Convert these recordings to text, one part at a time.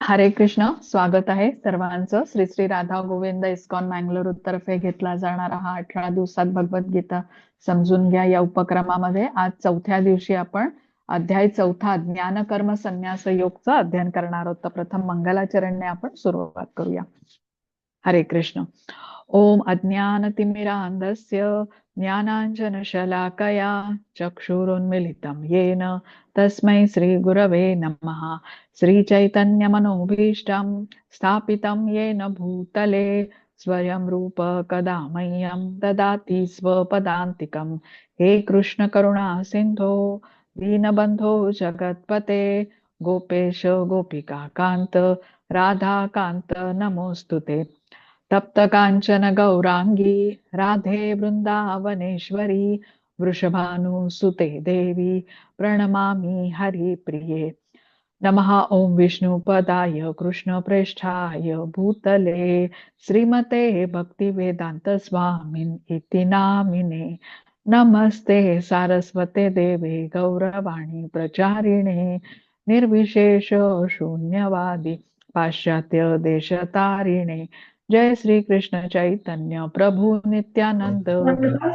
हरे कृष्ण. स्वागत आहे सर्वांचं. श्री श्री राधा गोविंद इस्कॉन मँगलोर तर्फे घेतला जाणारा हा 18 दिवसात भगवद्गीता समजून घ्या या उपक्रमामध्ये आज चौथ्या दिवशी आपण अध्याय चौथा ज्ञान कर्म संन्यास योगचं अध्ययन करणार आहोत. तर प्रथम मंगलाचरणने आपण सुरुवात करूया. हरे कृष्ण. ओम अज्ञानतिमिरान्धस्य ज्ञानाञ्जनशलाकया चक्षुरुन्मिलितं येन तस्मै श्रीगुरवे नमः. श्रीचैतन्यमनोभीष्टं स्थापितं येन भूतले स्वयं रूप कदा मह्यं ददाति स्वपदान्तिकं. हे कृष्ण करुणा सिन्धो दीनबन्धो जगत्पते गोपेश गोपिका कान्त राधाकान्त नमोऽस्तुते. तप्त कांचन गौरांगी राधे वृंदावनेश्वरी वृषभानुसुते देवी प्रणमामि हरिप्रिये. नमः ओम विष्णुपदाय कृष्णप्रेष्ठाय भूतले श्रीमते भक्तिवेदांत स्वामिन् इति नामिने. नमस्ते सारस्वते देवे गौरवाणी प्रचारिणे निर्विशेष शून्यवादी पाश्चात्य देशतारिणे. जय श्री कृष्ण चैतन्य प्रभु नित्यानंद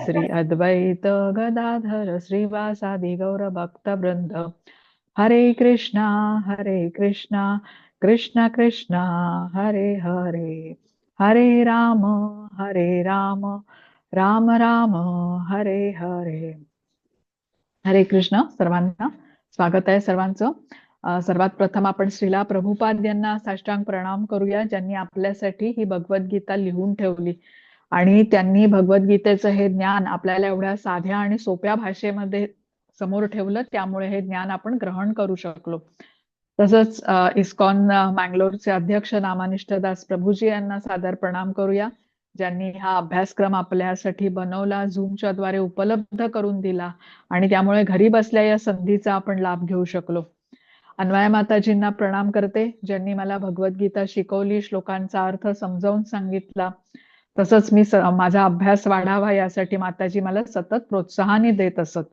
श्री अद्वैत गदाधर श्रीवासादि गौर भक्त वृंद. हरे कृष्णा कृष्ण कृष्ण हरे हरे हरे राम राम राम हरे हरे. हरे कृष्ण. सर्वांना स्वागत आहे सर्वांचं. सर्वात प्रथम आपण श्रीला प्रभुपाद यांना साष्टांग प्रणाम करूया, ज्यांनी आपल्यासाठी ही भगवद्गीता लिहून ठेवली आणि त्यांनी भगवद्गीतेचं हे ज्ञान आपल्याला एवढ्या साध्या आणि सोप्या भाषेमध्ये समोर ठेवलं, त्यामुळे हे ज्ञान आपण ग्रहण करू शकलो. तसंच इस्कॉन मँगलोरचे अध्यक्ष नामानिष्ठ दास प्रभूजी यांना सादर प्रणाम करूया, ज्यांनी हा अभ्यासक्रम आपल्यासाठी बनवला, झूमच्या द्वारे उपलब्ध करून दिला आणि त्यामुळे घरी बसल्या या संधीचा आपण लाभ घेऊ शकलो. अन्वया माताजींना प्रणाम करते, ज्यांनी मला भगवद्गीता शिकवली, श्लोकांचा अर्थ समजावून सांगितला. तसंच मी माझा अभ्यास वाढावा यासाठी माताजी मला सतत प्रोत्साहन देत असत.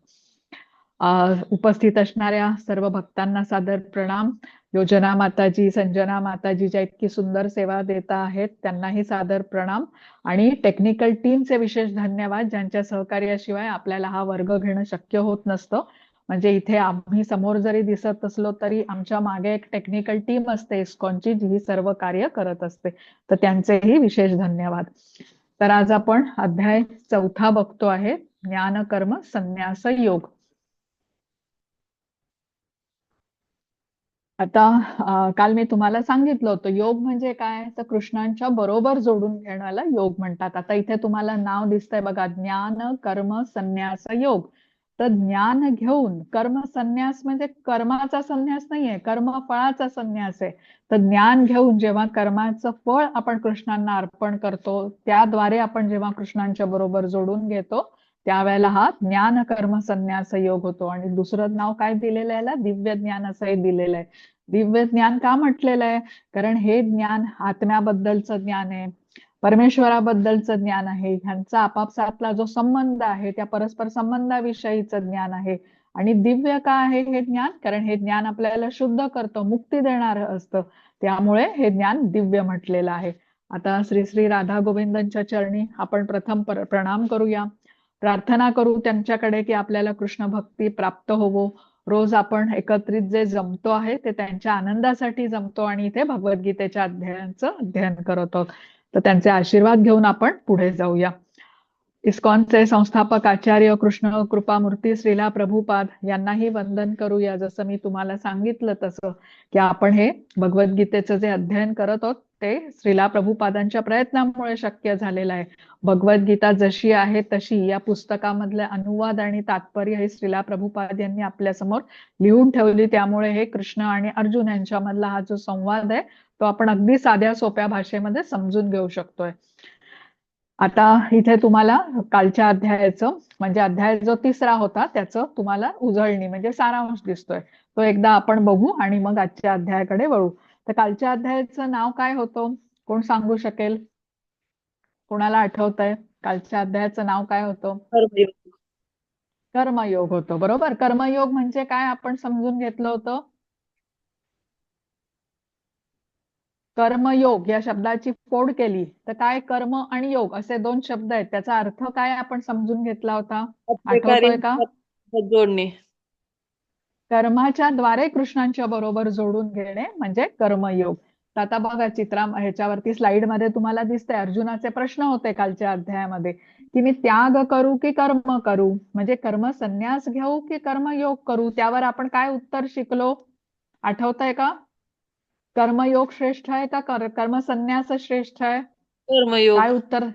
उपस्थित असणाऱ्या सर्व भक्तांना सादर प्रणाम. योजना माताजी, संजना माताजी ज्या इतकी सुंदर सेवा देत आहेत त्यांनाही सादर प्रणाम. आणि टेक्निकल टीमचे विशेष धन्यवाद, ज्यांच्या सहकार्याशिवाय आपल्याला हा वर्ग घेणं शक्य होत नसतं. म्हणजे इथे आम्ही समोर जरी दिसत असलो तरी आमच्या मागे एक टेक्निकल टीम असते इस्कॉनची, जी ही सर्व कार्य करत असते. तर त्यांचेही विशेष धन्यवाद. तर आज आपण अध्याय चौथा बघतो आहे, ज्ञान कर्म संन्यास योग. आता काल मी तुम्हाला सांगितलं होतं योग म्हणजे काय, तर कृष्णांच्या बरोबर जोडून घेण्याला योग म्हणतात. आता इथे तुम्हाला नाव दिसतंय बघा, ज्ञान कर्म संन्यास योग. तर ज्ञान घेऊन कर्म संन्यास म्हणजे कर्माचा संन्यास नाहीये, कर्म फळाचा संन्यास आहे. तर ज्ञान घेऊन जेव्हा कर्माचं फळ आपण कृष्णांना अर्पण करतो, त्याद्वारे आपण जेव्हा कृष्णांच्या बरोबर जोडून घेतो, त्यावेळेला हा ज्ञान कर्म संन्यास योग होतो. आणि दुसरं नाव काय दिलेलं आहे याला, दिव्य ज्ञान असंही दिलेलं आहे. दिव्य ज्ञान का म्हटलेलं आहे, कारण हे ज्ञान आत्म्याबद्दलचं ज्ञान आहे, परमेश्वराबद्दलचं ज्ञान आहे. ह्यांचा आपापसातला जो संबंध आहे त्या परस्पर संबंधाविषयीचं ज्ञान आहे. आणि दिव्य का आहे हे ज्ञान, कारण हे ज्ञान आपल्याला शुद्ध करतं, मुक्ती देणारं असतं, त्यामुळे हे ज्ञान दिव्य म्हटलेलं आहे. आता श्री श्री राधा गोविंदांच्या चरणी आपण प्रथम प्रणाम करूया, प्रार्थना करू त्यांच्याकडे की आपल्याला कृष्ण भक्ती प्राप्त होवो. रोज आपण एकत्रित जे जमतो आहे ते त्यांच्या आनंदासाठी जमतो आणि इथे भगवद्गीतेच्या अध्यायांचं अध्ययन करत आहोत. तर त्यांचे आशीर्वाद घेऊन आपण पुढे जाऊया. इस्कॉनचे संस्थापक आचार्य कृष्ण कृपामूर्ती श्रीला प्रभुपाद यांनाही वंदन करूया. जसं मी तुम्हाला सांगितलं तसं की आपण हे भगवद्गीतेचं जे अध्ययन करत आहोत ते श्रीला प्रभुपादांच्या प्रयत्नामुळे शक्य झालेलं आहे. भगवद्गीता जशी आहे तशी या पुस्तकामधले अनुवाद आणि तात्पर्य हे श्रीला प्रभुपाद यांनी आपल्या समोर लिहून ठेवली, त्यामुळे हे कृष्ण आणि अर्जुन यांच्यामधला हा जो संवाद आहे तो आपण अगदी साध्या सोप्या भाषेमध्ये समजून घेऊ शकतोय. आता इथे तुम्हाला कालच्या अध्यायाचं म्हणजे अध्याय जो तिसरा होता त्याचं तुम्हाला उजळणी म्हणजे सारांश दिसतोय, तो एकदा आपण बघू आणि मग आजच्या अध्यायाकडे वळू. तर कालच्या अध्यायाचं नाव काय होतं, कोण सांगू शकेल? कोणाला आठवतंय कालच्या अध्यायाचं नाव काय होतं? कर्मयोग. कर्मयोग होतं, बरोबर. कर्मयोग म्हणजे काय आपण समजून घेतलं होतं? कर्मयोग या शब्दाची फोड केली तर काय, कर्म आणि योग असे दोन शब्द आहेत, त्याचा अर्थ काय आपण समजून घेतला होता, आपले कार्य आठवतोय का? जोडणे. कर्माच्या द्वारे कृष्णांच्या बरोबर जोडून घेणे म्हणजे कर्मयोग. तर आता बघा ह्याच्यावरती स्लाइड मध्ये तुम्हाला दिसतंय, अर्जुनाचे प्रश्न होते कालच्या अध्यायामध्ये की मी त्याग करू की कर्म करू, म्हणजे कर्म संन्यास घेऊ की कर्मयोग करू. त्यावर आपण काय उत्तर शिकलो, आठवतंय का? कर्मयोग श्रेष्ठ आहे का कर्म संन्यास श्रेष्ठ आहे? काय कर्मयोग. उत्तर?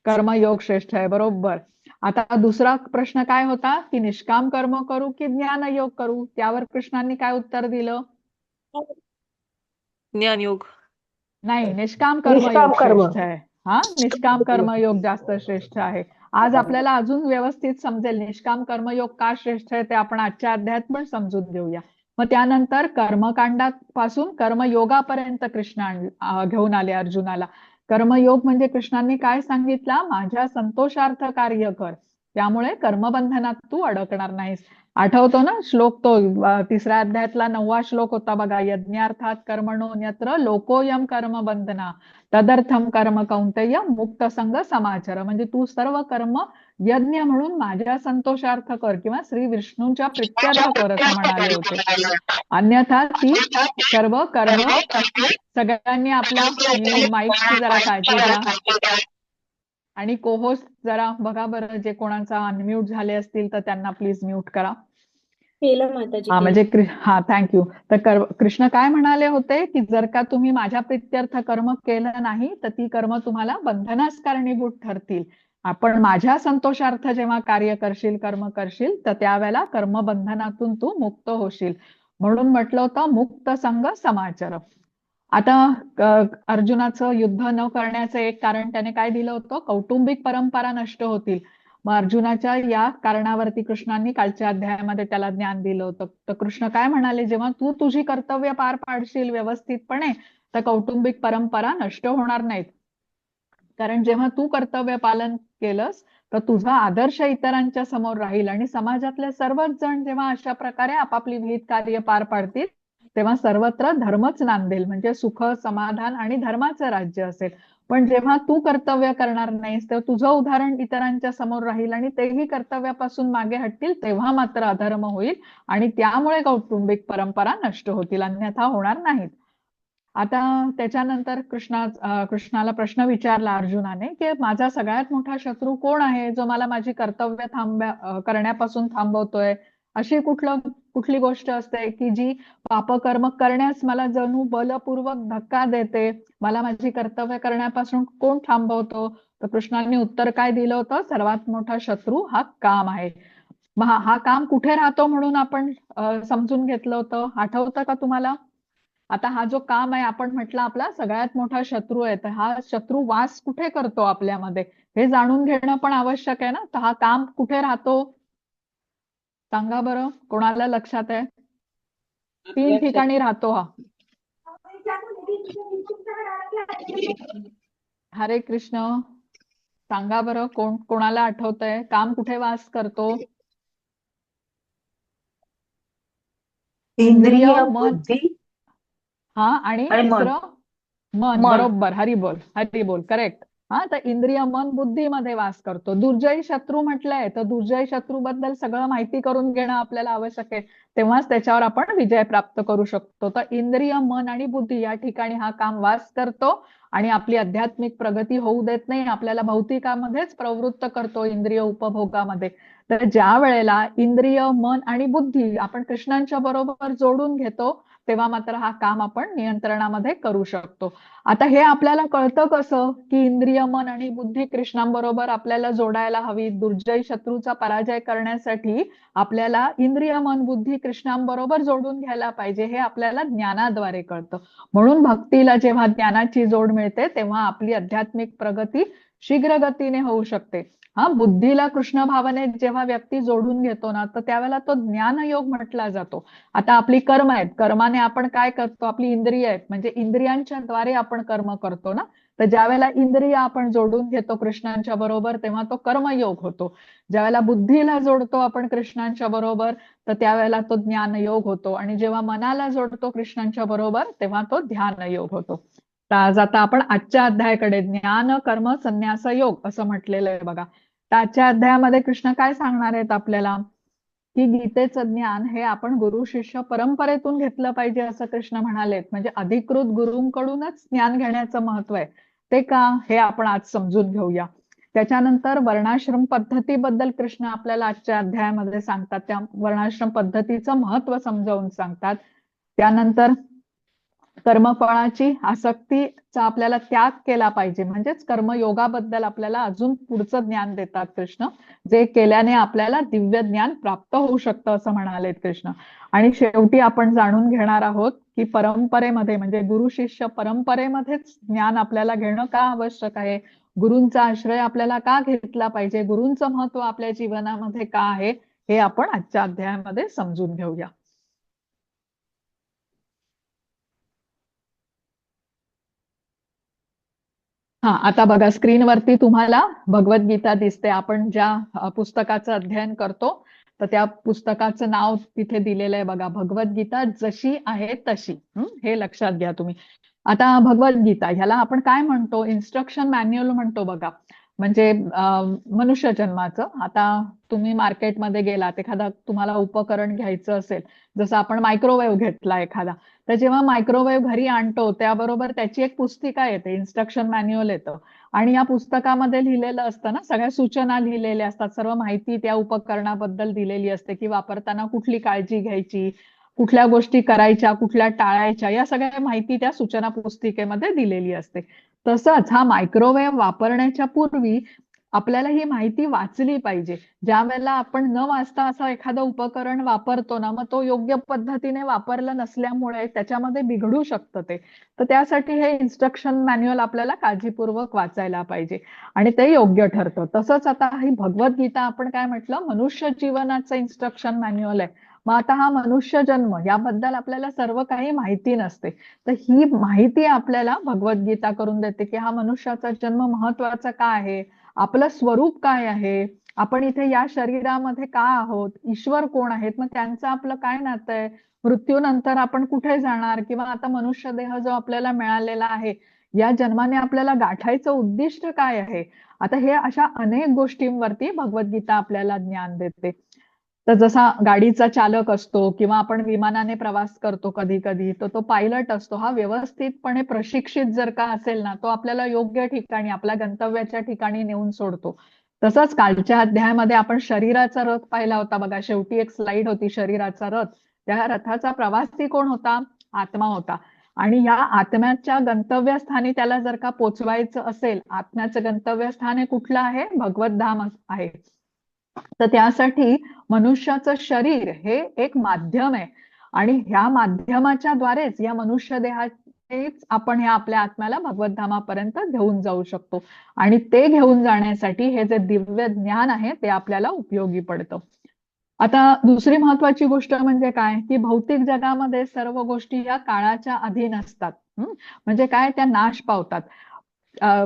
कर्मयोग श्रेष्ठ आहे, बरोबर. आता दुसरा प्रश्न काय होता की निष्काम कर्म करू की ज्ञानयोग करू, त्यावर कृष्णांनी काय उत्तर दिलं? ज्ञानयोग. नाही, निष्काम निष्काम कर्मयोग कर्म. श्रेष्ठ आहे. हा, निष्काम कर्मयोग जास्त श्रेष्ठ आहे. आज आपल्याला अजून व्यवस्थित समजेल निष्काम कर्मयोग का श्रेष्ठ आहे, ते आपण आजच्या अध्यायात पण समजून घेऊया. मग त्यानंतर कर्मकांडापासून कर्मयोगापर्यंत कृष्ण घेऊन आले अर्जुनाला. कर्मयोग म्हणजे कृष्णांनी काय सांगितलं, माझ्या संतोषार्थ कार्य कर, त्यामुळे कर्मबंधनात तू अडकणार नाहीस. आठवतो ना श्लोक तो, तिसऱ्या अध्यायातला 9वा श्लोक होता बघा, यज्ञार्थात कर्मणोऽन्यत्र लोकोऽयं कर्म बंधना तदर्थम कर्म कौंतेय मुक्त संग समाचर. म्हणजे तू सर्व कर्म यज्ञ म्हणून माझ्या संतोषार्थ कर किंवा श्री विष्णूंच्या प्रित्यर्थ कर असं म्हणाले होते. अन्यथा ती सर्व कर्म, सगळ्यांनी आपला माईकची जरा काळजी घ्या आणि कोहोस्ट जरा बघा बरं, जे कोणाचा अनम्यूट झाले असतील तर त्यांना प्लीज म्यूट करा. केलं माताजी, हा केलं. म्हणजे थँक्यू. तर कृष्ण काय म्हणाले होते की जर का तुम्ही माझ्या प्रित्यर्थ कर्म केलं नाही तर ती कर्म तुम्हाला बंधनास कारणीभूत ठरतील. आपण माझ्या संतोषार्थ जेव्हा कार्य करशील, कर्म करशील, तर त्यावेळेला कर्मबंधनातून तू मुक्त होशील. म्हणून म्हटलं होतं मुक्त संग समाचर. आता अर्जुनाचं युद्ध न करण्याचं एक कारण त्याने काय दिलं होतं, कौटुंबिक परंपरा नष्ट होतील. मग अर्जुनाच्या या कारणावरती कृष्णांनी कालच्या अध्यायामध्ये त्याला ज्ञान दिलं होतं. तर कृष्ण काय म्हणाले, जेव्हा तू तुझी कर्तव्य पार पाडशील व्यवस्थितपणे तर कौटुंबिक परंपरा नष्ट होणार नाहीत. कारण जेव्हा तू कर्तव्य पालन केलंस तर तुझा आदर्श इतरांच्या समोर राहील आणि समाजातले सर्वच जण जेव्हा अशा प्रकारे आपापली विहित कार्य पार पाडतील तेव्हा सर्वत्र धर्मच नांदेल, म्हणजे सुख, समाधान आणि धर्माचं राज्य असेल. पण जेव्हा तू कर्तव्य करणार नाहीस तेव्हा तुझं उदाहरण इतरांच्या समोर राहील आणि तेही कर्तव्यापासून मागे हटतील, तेव्हा मात्र अधर्म होईल आणि त्यामुळे कौटुंबिक परंपरा नष्ट होतील, अन्यथा होणार नाहीत. आता त्याच्यानंतर कृष्णाला प्रश्न विचारला अर्जुनाने की माझा सगळ्यात मोठा शत्रू कोण आहे, जो मला माझी कर्तव्य करण्यापासून थांबवतोय. अशी कुठली गोष्ट असते की जी पापकर्म करण्यास मला जणू बलपूर्वक धक्का देते, मला माझी कर्तव्य करण्यापासून कोण थांबवतो? तर कृष्णाने उत्तर काय दिलं होतं, सर्वात मोठा शत्रू हा काम आहे. मग हा काम कुठे राहतो म्हणून आपण समजून घेतलं होतं, आठवतं का तुम्हाला? आता हा जो काम आहे, आपण म्हटलं आपला सगळ्यात मोठा शत्रू आहे, तर हा शत्रू वास कुठे करतो आपल्यामध्ये हे जाणून घेणं पण आवश्यक आहे ना. तर हा काम कुठे राहतो सांगा बरं, कोणाला लक्षात आहे? 3 ठिकाणी राहतो हा. हरे कृष्ण, सांगा बरं, कोणाला आठवतंय काम कुठे वास करतो? इंद्रिय, इंद्रिय, मन. बुद्धी हा, आणि आणि मन. तिसरं मन. मन. बरोबर, हरी बोल, करेक्ट. हा, तर इंद्रिय, मन, बुद्धीमध्ये वास करतो. दुर्जयी शत्रू म्हटलंय तर दुर्जयी शत्रू बद्दल सगळं माहिती करून घेणं आपल्याला आवश्यक आहे, तेव्हाच त्याच्यावर आपण विजय प्राप्त करू शकतो. तर इंद्रिय, मन आणि बुद्धी या ठिकाणी हा काम वास करतो आणि आपली आध्यात्मिक प्रगती होऊ देत नाही, आपल्याला भौतिकामध्येच प्रवृत्त करतो, इंद्रिय उपभोगामध्ये. तर ज्या वेळेला इंद्रिय, मन आणि बुद्धी आपण कृष्णांच्या बरोबर जोडून घेतो तेव्हा मात्र हा काम आपण नियंत्रणामध्ये करू शकतो. आता हे आपल्याला कळतं कसं की इंद्रिय, मन आणि बुद्धी कृष्णांबरोबर आपल्याला जोडायला हवी. दुर्जय शत्रूचा पराजय करण्यासाठी आपल्याला इंद्रिय, मन, बुद्धी कृष्णांबरोबर जोडून घ्यायला पाहिजे, हे आपल्याला ज्ञानाद्वारे कळतं. म्हणून भक्तीला जेव्हा ज्ञानाची जोड मिळते तेव्हा आपली आध्यात्मिक प्रगती शीघ्र गतीने होऊ शकते. हा, बुद्धीला कृष्ण भावनेत जेव्हा व्यक्ती जोडून घेतो ना तर त्यावेळेला तो ज्ञानयोग म्हटला जातो. आता आपली कर्म आहेत, कर्माने आपण काय करतो, आपली इंद्रिय आहेत म्हणजे इंद्रियांच्या द्वारे आपण कर्म करतो ना. तर ज्या वेळेला इंद्रिय आपण जोडून घेतो कृष्णांच्या बरोबर तेव्हा तो कर्मयोग होतो. ज्यावेळेला बुद्धीला जोडतो आपण कृष्णांच्या बरोबर तर त्यावेळेला तो ज्ञानयोग होतो आणि जेव्हा मनाला जोडतो कृष्णांच्या बरोबर तेव्हा तो ध्यानयोग होतो. तर आज आता आपण आजच्या अध्यायाकडे ज्ञान कर्म संन्यास योग असं म्हटलेलं आहे बघा. तर आजच्या अध्यायामध्ये कृष्ण काय सांगणार आहेत आपल्याला, की गीतेचं ज्ञान हे आपण गुरु शिष्य परंपरेतून घेतलं पाहिजे असं कृष्ण म्हणालेत. म्हणजे अधिकृत गुरूंकडूनच ज्ञान घेण्याचं महत्व आहे. ते का, हे आपण आज समजून घेऊया. त्याच्यानंतर वर्णाश्रम पद्धतीबद्दल कृष्ण आपल्याला आजच्या अध्यायामध्ये सांगतात. त्या वर्णाश्रम पद्धतीचं महत्व समजावून सांगतात. त्यानंतर कर्मफळाची आसक्तीचा आपल्याला त्याग केला पाहिजे, म्हणजेच कर्मयोगाबद्दल आपल्याला अजून पुढचं ज्ञान देतात कृष्ण, जे केल्याने आपल्याला दिव्य ज्ञान प्राप्त होऊ शकतं असं म्हणालेत कृष्ण. आणि शेवटी आपण जाणून घेणार आहोत की परंपरेमध्ये म्हणजे गुरु शिष्य परंपरेमध्येच ज्ञान आपल्याला घेणं का आवश्यक आहे, गुरूंचा आश्रय आपल्याला का घेतला पाहिजे, गुरूंचं महत्व आपल्या जीवनामध्ये का आहे, हे आपण आजच्या अध्यायामध्ये समजून घेऊया. हा, आता बघा स्क्रीनवरती तुम्हाला भगवद्गीता दिसते. आपण ज्या पुस्तकाचं अध्ययन करतो तर त्या पुस्तकाचं नाव तिथे दिलेलं आहे बघा, भगवद्गीता जशी आहे तशी. हे लक्षात घ्या तुम्ही. आता भगवद्गीता ह्याला आपण काय म्हणतो, इन्स्ट्रक्शन मॅन्युअल म्हणतो बघा. म्हणजे मनुष्य जन्माचं. आता तुम्ही मार्केटमध्ये गेलात, एखादा तुम्हाला उपकरण घ्यायचं असेल, जसं आपण मायक्रोवेव्ह घेतला एखादा, तर जेव्हा मायक्रोवेव्ह घरी आणतो त्याबरोबर त्याची एक पुस्तिका येते, इन्स्ट्रक्शन मॅन्युअल येतं. आणि या पुस्तकामध्ये लिहिलेलं असतं ना, सगळ्या सूचना लिहिलेल्या असतात, सर्व माहिती त्या उपकरणाबद्दल दिलेली असते, की वापरताना कुठली काळजी घ्यायची, कुठल्या गोष्टी करायच्या, कुठल्या टाळायच्या, या सगळ्या माहिती त्या सूचना पुस्तिकेमध्ये दिलेली असते. तसंच हा मायक्रोवेव्ह वापरण्याच्या पूर्वी आपल्याला ही माहिती वाचली पाहिजे. ज्या वेळेला आपण न वाचता असं एखादं उपकरण वापरतो ना, मग तो योग्य पद्धतीने वापरलं नसल्यामुळे त्याच्यामध्ये बिघडू शकतं ते. तर त्यासाठी हे इन्स्ट्रक्शन मॅन्युअल आपल्याला काळजीपूर्वक वाचायला पाहिजे आणि ते योग्य ठरतं. तसंच आता ही भगवद्गीता आपण काय म्हटलं, मनुष्य जीवनाचं इन्स्ट्रक्शन मॅन्युअल आहे. मग आता हा मनुष्य जन्म याबद्दल आपल्याला सर्व काही माहिती नसते, तर ही माहिती आपल्याला भगवद्गीता करून देते, की हा मनुष्याचा जन्म महत्वाचा का आहे, आपलं स्वरूप काय आहे, आपण इथे या शरीरामध्ये का आहोत, ईश्वर कोण आहेत, मग त्यांचं आपलं काय नातं आहे, मृत्यूनंतर आपण कुठे जाणार, किंवा आता मनुष्य देह जो आपल्याला मिळालेला आहे या जन्माने आपल्याला गाठायचं उद्दिष्ट काय आहे. आता हे अशा अनेक गोष्टींवरती भगवद्गीता आपल्याला ज्ञान देते. तर जसा गाडीचा चालक असतो किंवा आपण विमानाने प्रवास करतो कधी कधी, तर तो पायलट असतो, हा व्यवस्थितपणे प्रशिक्षित जर का असेल ना, तो आपल्याला योग्य ठिकाणी आपल्या गंतव्याच्या ठिकाणी नेऊन सोडतो. तसंच कालच्या अध्यायामध्ये आपण शरीराचा रथ पाहिला होता बघा, शेवटी एक स्लाइड होती शरीराचा रथ. त्या रथाचा प्रवासी कोण होता, आत्मा होता. आणि ह्या आत्म्याच्या गंतव्यस्थानी त्याला जर का पोचवायचं असेल, आत्म्याचं गंतव्यस्थान हे कुठलं आहे, भगवत धाम आहे. तर त्यासाठी मनुष्याचं शरीर हे एक माध्यम आहे आणि ह्या माध्यमाच्या द्वारेच या मनुष्य देहाचेच आपण ह्या आपल्या आत्म्याला भगवत धामापर्यंत घेऊन जाऊ शकतो. आणि ते घेऊन जाण्यासाठी हे जे दिव्य ज्ञान आहे ते आपल्याला उपयोगी पडतं. आता दुसरी महत्वाची गोष्ट म्हणजे काय, की भौतिक जगामध्ये सर्व गोष्टी या काळाच्या अधीन असतात. म्हणजे काय, त्या नाश पावतात.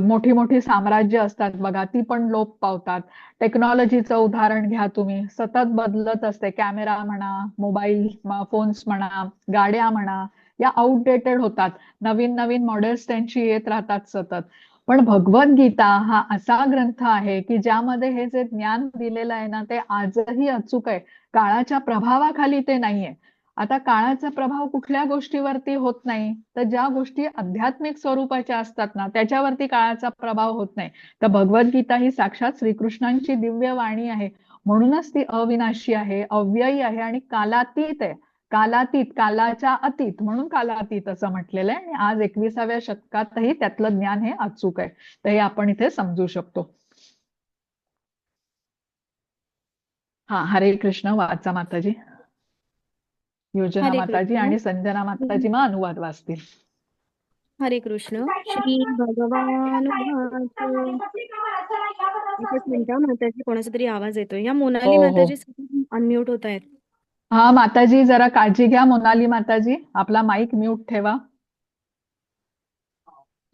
मोठी मोठी साम्राज्य असतात बघा, ती पण लोप पावतात. टेक्नॉलॉजीचं उदाहरण घ्या तुम्ही, सतत बदलत असते. कॅमेरा म्हणा, मोबाईल फोन्स म्हणा, गाड्या म्हणा, या आउटडेटेड होतात. नवीन नवीन मॉडेल्स त्यांची येत राहतात सतत. पण भगवद्गीता हा असा ग्रंथ आहे की ज्यामध्ये हे जे ज्ञान दिलेलं आहे ना, ते आजही अचूक आहे. काळाच्या प्रभावाखाली ते नाहीये. आता काळाचा प्रभाव कुठल्या गोष्टीवरती होत नाही, तर ज्या गोष्टी आध्यात्मिक स्वरूपाच्या असतात ना त्याच्यावरती काळाचा प्रभाव होत नाही. तर भगवद्गीता ही साक्षात श्रीकृष्णांची दिव्य वाणी आहे, म्हणूनच ती अविनाशी आहे, अव्ययी आहे आणि कालातीत आहे. कालातीत, कालाच्या अतीत, म्हणून कालातीत असं म्हटलेलं आहे. आणि आज 21व्या शतकातही त्यातलं ज्ञान हे अचूक आहे. तर हे आपण इथे समजू शकतो. हा, हरे कृष्ण. वाचा माताजी. योजना हरे माताजी कृष्ण. आणि संजना माताजी मग अनुवाद वाचतील. हरे कृष्ण. श्री भगवान एकच मिनिटं, माताजी कोणाचा तरी आवाज येतोय. या मोनाली हो हो. माताजी अनम्यूट होत आहेत. हा माताजी, जरा काळजी घ्या. मोनाली माताजी, आपला माईक म्यूट ठेवा.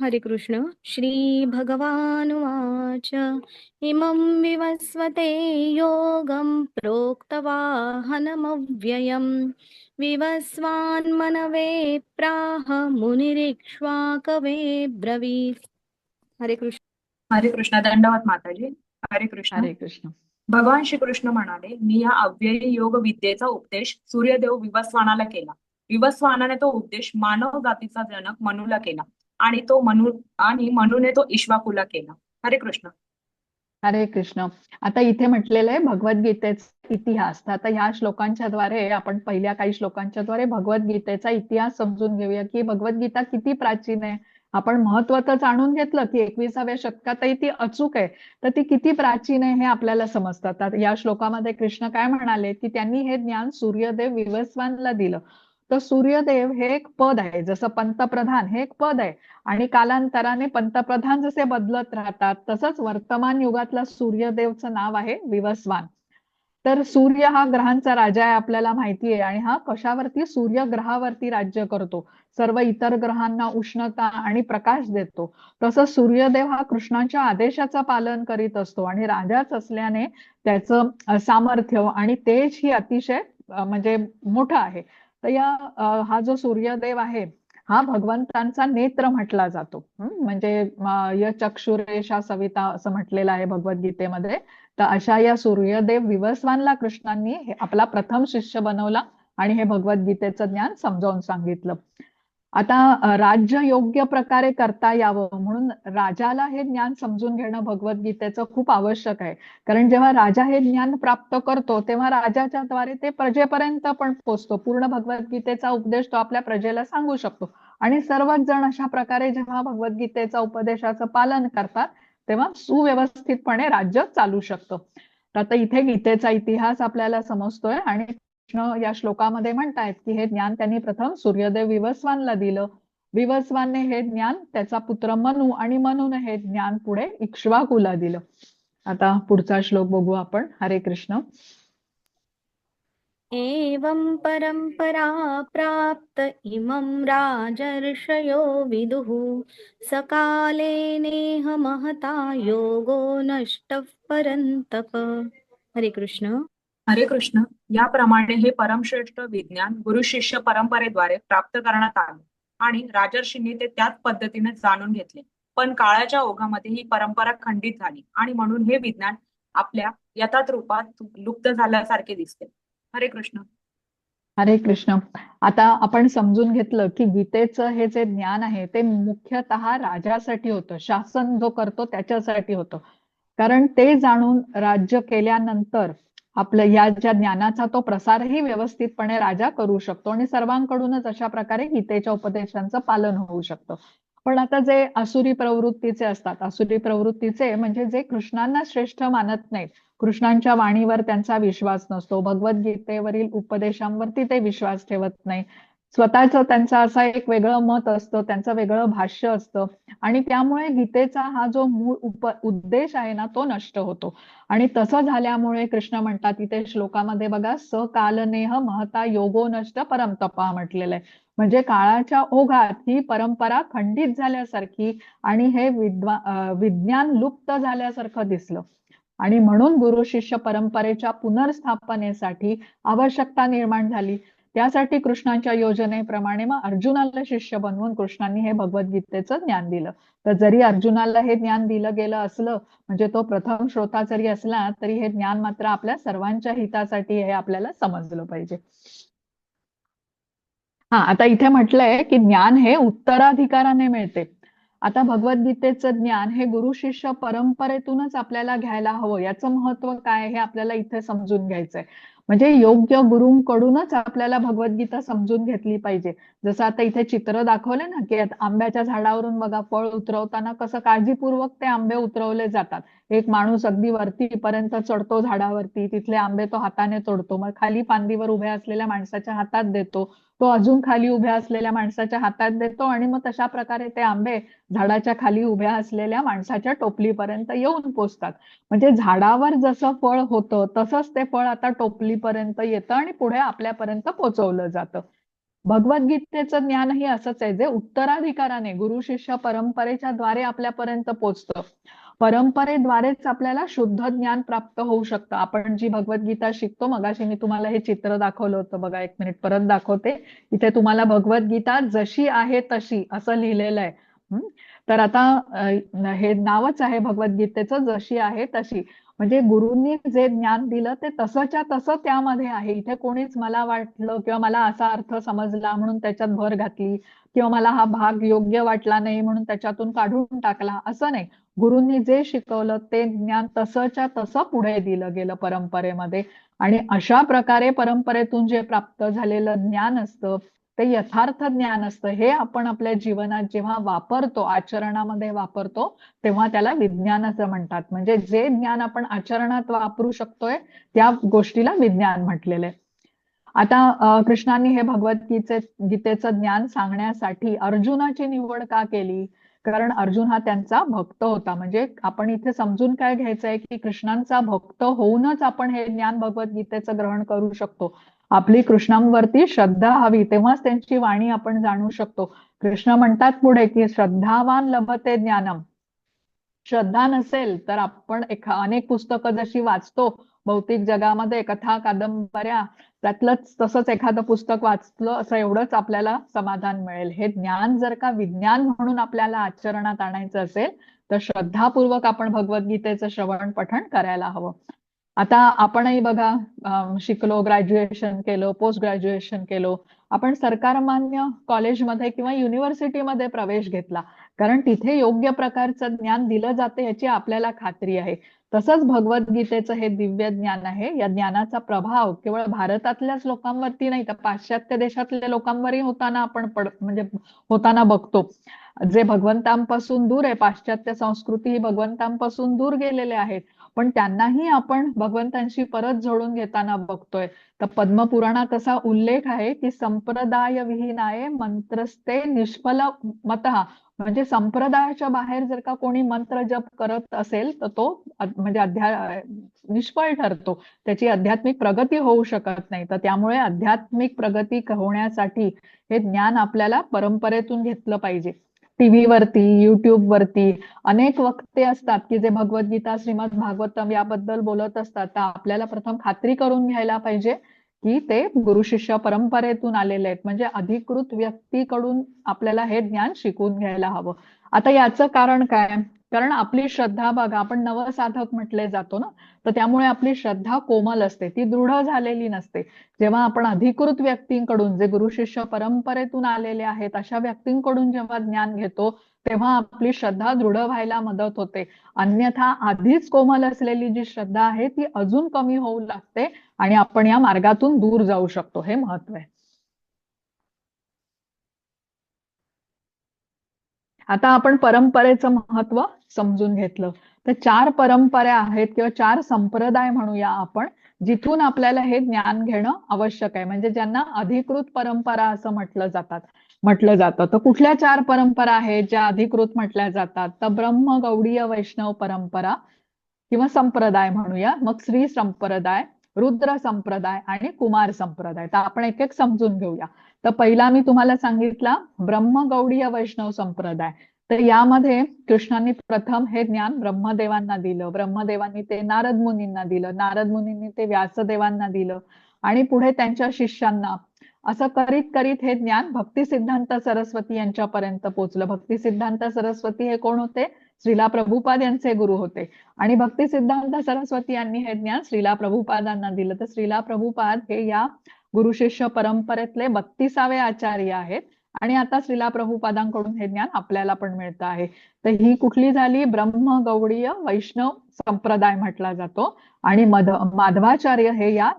हरे कृष्ण. श्री भगवानुवाच इमं विवस्वते योगं प्रोक्तवाहनमव्ययम् विवस्वान्मनवे प्राह मुनिरिक्ष्वाकवे ब्रवीत्. हरे कृष्ण. हरे कृष्ण. दंडवत माताजी. हरे कृष्ण. हरे कृष्ण. भगवान श्रीकृष्ण म्हणाले, मी या अव्ययी योग विद्येचा उपदेश सूर्यदेव विवस्वानाला केला. विवस्वानाने तो उपदेश मानव जातीचा जनक मनुला केला आणि मनुने तो इक्ष्वाकुला केला. हरे कृष्ण. हरे कृष्ण. आता इथे म्हटलेलं आहे भगवद्गीतेचा इतिहास. तर आता ह्या श्लोकांच्या द्वारे आपण पहिल्या काही श्लोकांच्या द्वारे भगवद्गीतेचा इतिहास समजून घेऊया की भगवद्गीता किती प्राचीन आहे. आपण महत्व तर जाणून घेतलं की 21व्या शतकातही ती अचूक आहे, तर ती किती प्राचीन आहे हे आपल्याला समजतं. तर या श्लोकामध्ये कृष्ण काय म्हणाले की त्यांनी हे ज्ञान सूर्यदेव विवस्वानला दिलं. तर सूर्यदेव हे एक पद आहे, जसं पंतप्रधान हे एक पद आहे आणि कालांतराने पंतप्रधान जसे बदलत राहतात तसंच वर्तमान युगातला सूर्यदेवचं नाव आहे विवस्वान. तर सूर्य हा ग्रहांचा राजा आहे आपल्याला माहिती आहे आणि हा कशावरती सूर्य ग्रहावरती राज्य करतो. सर्व इतर ग्रहांना उष्णता आणि प्रकाश देतो. तसं सूर्यदेव हा कृष्णाच्या आदेशाचं पालन करीत असतो आणि राजाच असल्याने त्याचं सामर्थ्य आणि तेज ही अतिशय म्हणजे मोठं आहे. तर हा जो सूर्यदेव आहे हा भगवंतांचा नेत्र म्हटला जातो. म्हणजे य चक्षुरेषा सविता असं म्हटलेलं आहे भगवद्गीतेमध्ये. तर अशा या सूर्यदेव विवस्वानला कृष्णांनी आपला प्रथम शिष्य बनवला आणि हे भगवद्गीतेचं ज्ञान समजावून सांगितलं. आता राज्य योग्य प्रकारे करता यावं म्हणून राजाला हे ज्ञान समजून घेणं भगवद्गीतेचं खूप आवश्यक आहे. कारण जेव्हा राजा हे ज्ञान प्राप्त करतो तेव्हा राजाच्या द्वारे ते प्रजेपर्यंत पण पोहोचतो. पूर्ण भगवद्गीतेचा उपदेश तो आपल्या प्रजेला सांगू शकतो आणि सर्वच जण अशा प्रकारे जेव्हा भगवद्गीतेचा उपदेशाचं पालन करतात तेव्हा सुव्यवस्थितपणे राज्य चालू शकतं. तर आता इथे गीतेचा इतिहास आपल्याला समजतोय आणि कृष्ण या श्लोकामध्ये म्हणतायत की हे ज्ञान त्यांनी प्रथम सूर्यदेव विवस्वानला दिलं. विवस्वानने हे ज्ञान त्याचा पुत्र मनु आणि मनुने हे ज्ञान पुढे इक्ष्वाकुला दिलं. आता पुढचा श्लोक बघू आपण. हरे कृष्ण. एवं परंपरा प्राप्त इमं राजर्षयो विदुः सकाले नेह महता योगो नष्टः परन्तप. हरे कृष्ण. हरे कृष्ण. याप्रमाणे हे परमश्रेष्ठ विज्ञान गुरु शिष्य परंपरेद्वारे प्राप्त करण्यात आले आणि राजर्षींनी ते त्याच पद्धतीने जाणून घेतले. पण काळाच्या ओघामध्ये ही परंपरा खंडित झाली आणि म्हणून हे विज्ञान आपल्या यथार्थ रूपात लुप्त झाल्यासारखे दिसते. हरे कृष्ण. हरे कृष्ण. आता आपण समजून घेतलं की गीतेचं हे जे ज्ञान आहे ते मुख्यतः राजासाठी होतं, शासन जो करतो त्याच्यासाठी होतं. कारण ते जाणून राज्य केल्यानंतर आपलं या ज्या ज्ञानाचा तो प्रसारही व्यवस्थितपणे राजा करू शकतो आणि सर्वांकडूनच अशा प्रकारे गीतेच्या उपदेशांचं पालन होऊ शकतं. पण आता जे आसुरी प्रवृत्तीचे असतात, आसुरी प्रवृत्तीचे म्हणजे जे कृष्णांना श्रेष्ठ मानत नाहीत, कृष्णांच्या वाणीवर त्यांचा विश्वास नसतो, भगवद्गीतेवरील उपदेशांवरती ते विश्वास ठेवत नाही, स्वतःचं त्यांचं असं एक वेगळं मत असतं, त्यांचं वेगळं भाष्य असतं आणि त्यामुळे गीतेचा हा जो मूळ उद्देश आहे ना तो नष्ट होतो. आणि तसं झाल्यामुळे कृष्ण म्हणतात इथे श्लोकामध्ये बघा, सकालनेह महता योगो नष्ट परमतपा म्हटलेलं आहे. म्हणजे काळाच्या ओघात ही परंपरा खंडित झाल्यासारखी आणि हे विज्ञान लुप्त झाल्यासारखं दिसलं आणि म्हणून गुरु शिष्य परंपरेच्या पुनर्स्थापनेसाठी आवश्यकता निर्माण झाली. त्यासाठी कृष्णांच्या योजनेप्रमाणे मग अर्जुनाला शिष्य बनवून कृष्णांनी हे भगवद्गीतेचं ज्ञान दिलं. तर जरी अर्जुनाला हे ज्ञान दिलं गेलं असलं म्हणजे तो प्रथम श्रोता जरी असला तरी हे ज्ञान मात्र आपल्या सर्वांच्या हितासाठी हे आपल्याला समजलं पाहिजे. आता इथे म्हटलंय की ज्ञान हे उत्तराधिकाराने मिळते. आता भगवद्गीतेचं ज्ञान हे गुरु शिष्य परंपरेतूनच आपल्याला घ्यायला हवं. याचं महत्व काय हे आपल्याला इथे समजून घ्यायचंय. म्हणजे योग्य गुरूंकडूनच आपल्याला भगवद्गीता समजून घेतली पाहिजे. जसं आता इथे चित्र दाखवले ना की आंब्याच्या झाडावरून बघा फळ उतरवताना कसं काळजीपूर्वक ते आंबे उतरवले जातात. एक माणूस अगदी वरतीपर्यंत चढतो झाडावरती, तिथले आंबे तो हाताने तोडतो, मग खाली फांदीवर उभ्या असलेल्या माणसाच्या हातात देतो, तो अजून खाली उभ्या असलेल्या माणसाच्या हातात देतो आणि मग तशा प्रकारे ते आंबे झाडाच्या खाली उभ्या असलेल्या माणसाच्या टोपलीपर्यंत येऊन पोचतात. म्हणजे झाडावर जसं फळ होतं तसंच ते फळ आता टोपलीपर्यंत येतं आणि पुढे आपल्यापर्यंत पोहोचवलं जातं. भगवद्गीतेचं ज्ञानही असंच आहे, जे उत्तराधिकाराने गुरु शिष्य परंपरेच्या द्वारे आपल्यापर्यंत पोचतं. परंपरेद्वारेच आपल्याला शुद्ध ज्ञान प्राप्त होऊ शकतं. आपण जी भगवद्गीता शिकतो, मगाशी मी तुम्हाला हे चित्र दाखवलं होतं बघा, 1 मिनिट परत दाखवते. इथे तुम्हाला भगवद्गीता जशी आहे तशी असं लिहिलेलं आहे. तर आता हे नावच आहे भगवद्गीतेचं, जशी आहे तशी. म्हणजे गुरूंनी जे ज्ञान दिलं ते तसंच्या तसं त्यामध्ये आहे. इथे कोणीच मला वाटलं किंवा मला असा अर्थ समजला म्हणून त्याच्यात भर घातली किंवा मला हा भाग योग्य वाटला नाही म्हणून त्याच्यातून काढून टाकला, असं नाही. गुरूंनी जे शिकवलं ते ज्ञान तसंच्या तसं पुढे दिलं गेलं परंपरेमध्ये. आणि अशा प्रकारे परंपरेतून जे प्राप्त झालेलं ज्ञान असतं ते यथार्थ ज्ञान असतं. हे आपण आपल्या जीवनात जेव्हा वापरतो, आचरणामध्ये वापरतो, तेव्हा त्याला विज्ञान असं म्हणतात. म्हणजे जे ज्ञान आपण आचरणात वापरू शकतोय त्या गोष्टीला विज्ञान म्हटलेलं आहे. आता कृष्णांनी हे गीतेचं ज्ञान सांगण्यासाठी अर्जुनाची निवड का केली? कारण अर्जुन हा त्यांचा भक्त होता. म्हणजे आपण इथे समजून काय घ्यायचंय की कृष्णांचा भक्त होऊनच आपण हे ज्ञान भगवद्गीतेचं ग्रहण करू शकतो. आपली कृष्णांवरती श्रद्धा हवी, तेव्हाच त्यांची वाणी आपण जाणू शकतो. कृष्ण म्हणतात पुढे की श्रद्धावान लभते ज्ञानम. श्रद्धा नसेल तर आपण अनेक पुस्तकं जशी वाचतो भौतिक जगामध्ये, कथा कादंबऱ्या, त्यातलंच तसंच एखादं पुस्तक वाचलं असं एवढंच आपल्याला समाधान मिळेल. हे ज्ञान जर का विज्ञान म्हणून आपल्याला आचरणात आणायचं असेल तर श्रद्धापूर्वक आपण भगवद्गीतेचं श्रवण पठण करायला हवं. आता आपणही बघा, शिकलो, ग्रॅज्युएशन केलं, पोस्ट ग्रॅज्युएशन केलो, आपण सरकारमान्य कॉलेजमध्ये किंवा युनिव्हर्सिटीमध्ये प्रवेश घेतला, कारण तिथे योग्य प्रकारचं ज्ञान दिलं जाते याची आपल्याला खात्री आहे. तसंच भगवद्गीतेचं हे दिव्य ज्ञान आहे. या ज्ञानाचा प्रभाव केवळ भारतातल्याच लोकांवरती नाही तर पाश्चात्य देशातल्या लोकांवरही होताना बघतो. जे भगवंतांपासून दूर आहे, पाश्चात्य संस्कृती ही भगवंतांपासून दूर गेलेले आहेत, पण त्यांनाही आपण भगवंतांशी परत जोडून घेताना बघतोय. तर पद्मपुराणात असा उल्लेख आहे की संप्रदाय विहीनाये मंत्रस्ते निष्फल मतः. म्हणजे संप्रदायाच्या बाहेर जर का कोणी मंत्र जप करत असेल तर तो म्हणजे निष्फळ ठरतो, त्याची आध्यात्मिक प्रगती होऊ शकत नाही. तर त्यामुळे आध्यात्मिक प्रगती होण्यासाठी हे ज्ञान आपल्याला परंपरेतून घेतलं पाहिजे. टीव्ही वरती, युट्यूब वरती अनेक वक्ते असतात की जे भगवद्गीता, श्रीमद भागवतम याबद्दल बोलत असतात. तर आपल्याला प्रथम खात्री करून घ्यायला पाहिजे की ते गुरु शिष्य परंपरेतून आलेले आहेत, म्हणजे अधिकृत व्यक्तीकडून आपल्याला हे ज्ञान शिकून घ्यायला हवं. आता याचं कारण काय? कारण आपली श्रद्धा बघा, आपण नवसाधक म्हटले जातो ना, तर त्यामुळे आपली श्रद्धा कोमल असते, ती दृढ झालेली नसते. जेव्हा आपण अधिकृत व्यक्तींकडून, जे गुरु शिष्य परंपरेतून आलेले आहेत अशा व्यक्तींकडून जेव्हा ज्ञान घेतो तेव्हा आपली श्रद्धा दृढ व्हायला मदत होते. अन्यथा आधीच कोमल असलेली जी श्रद्धा आहे ती अजून कमी होऊ लागते आणि आपण या मार्गातून दूर जाऊ शकतो. हे महत्व आहे. आता आपण परंपरेचं महत्व समजून घेतलं. तर 4 परंपरा आहेत किंवा 4 संप्रदाय म्हणूया आपण, जिथून आपल्याला हे ज्ञान घेणं आवश्यक आहे. म्हणजे ज्यांना अधिकृत परंपरा असं म्हटलं जातं. तर कुठल्या 4 परंपरा आहेत ज्या अधिकृत म्हटल्या जातात? तर ब्रह्म, गौडीय, वैष्णव परंपरा किंवा संप्रदाय म्हणूया, मग श्री संप्रदाय, रुद्र संप्रदाय आणि कुमार संप्रदाय. तर आपण एक एक समजून घेऊया. तर पहिला मी तुम्हाला सांगितला ब्रह्म, गौडीय, वैष्णव संप्रदाय. तर यामध्ये कृष्णांनी प्रथम हे ज्ञान ब्रह्मदेवांना दिलं, ब्रह्मदेवांनी ते नारद मुनींना दिलं, नारद मुनींनी ते व्यासदेवांना दिलं आणि पुढे त्यांच्या शिष्यांना. असं करीत करीत हे ज्ञान भक्तिसिद्धांत सरस्वती यांच्यापर्यंत पोहोचलं. भक्तिसिद्धांत सरस्वती हे कोण होते? श्रीला प्रभुपाद यांचे गुरु होते आणि भक्तिसिद्धांत सरस्वती यांनी हे ज्ञान श्रीला प्रभुपादांना दिलं. तर श्रीला प्रभुपाद हे या गुरु शिष्य परंपरेतले 32वे आचार्य आहेत आणि आता श्रीला प्रभुपादांकडून हे ज्ञान आपल्याला पण मिळतं आहे. तर ही कुठली झाली? ब्रह्म, गौडीय, वैष्णव संप्रदाय म्हटला जातो आणि माधवाचार्य हे या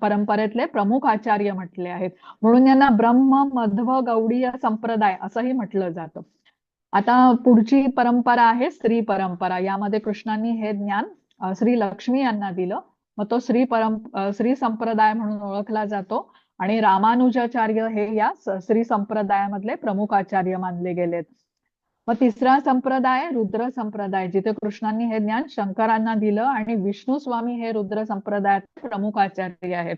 परंपरेतले प्रमुख आचार्य म्हटले आहेत, म्हणून यांना ब्रह्म, मध्व, गौडीय संप्रदाय असंही म्हटलं जातं. आता पुढची परंपरा आहे स्त्री परंपरा. यामध्ये कृष्णांनी हे ज्ञान श्री लक्ष्मी यांना दिलं, मग तो श्री संप्रदाय म्हणून ओळखला जातो आणि रामानुजाचार्य हे या श्री संप्रदायामधले प्रमुख आचार्य मानले गेलेत. मग तिसरा संप्रदाय रुद्र संप्रदाय, जिथे कृष्णांनी हे ज्ञान शंकरांना दिलं आणि विष्णू स्वामी हे रुद्र संप्रदायात प्रमुख आचार्य आहेत.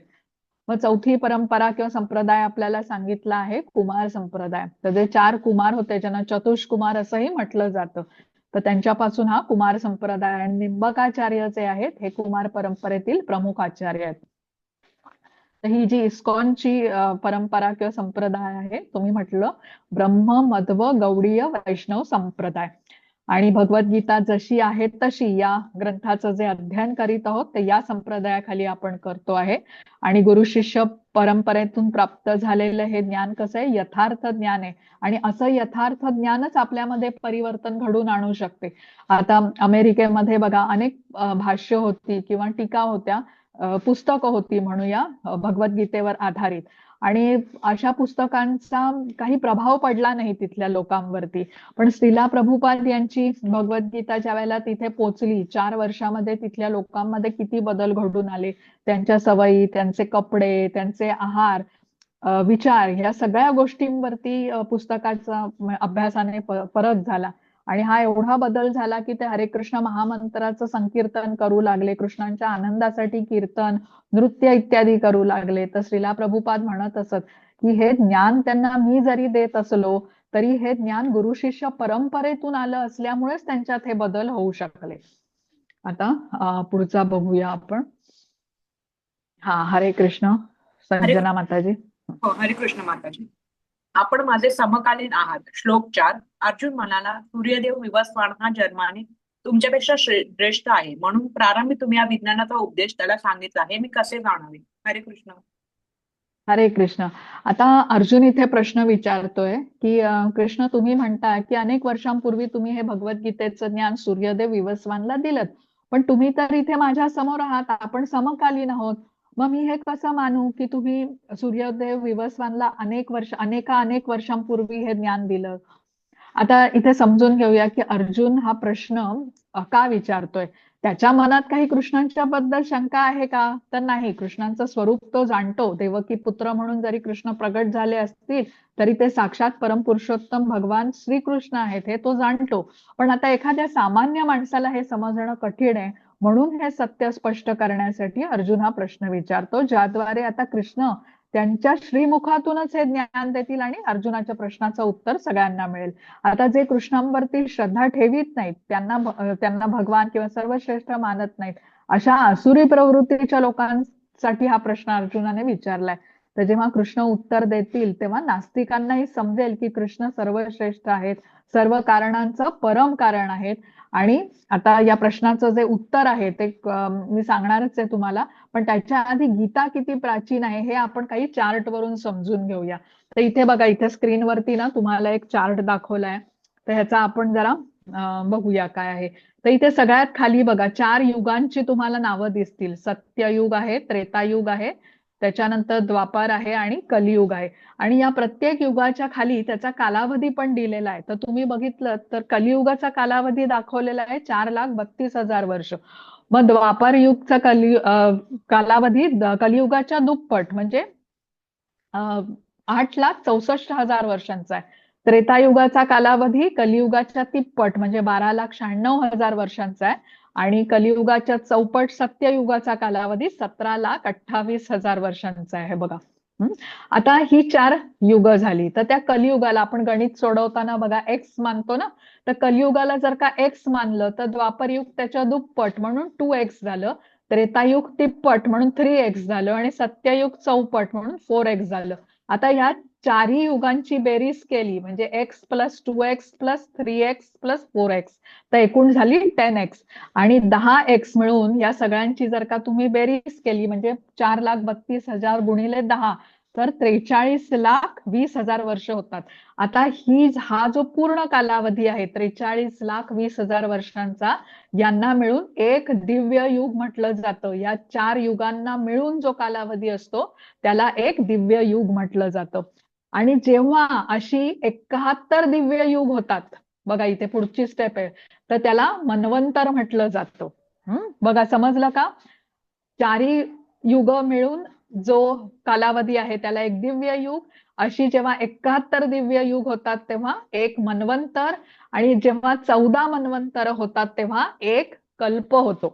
मग चौथी परंपरा किंवा संप्रदाय आपल्याला सांगितला आहे कुमार संप्रदाय. तर जे 4 कुमार होते ज्यांना चतुष्कुमार असंही म्हटलं जातं, तर त्यांच्यापासून हा कुमार संप्रदाय आणि निंबकाचार्य जे आहेत हे कुमार परंपरेतील प्रमुख आचार्य आहेत. तर ही जी इस्कॉनची परंपरा किंवा संप्रदाय आहे, तुम्ही म्हटलं ब्रह्म मध्व गौडीय वैष्णव संप्रदाय. आणि भगवद्गीता जशी आहे तशी या ग्रंथाचं जे अध्ययन करीत आहोत ते या संप्रदायाखाली आपण करतो आहे. आणि गुरु शिष्य परंपरेतून प्राप्त झालेलं हे ज्ञान कसं आहे, यथार्थ ज्ञान आहे. आणि असं यथार्थ ज्ञानच आपल्यामध्ये परिवर्तन घडून आणू शकते. आता अमेरिकेमध्ये बघा अनेक भाष्य होती किंवा टीका होत्या, पुस्तकं होती म्हणूया भगवद्गीतेवर आधारित. आणि अशा पुस्तकांचा काही प्रभाव पडला नाही तिथल्या लोकांवरती. पण श्रीला प्रभुपाद यांची भगवद्गीता ज्या वेळेला तिथे पोचली, 4 वर्षामध्ये तिथल्या लोकांमध्ये किती बदल घडून आले. त्यांच्या सवयी, त्यांचे कपडे, त्यांचे आहार, विचार, ह्या सगळ्या गोष्टींवरती पुस्तकाचा अभ्यासाने परत झाला. आणि हा एवढा बदल झाला की ते हरे कृष्ण महामंत्राचं संकीर्तन करू लागले, कृष्णांच्या आनंदासाठी कीर्तन, नृत्य इत्यादी करू लागले. तर श्रीला प्रभुपाद म्हणत असत की हे ज्ञान त्यांना मी जरी देत असलो तरी हे ज्ञान गुरु शिष्य परंपरेतून आलं असल्यामुळेच त्यांच्यात हे बदल होऊ शकले. आता पुढचा बघूया आपण. हरे कृष्ण. संजना माताजी. हो, हरे कृष्ण माताजी. आपण माझे समकालीन आहात. श्लोक 4. अर्जुन म्हणाला, सूर्यदेव विवस्वान हा जन्माने तुमच्यापेक्षा श्रेष्ठ आहे, म्हणून प्रारंभी तुम्ही या विज्ञानाचा उपदेश त्याला सांगितला, हे मी कसे जाणावे? हरे कृष्ण. हरे कृष्ण. आता अर्जुन इथे प्रश्न विचारतोय की कृष्ण तुम्ही म्हणता की अनेक वर्षांपूर्वी तुम्ही हे भगवद्गीतेचं ज्ञान सूर्यदेव विवस्वानला दिलं, पण तुम्ही तर इथे माझ्या समोर आहात, आपण समकालीन आहोत. मग मी हे कसं मानू की तुम्ही सूर्यदेव विवस्वानला अनेक वर्षांपूर्वी हे ज्ञान दिलं? आता इथे समजून घेऊया की अर्जुन हा प्रश्न का विचारतोय. त्याच्या मनात काही कृष्णांच्या बद्दल शंका आहे का? तर नाही. कृष्णांचं स्वरूप तो जाणतो. देवकी पुत्र म्हणून जरी कृष्ण प्रगट झाले असतील तरी ते साक्षात परमपुरुषोत्तम भगवान श्रीकृष्ण आहेत हे तो जाणतो. पण आता एखाद्या सामान्य माणसाला हे समजणं कठीण आहे, म्हणून हे सत्य स्पष्ट करण्यासाठी अर्जुन हा प्रश्न विचारतो, ज्याद्वारे आता कृष्ण त्यांच्या श्रीमुखातूनच हे ज्ञान देतील आणि अर्जुनाच्या प्रश्नाचं उत्तर सगळ्यांना मिळेल. आता जे कृष्णांवरती श्रद्धा ठेवीत नाहीत, त्यांना भगवान किंवा सर्वश्रेष्ठ मानत नाहीत, अशा आसुरी प्रवृत्तीच्या लोकांसाठी हा प्रश्न अर्जुनाने विचारलाय. तर जेव्हा कृष्ण उत्तर देतील तेव्हा नास्तिकांनाही समजेल की कृष्ण सर्वश्रेष्ठ आहेत, सर्व कारणांचं परम कारण आहेत. आणि आता या प्रश्नाचं जे उत्तर आहे ते मी सांगणारच आहे तुम्हाला, पण त्याच्या आधी गीता किती प्राचीन आहे हे आपण काही चार्ट वरून समजून घेऊया. तर इथे बघा, इथे स्क्रीनवरती ना तुम्हाला एक चार्ट दाखवलाय, तर ह्याचा आपण जरा बघूया काय आहे. तर इथे सगळ्यात खाली बघा 4 युगांची तुम्हाला नावं दिसतील. सत्ययुग आहे, त्रेतायुग आहे, त्याच्यानंतर द्वापर आहे आणि कलियुग आहे. आणि या प्रत्येक युगाच्या खाली त्याचा कालावधी पण दिलेला आहे. तर तुम्ही बघितलं तर कलियुगाचा कालावधी दाखवलेला आहे 4,32,000 वर्ष. मग द्वापर युगचा कालावधी कलियुगाच्या दुप्पट म्हणजे 8,64,000 वर्षांचा आहे. त्रेतायुगाचा कालावधी कलियुगाच्या तिप्पट म्हणजे 12,96,000 वर्षांचा आहे. आणि कलियुगाच्या चौपट सत्ययुगाचा कालावधी 17,28,000 वर्षांचा आहे. बघा, आता ही 4 युग झाली. तर त्या कलियुगाला आपण गणित सोडवताना बघा एक्स मानतो ना, तर कलियुगाला जर का एक्स मानलं तर द्वापरयुग त्याच्या दुप्पट म्हणून 2x झालं, त्रेतायुग तिप्पट म्हणून 3x झालं आणि सत्ययुग चौपट म्हणून 4x झालं. आता ह्या 4ही युगांची बेरीज केली म्हणजे x + 2x + 3x + 4x, तर एकूण झाली 10x. आणि 10x मिळून या सगळ्यांची जर का तुम्ही बेरीज केली म्हणजे 4,32,000 गुणिले 10 तर 43,20,000 वर्ष होतात. आता हा जो पूर्ण कालावधी आहे 43,20,000 वर्षांचा, यांना मिळून एक दिव्य युग म्हटलं जातं. या 4 युगांना मिळून जो कालावधी असतो त्याला एक दिव्य युग म्हटलं जातं. आणि जेव्हा अशी 71 दिव्य युग होतात, बघा इथे पुढची स्टेप आहे, तर त्याला मन्वंतर म्हटलं जातं. बघा समजलं का? 4ही युग मिळून जो कालावधी आहे त्याला एक दिव्य युग. अशी जेव्हा 71 दिव्य युग होतात तेव्हा एक मन्वंतर, आणि जेव्हा 14 मन्वंतर होतात तेव्हा एक कल्प होतो.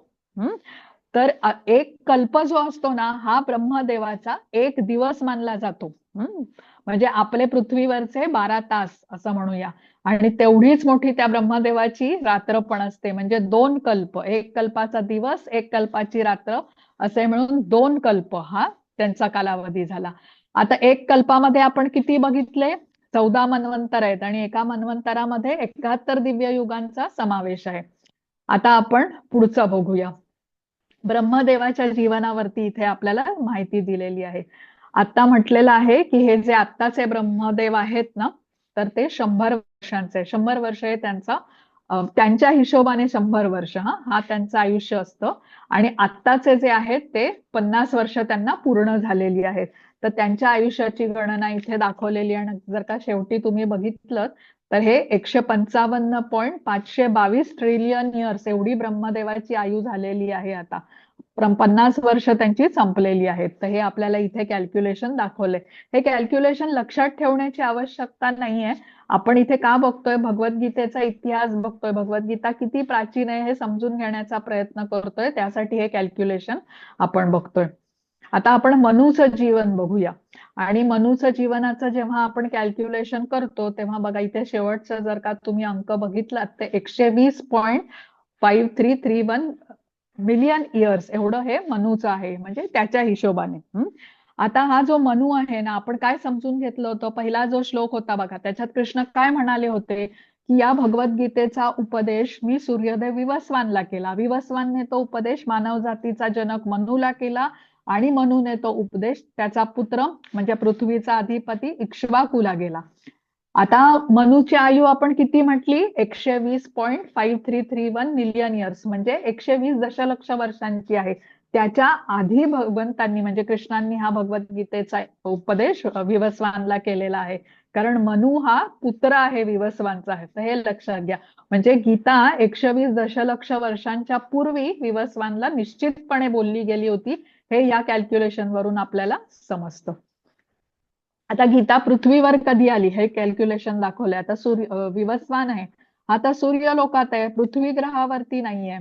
तर एक कल्प जो असतो ना, हा ब्रह्मदेवाचा एक दिवस मानला जातो. म्हणजे आपले पृथ्वीवरचे 12 तास असं म्हणूया. आणि तेवढीच मोठी त्या ब्रह्मदेवाची रात्र पण असते. म्हणजे 2 कल्प, एक कल्पाचा दिवस, एक कल्पाची रात्र, असे मिळून 2 कल्प हा त्यांचा कालावधी झाला. आता एक कल्पामध्ये आपण किती बघितले? 14 मन्वंतर आहेत आणि एका मन्वंतरामध्ये 71 दिव्य युगांचा समावेश आहे. आता आपण पुढचं बघूया. ब्रह्मदेवाच्या जीवनावरती इथे आपल्याला माहिती दिलेली आहे. आता म्हटलेलं आहे की हे जे आत्ताचे ब्रह्मदेव आहेत ना, तर ते 100 वर्षांचे, 100 वर्ष हे त्यांच्या हिशोबाने 100 वर्ष हा त्यांचं आयुष्य असतं. आणि आत्ताचे जे आहेत ते 50 वर्ष त्यांना पूर्ण झालेली आहेत. तर त्यांच्या आयुष्याची गणना इथे दाखवलेली आहे. आणि जर का शेवटी तुम्ही बघितलं तर हे 155.522 ट्रिलियन इयर्स एवढी ब्रह्मदेवाची आयु झालेली आहे आता. 50 वर्ष त्यांची संपलेली आहेत. तर हे आपल्याला इथे कॅल्क्युलेशन दाखवलंय. हे कॅल्क्युलेशन लक्षात ठेवण्याची आवश्यकता नाहीये. आपण इथे का बघतोय? भगवद्गीतेचा इतिहास बघतोय. भगवद्गीता किती प्राचीन आहे हे समजून घेण्याचा प्रयत्न करतोय. त्यासाठी हे कॅल्क्युलेशन आपण बघतोय. आता आपण मनूचं जीवन बघूया. आणि मनूचं जीवनाचं जेव्हा आपण कॅल्क्युलेशन करतो तेव्हा बघा इथे शेवटचं जर का तुम्ही अंक बघितलात तर 120.5331 मिलियन इयर्स एवढं हे मनूचं आहे. म्हणजे त्याच्या हिशोबाने. आता हा जो मनू आहे ना, आपण काय समजून घेतलं होतं? पहिला जो श्लोक होता बघा, त्याच्यात कृष्ण काय म्हणाले होते की या भगवद्गीतेचा उपदेश मी सूर्यदेव विवस्वानला केला. विवस्वानने तो उपदेश मानव जातीचा जनक मनूला केला आणि मनूने तो उपदेश त्याचा पुत्र म्हणजे पृथ्वीचा अधिपती इक्ष्वाकूला गेला. आता मनूची आयु आपण किती म्हटली? 120.5331 मिलियन इयर्स म्हणजे 120 दशलक्ष वर्षांची आहे. त्याच्या आधी भगवंतांनी म्हणजे कृष्णांनी हा भगवद्गीतेचा उपदेश विवस्वानला केलेला आहे. कारण मनू हा पुत्र आहे विवस्वानचा आहे. तर हे लक्षात घ्या. म्हणजे गीता 120 दशलक्ष वर्षांच्या पूर्वी विवस्वानला निश्चितपणे बोलली गेली होती. हे या कॅल्क्युलेशन वरून आपल्याला समजतं. आता गीता पृथ्वीवर कधी आली हे कॅल्क्युलेशन दाखवलंय. आता विवस्वान आहे, आता सूर्यलोकात आहे, पृथ्वी ग्रहावरती नाहीये.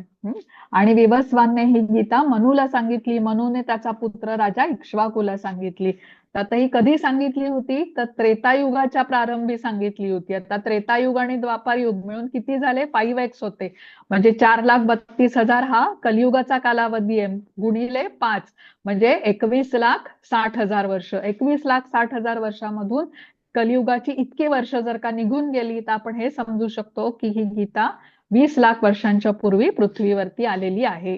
आणि विवस्वानने ही गीता मनूला सांगितली. मनूने त्याचा पुत्र राजा इक्ष्वाकूला सांगितली. तर आता ही कधी सांगितली होती? तर त्रेतायुगाच्या प्रारंभी सांगितली होती. आता त्रेतायुग आणि द्वापार युग मिळून किती झाले? 5x होते. म्हणजे 4,32,000 हा कलियुगाचा कालावधी आहे. गुणिले 5 म्हणजे 21,60,000 वर्ष. 21,60,000 वर्षामधून कलियुगाची इतकी वर्ष जर का निघून गेली तर आपण हे समजू शकतो की ही गीता 20 लाख वर्षांच्या पूर्वी पृथ्वीवरती आलेली आहे.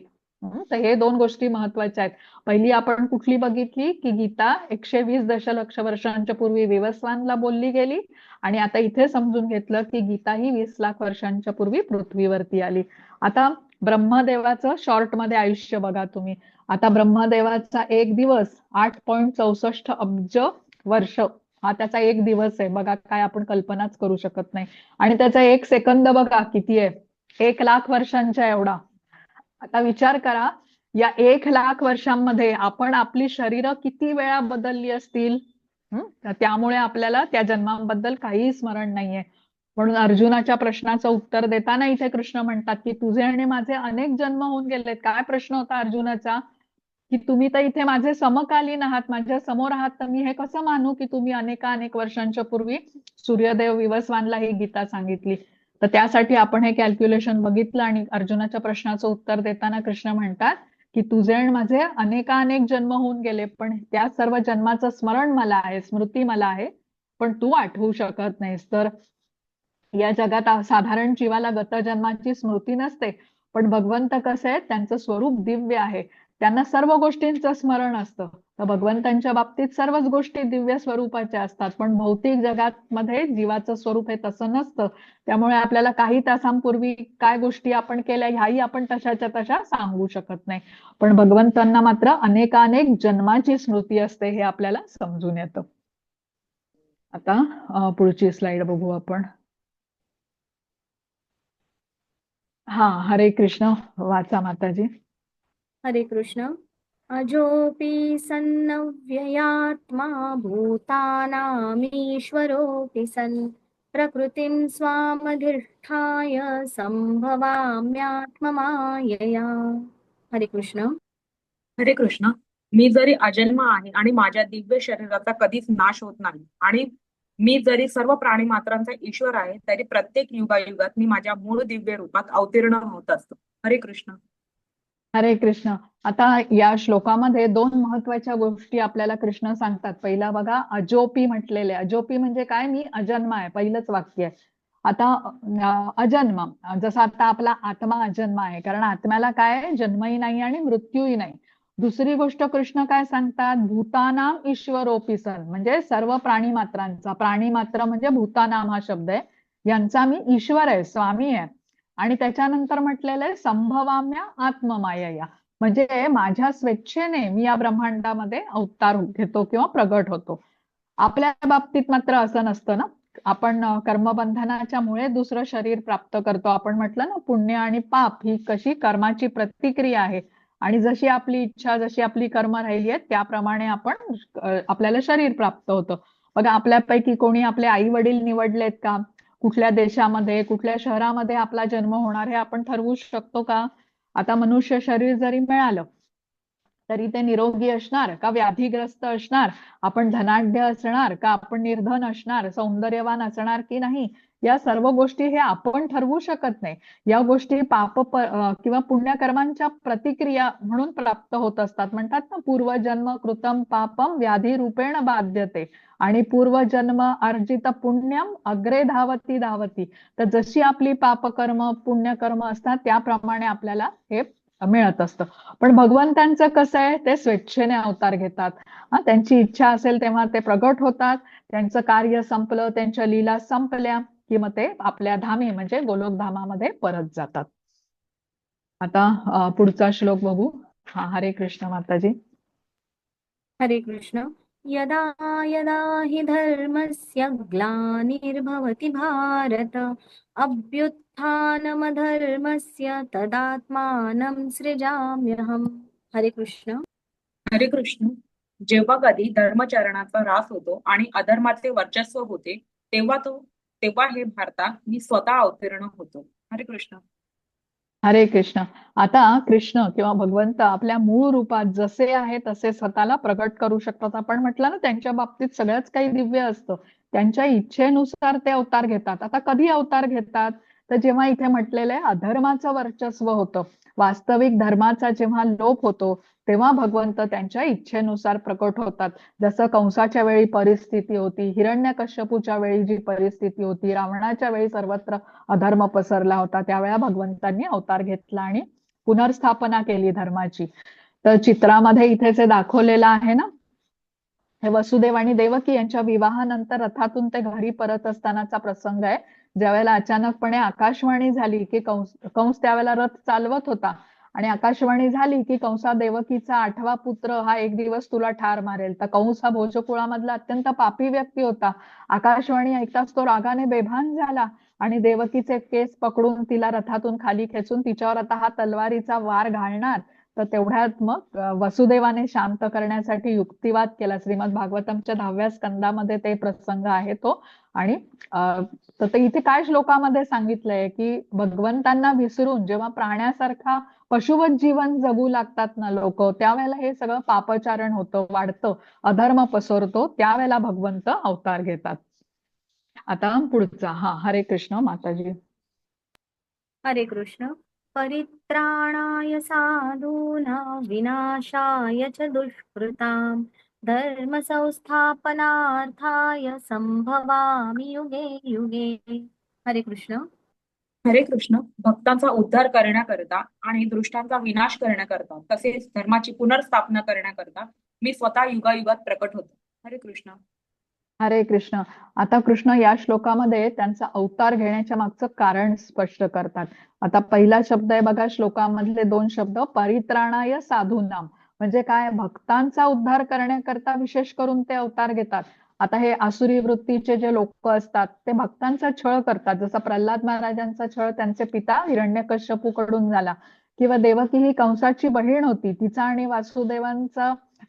तर हे 2 गोष्टी महत्वाच्या आहेत. पहिली आपण कुठली बघितली की गीता 120 दशलक्ष वर्षांच्या पूर्वी विवस्वानला बोलली गेली. आणि आता इथे समजून घेतलं की गीता ही 20 लाख वर्षांच्या पूर्वी पृथ्वीवरती आली. आता ब्रह्मदेवाचं शॉर्टमध्ये आयुष्य बघा तुम्ही. आता ब्रह्मदेवाचा एक दिवस 8.64 अब्ज वर्ष हा त्याचा एक दिवस आहे. बघा काय आपण कल्पनाच करू शकत नाही. आणि त्याचा एक सेकंद बघा किती आहे? 1 लाख वर्षांच्या एवढा. आता विचार करा या 1 लाख वर्षांमध्ये आपण आपली शरीरं किती वेळा बदलली असतील. त्यामुळे आपल्याला त्या जन्मांबद्दल काहीही स्मरण नाहीये. म्हणून अर्जुनाच्या प्रश्नाचं उत्तर देताना इथे कृष्ण म्हणतात की तुझे आणि माझे अनेक जन्म होऊन गेलेत. काय प्रश्न होता अर्जुनाचा? की तुम्ही तर इथे माझे समकालीन आहात, माझ्या समोर आहात, तर मी हे कसं मानू की तुम्ही अनेक वर्षांच्या पूर्वी सूर्यदेव विवस्वानला ही गीता सांगितली. तर त्यासाठी आपण हे कॅल्क्युलेशन बघितलं आणि अर्जुनाच्या प्रश्नाचं उत्तर देताना कृष्ण म्हणतात की तुझे आणि माझे अनेक जन्म होऊन गेले, पण त्या सर्व जन्माचं स्मरण मला आहे, स्मृती मला आहे, पण तू आठवू शकत नाहीस. तर या जगात साधारण जीवाला गत जन्माची स्मृती नसते, पण भगवंत कसे आहेत? त्यांचं स्वरूप दिव्य आहे. त्यांना सर्व गोष्टींचं स्मरण असतं. तर भगवंतांच्या बाबतीत सर्वच गोष्टी दिव्य स्वरूपाच्या असतात. पण भौतिक जगामध्ये जीवाचं स्वरूप हे तसं नसतं. त्यामुळे आपल्याला काही तासांपूर्वी काय गोष्टी आपण केल्या ह्याही आपण तशाच्या तशा सांगू शकत नाही. पण भगवंतांना मात्र अनेक जन्माची स्मृती असते हे आपल्याला समजून येतं. आता पुढची स्लाइड बघू आपण. हा, हरे कृष्ण. वाचा माताजी. हरे कृष्ण. अजोऽपि सन्नव्ययात्मा भूतानामीश्वरोऽपि सन् प्रकृतिं स्वामधिष्ठाय सम्भवाम्यात्ममायया. हरे कृष्ण. हरे कृष्ण. मी जरी अजन्म आहे आणि माझ्या दिव्य शरीराचा कधीच नाश होत नाही आणि मी जरी सर्व प्राणी मात्रांचा ईश्वर आहे तरी प्रत्येक युगायुगात मी माझ्या मूळ दिव्य रूपात अवतीर्ण होत असतो. हरे कृष्ण. हरे कृष्ण. आता या श्लोकामध्ये दोन महत्वाच्या गोष्टी आपल्याला कृष्ण सांगतात. पहिला बघा, अजोपी म्हटलेले. अजोपी म्हणजे काय? मी अजन्म आहे, पहिलंच वाक्य आहे. आता अजन्म, जसं आता आपला आत्मा अजन्म आहे, कारण आत्म्याला काय जन्मही नाही आणि मृत्यूही नाही. दुसरी गोष्ट कृष्ण काय सांगतात? भूतानाम ईश्वरोपी सन, म्हणजे सर्व प्राणी मात्रांचा, प्राणी मात्र म्हणजे भूतानाम हा शब्द आहे, यांचा मी ईश्वर आहे, स्वामी आहे. आणि त्याच्यानंतर म्हटलेलं आहे संभवाम्या आत्ममायया, म्हणजे माझ्या स्वेच्छेने मी या ब्रह्मांडामध्ये अवतार घेतो किंवा प्रगट होतो. आपल्या बाबतीत मात्र असं नसतं ना. आपण कर्मबंधनाच्या मुळे दुसरं शरीर प्राप्त करतो. आपण म्हटलं ना, पुण्य आणि पाप ही कशी कर्माची प्रतिक्रिया आहे आणि जशी आपली इच्छा, जशी आपली कर्म राहिली आहेत त्याप्रमाणे आपण आपल्याला शरीर प्राप्त होतं. बघा, आपल्यापैकी कोणी आपले आई वडील निवडलेत का? कुठल्या देशामध्ये, कुठल्या शहरामध्ये आपला जन्म होणार हे आपण ठरवू शकतो का? आता मनुष्य शरीर जरी मिळालं तरी ते निरोगी असणार का व्याधीग्रस्त असणार? आपण धनाढ्य असणार का आपण निर्धन असणार? सौंदर्यवान असणार की नाही? या सर्व गोष्टी हे आपण ठरवू शकत नाही. या गोष्टी किंवा पुण्यकर्मांच्या प्रतिक्रिया म्हणून प्राप्त होत असतात. म्हणतात ना, पूर्वजन्म कृतम पापम व्याधी रूपेण बाध्यते आणि पूर्वजन्म अर्जित पुण्यम अग्रे धावती धावती. तर जशी आपली पापकर्म पुण्यकर्म असतात त्याप्रमाणे आपल्याला हे मिळत असतं. पण भगवंतांचं कसं आहे? ते स्वेच्छेने अवतार घेतात. त्यांची इच्छा असेल तेव्हा ते प्रगट होतात. त्यांचं कार्य संपलं, त्यांच्या लीला संपल्या की मग ते आपल्या धामी म्हणजे गोलोकधामामध्ये परत जातात. आता पुढचा श्लोक बघू. हरे कृष्ण माताजी. हरे कृष्ण. यदा यदा हि धर्मस्य ग्लानिर्भवति भारत अभ्युत्थानमधर्मस्य तदात्मानं सृजाम्यहम्. हरे कृष्ण. हरे कृष्ण. जेव्हा कधी धर्मचरणाचा ऱ्हास होतो आणि अधर्माचे वर्चस्व होते तेव्हा हे भारतात मी स्वतः अवतीर्ण होतो. हरे कृष्ण. हरे कृष्ण. आता कृष्ण किंवा भगवंत आपल्या मूळ रूपात जसे आहे तसे स्वतःला प्रगट करू शकतात. आपण म्हटलं ना, त्यांच्या बाबतीत सगळंच काही दिव्य असतं. त्यांच्या इच्छेनुसार ते अवतार घेतात. आता कधी अवतार घेतात? तर जेव्हा इथे म्हटलेलं आहे अधर्माचं वर्चस्व होतं, वास्तविक धर्माचा जेव्हा लोप होतो तेव्हा भगवंत त्यांच्या इच्छेनुसार प्रकट होतात. जसं कंसाच्या वेळी परिस्थिती होती, हिरण्यकश्यपूच्या वेळी जी परिस्थिती होती, रावणाच्या वेळी सर्वत्र अधर्म पसरला होता, त्यावेळेला भगवंतांनी अवतार घेतला आणि पुनर्स्थापना केली धर्माची. तर चित्रामध्ये इथे जे दाखवलेलं आहे ना, हे वसुदेव आणि देवकी यांच्या विवाहानंतर रथातून ते घरी परत असतानाचा प्रसंग आहे. ज्यावेळेला अचानकपणे आकाशवाणी झाली की कंस त्यावेळेला रथ चालवत होता आणि आकाशवाणी झाली की कंसा देवकीचा 8वा पुत्र हा एक दिवस तुला ठार मारेल. तर कंस हा भोजकुळामधला अत्यंत पापी व्यक्ती होता. आकाशवाणी ऐकताच तो रागाने बेभान झाला आणि देवकीचे केस पकडून तिला रथातून खाली खेचून तिच्यावर आता हा तलवारीचा वार घालणार. तर तेवढ्यात मग वसुदेवाने शांत करण्यासाठी युक्तिवाद केला. श्रीमद भागवतमच्या 10व्या स्कंदामध्ये ते प्रसंग आहे तो. आणि तर इथे काय श्लोकामध्ये सांगितलंय की भगवंतांना विसरून जेव्हा प्राण्यासारखा पशुवत जीवन जगू लागतात ना लोक, त्यावेळेला हे सगळं पापचारण होतं, वाढतं, अधर्म पसरतो, त्यावेळेला भगवंत अवतार घेतात. आता पुढचा. हरे कृष्ण माताजी. हरे कृष्ण. परित्राणाय साधूनां विनाशाय च दुष्कृतां धर्म संस्थापनार्थाय संभवामि युगे युगे. हरे कृष्ण. हरे कृष्ण. भक्तांचा उद्धार करण्याकरता आणि दुष्टांचा विनाश करण्याकरता तसेच धर्माची पुनर्स्थापना करण्याकरता मी स्वतः युगायुगात प्रकट होतो. हरे कृष्ण. हरे कृष्ण. आता कृष्ण या श्लोकामध्ये त्यांचा अवतार घेण्याच्या मागचं कारण स्पष्ट करतात. आता पहिला शब्द आहे बघा श्लोकामधले 2 शब्द, परित्राणाय साधूनाम, म्हणजे काय? भक्तांचा उद्धार करण्याकरता विशेष करून ते अवतार घेतात. आता हे आसुरी वृत्तीचे जे लोक असतात ते भक्तांचा छळ करतात. जसा प्रल्हाद महाराजांचा छळ त्यांचे पिता हिरण्यकश्यपूकडून झाला, किंवा देवकी ही कंसाची बहीण होती, तिचा आणि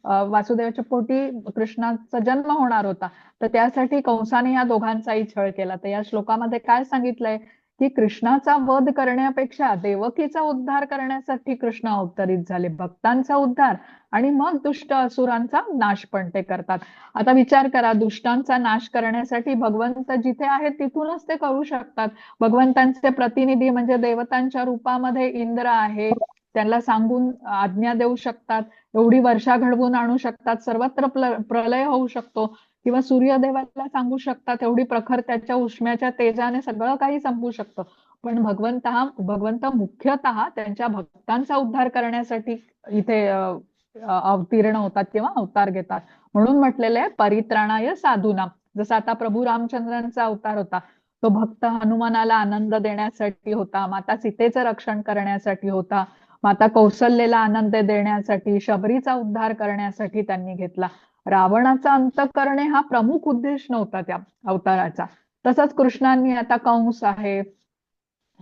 वासुदेवाच्या पोटी कृष्णाचा जन्म होणार होता. तर त्यासाठी कंसाने या दोघांचाही छळ केला. तर या श्लोकामध्ये काय सांगितलंय की कृष्णाचा वध करण्यापेक्षा देवकीचा उद्धार करण्यासाठी कृष्ण अवतरित झाले, भक्तांचा उद्धार आणि मग दुष्ट असुरांचा नाश पण ते करतात. आता विचार करा, दुष्टांचा नाश करण्यासाठी भगवंत जिथे आहेत तिथूनच ते करू शकतात. भगवंतांचे प्रतिनिधी म्हणजे देवतांच्या रूपामध्ये इंद्र आहे, त्यांना सांगून आज्ञा देऊ शकतात, एवढी वर्षा घडवून आणू शकतात, सर्वत्र प्रलय होऊ शकतो, किंवा सूर्यदेवाला सांगू शकतात, एवढी प्रखर त्याच्या उष्म्याच्या तेजाने सगळं काही संपू शकतं. पण भगवंत मुख्यतः त्यांच्या भक्तांचा उद्धार करण्यासाठी इथे अवतीर्ण होतात किंवा अवतार घेतात. म्हणून म्हटलेलं आहे परित्राणाय साधूनाम. जसं आता प्रभू रामचंद्रांचा अवतार होता, तो भक्त हनुमानाला आनंद देण्यासाठी होता, माता सीतेचं रक्षण करण्यासाठी होता, माता कौसल्येला आनंद देण्यासाठी, शबरीचा उद्धार करण्यासाठी त्यांनी घेतला. रावणाचा अंत करणे हा प्रमुख उद्देश नव्हता त्या अवताराचा. तसंच कृष्णांनी आता कंस आहे,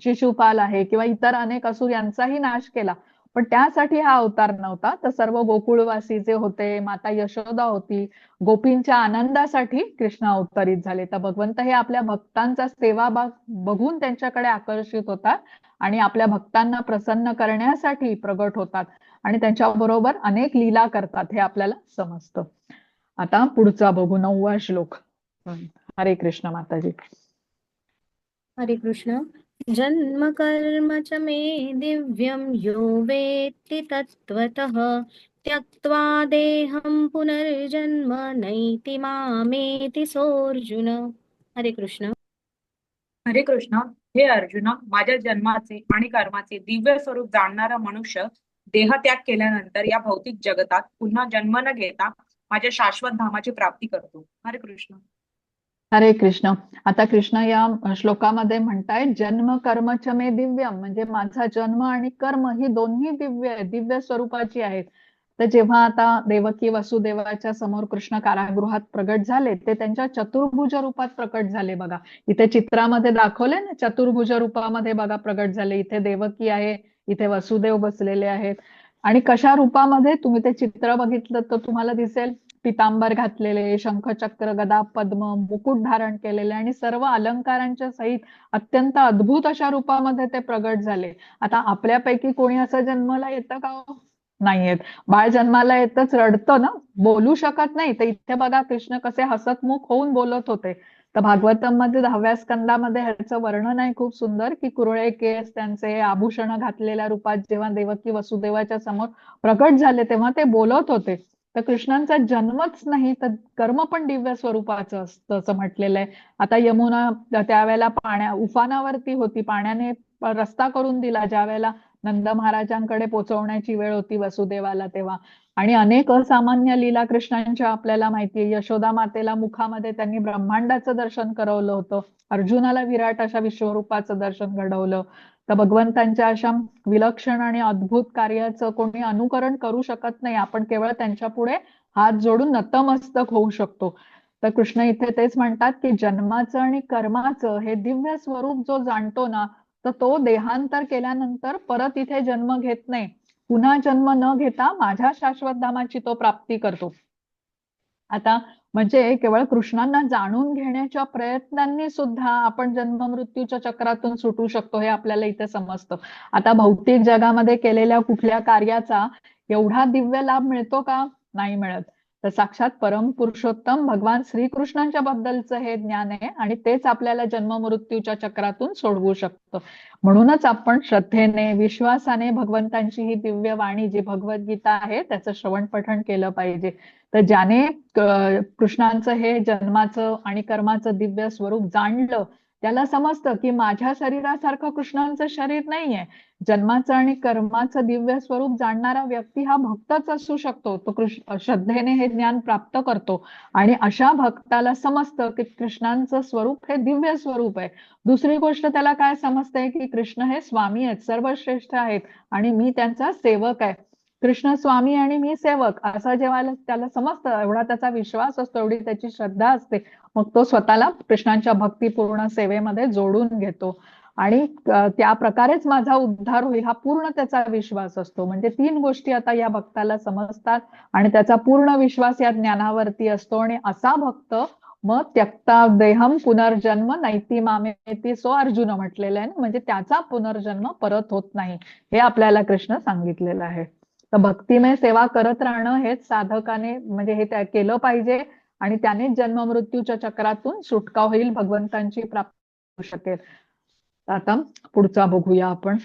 शिशुपाल आहे किंवा इतर अनेक असुर यांचाही नाश केला, पण त्यासाठी हा अवतार नव्हता. तर सर्व गोकुळवासी जे होते, माता यशोदा होती, गोपींच्या आनंदासाठी कृष्ण अवतरित झाले. तर भगवंत हे आपल्या भक्तांचा सेवाभाग बघून त्यांच्याकडे आकर्षित होतात आणि आपल्या भक्तांना प्रसन्न करण्यासाठी प्रगट होतात आणि त्यांच्या बरोबर अनेक लीला करतात, हे आपल्याला समजतं. आता पुढचा बघू, 9वा श्लोक. हरे कृष्ण माताजी. हरे कृष्ण. जन्म कर्म च मे दिव्यं यो वेत्ति तत्त्वतः त्यक्त्वा देहं पुनर्जन्म नैति मामेति सोऽर्जुन. हरे कृष्ण. हरे कृष्ण. हे अर्जुना, माझ्या जन्माचे आणि कर्माचे दिव्य स्वरूप जाणणारा मनुष्य देहत्याग केल्यानंतर या भौतिक जगतात पुन्हा जन्म न घेता माझ्या शाश्वत धामाची प्राप्ती करतो. हरे कृष्ण. हरे कृष्ण. आता कृष्ण या श्लोकामध्ये म्हणताय जन्म कर्म च मे दिव्यम, म्हणजे माझा जन्म आणि कर्म ही दोन्ही दिव्य स्वरूपाची आहेत. तर जेव्हा आता देवकी वसुदेवाच्या समोर कृष्ण कारागृहात प्रगट झाले, ते त्यांच्या चतुर्भुज रूपात प्रकट झाले. बघा इथे चित्रामध्ये दाखवले ना, चतुर्भुज रूपामध्ये बघा प्रगट झाले. इथे देवकी आहे, इथे वसुदेव बसलेले आहेत. आणि कशा रूपामध्ये, तुम्ही ते चित्र बघितलं तर तुम्हाला दिसेल, पितांबर घातलेले, शंखचक्र गदा पद्म मुकुट धारण केलेले आणि सर्व अलंकारांच्या सहित अत्यंत अद्भुत अशा रूपामध्ये ते प्रगट झाले. आता आपल्यापैकी कोणी असं जन्माला येतं का? नाही येत. बाळ जन्माला येतच रडतं ना, बोलू शकत नाही. तर इथे बघा कृष्ण कसे हसतमुख होऊन बोलत होते. तर भागवतम मध्ये 10व्या स्कंदामध्ये ह्याचं वर्णन आहे खूप सुंदर, की कुरळे केस, त्यांचे आभूषण घातलेल्या रूपात जेव्हा देवकी वसुदेवाच्या समोर प्रकट झाले तेव्हा ते बोलत होते. तर कृष्णांचा जन्मच नाही तर कर्म पण दिव्य स्वरूपाचं असतं असं म्हटलेलं आहे. आता यमुना त्यावेळेला उफानावरती होती, पाण्याने रस्ता करून दिला ज्या वेळेला नंद महाराजांकडे पोहोचवण्याची वेळ होती वसुदेवाला तेव्हा. आणि अनेक असामान्य लीला कृष्णांच्या आपल्याला माहितीये. यशोदा मातेला मुखामध्ये त्यांनी ब्रह्मांडाचं दर्शन करवलं होतं, अर्जुनाला विराट अशा विश्वरूपाचं दर्शन घडवलं. तर भगवंतांच्या अशा विलक्षण आणि अद्भुत कार्याचं कोणी अनुकरण करू शकत नाही. आपण केवळ त्यांच्या पुढे हात जोडून नतमस्तक होऊ शकतो. तर कृष्ण इथे तेच म्हणतात की जन्माचं आणि कर्माचं हे दिव्य स्वरूप जो जाणतो ना, तर तो देहांतर केल्यानंतर परत इथे जन्म घेत नाही, पुन्हा जन्म न घेता माझ्या शाश्वत धामाची तो प्राप्ती करतो. आता म्हणजे केवळ कृष्णांना जाणून घेण्याच्या प्रयत्नांनी सुद्धा आपण जन्म मृत्यूच्या चक्रातून सुटू शकतो, हे आपल्याला इथे समजतं. आता भौतिक जगामध्ये केलेल्या कुठल्या कार्याचा एवढा दिव्य लाभ मिळतो का? नाही मिळत. तर साक्षात परम पुरुषोत्तम भगवान श्रीकृष्णांच्या बद्दलचं हे ज्ञान आहे आणि तेच आपल्याला जन्म मृत्यूच्या चक्रातून सोडवू शकतं. म्हणूनच आपण श्रद्धेने, विश्वासाने भगवंतांची ही दिव्य वाणी जी भगवद्गीता आहे त्याचं श्रवण पठण केलं पाहिजे. तर ज्याने कृष्णांचं हे जन्माचं आणि कर्माचं दिव्य स्वरूप जाणलं त्याला समजतं की माझ्या शरीरासारखं कृष्णांचं शरीर नाहीये. जन्माचं आणि कर्माचं दिव्य स्वरूप जाणणारा व्यक्ती हा भक्तच असू शकतो. तो श्रद्धेने हे ज्ञान प्राप्त करतो आणि अशा भक्ताला समजतं की कृष्णांचं स्वरूप हे दिव्य स्वरूप आहे. दुसरी गोष्ट त्याला काय समजते की कृष्ण हे स्वामी आहेत, सर्वश्रेष्ठ आहेत आणि मी त्यांचा सेवक आहे. कृष्ण स्वामी आणि मी सेवक असं जेव्हा त्याला समजतं, एवढा त्याचा विश्वास असतो, एवढी त्याची श्रद्धा असते, मग तो स्वतःला कृष्णांच्या भक्तिपूर्ण सेवेमध्ये जोडून घेतो आणि त्या प्रकारेच माझा उद्धार होईल हा पूर्ण त्याचा विश्वास असतो. म्हणजे 3 गोष्टी आता या भक्ताला समजतात आणि त्याचा पूर्ण विश्वास या ज्ञानावरती असतो आणि असा भक्त मग त्यक्ता देहम पुनर्जन्म नैती मामेती सो अर्जुन म्हटलेलं आहे ना, म्हणजे त्याचा पुनर्जन्म परत होत नाही, हे आपल्याला कृष्ण सांगितलेलं आहे. तर भक्तिमय सेवा करत राहणं हेच साधकाने म्हणजे हे केलं पाहिजे, आणि त्याने जन्म मृत्यूच्या चक्रातून सुटका होईल, भगवंतांची प्राप्ती होऊ शकेल. आता पुढचा बघूया आपण.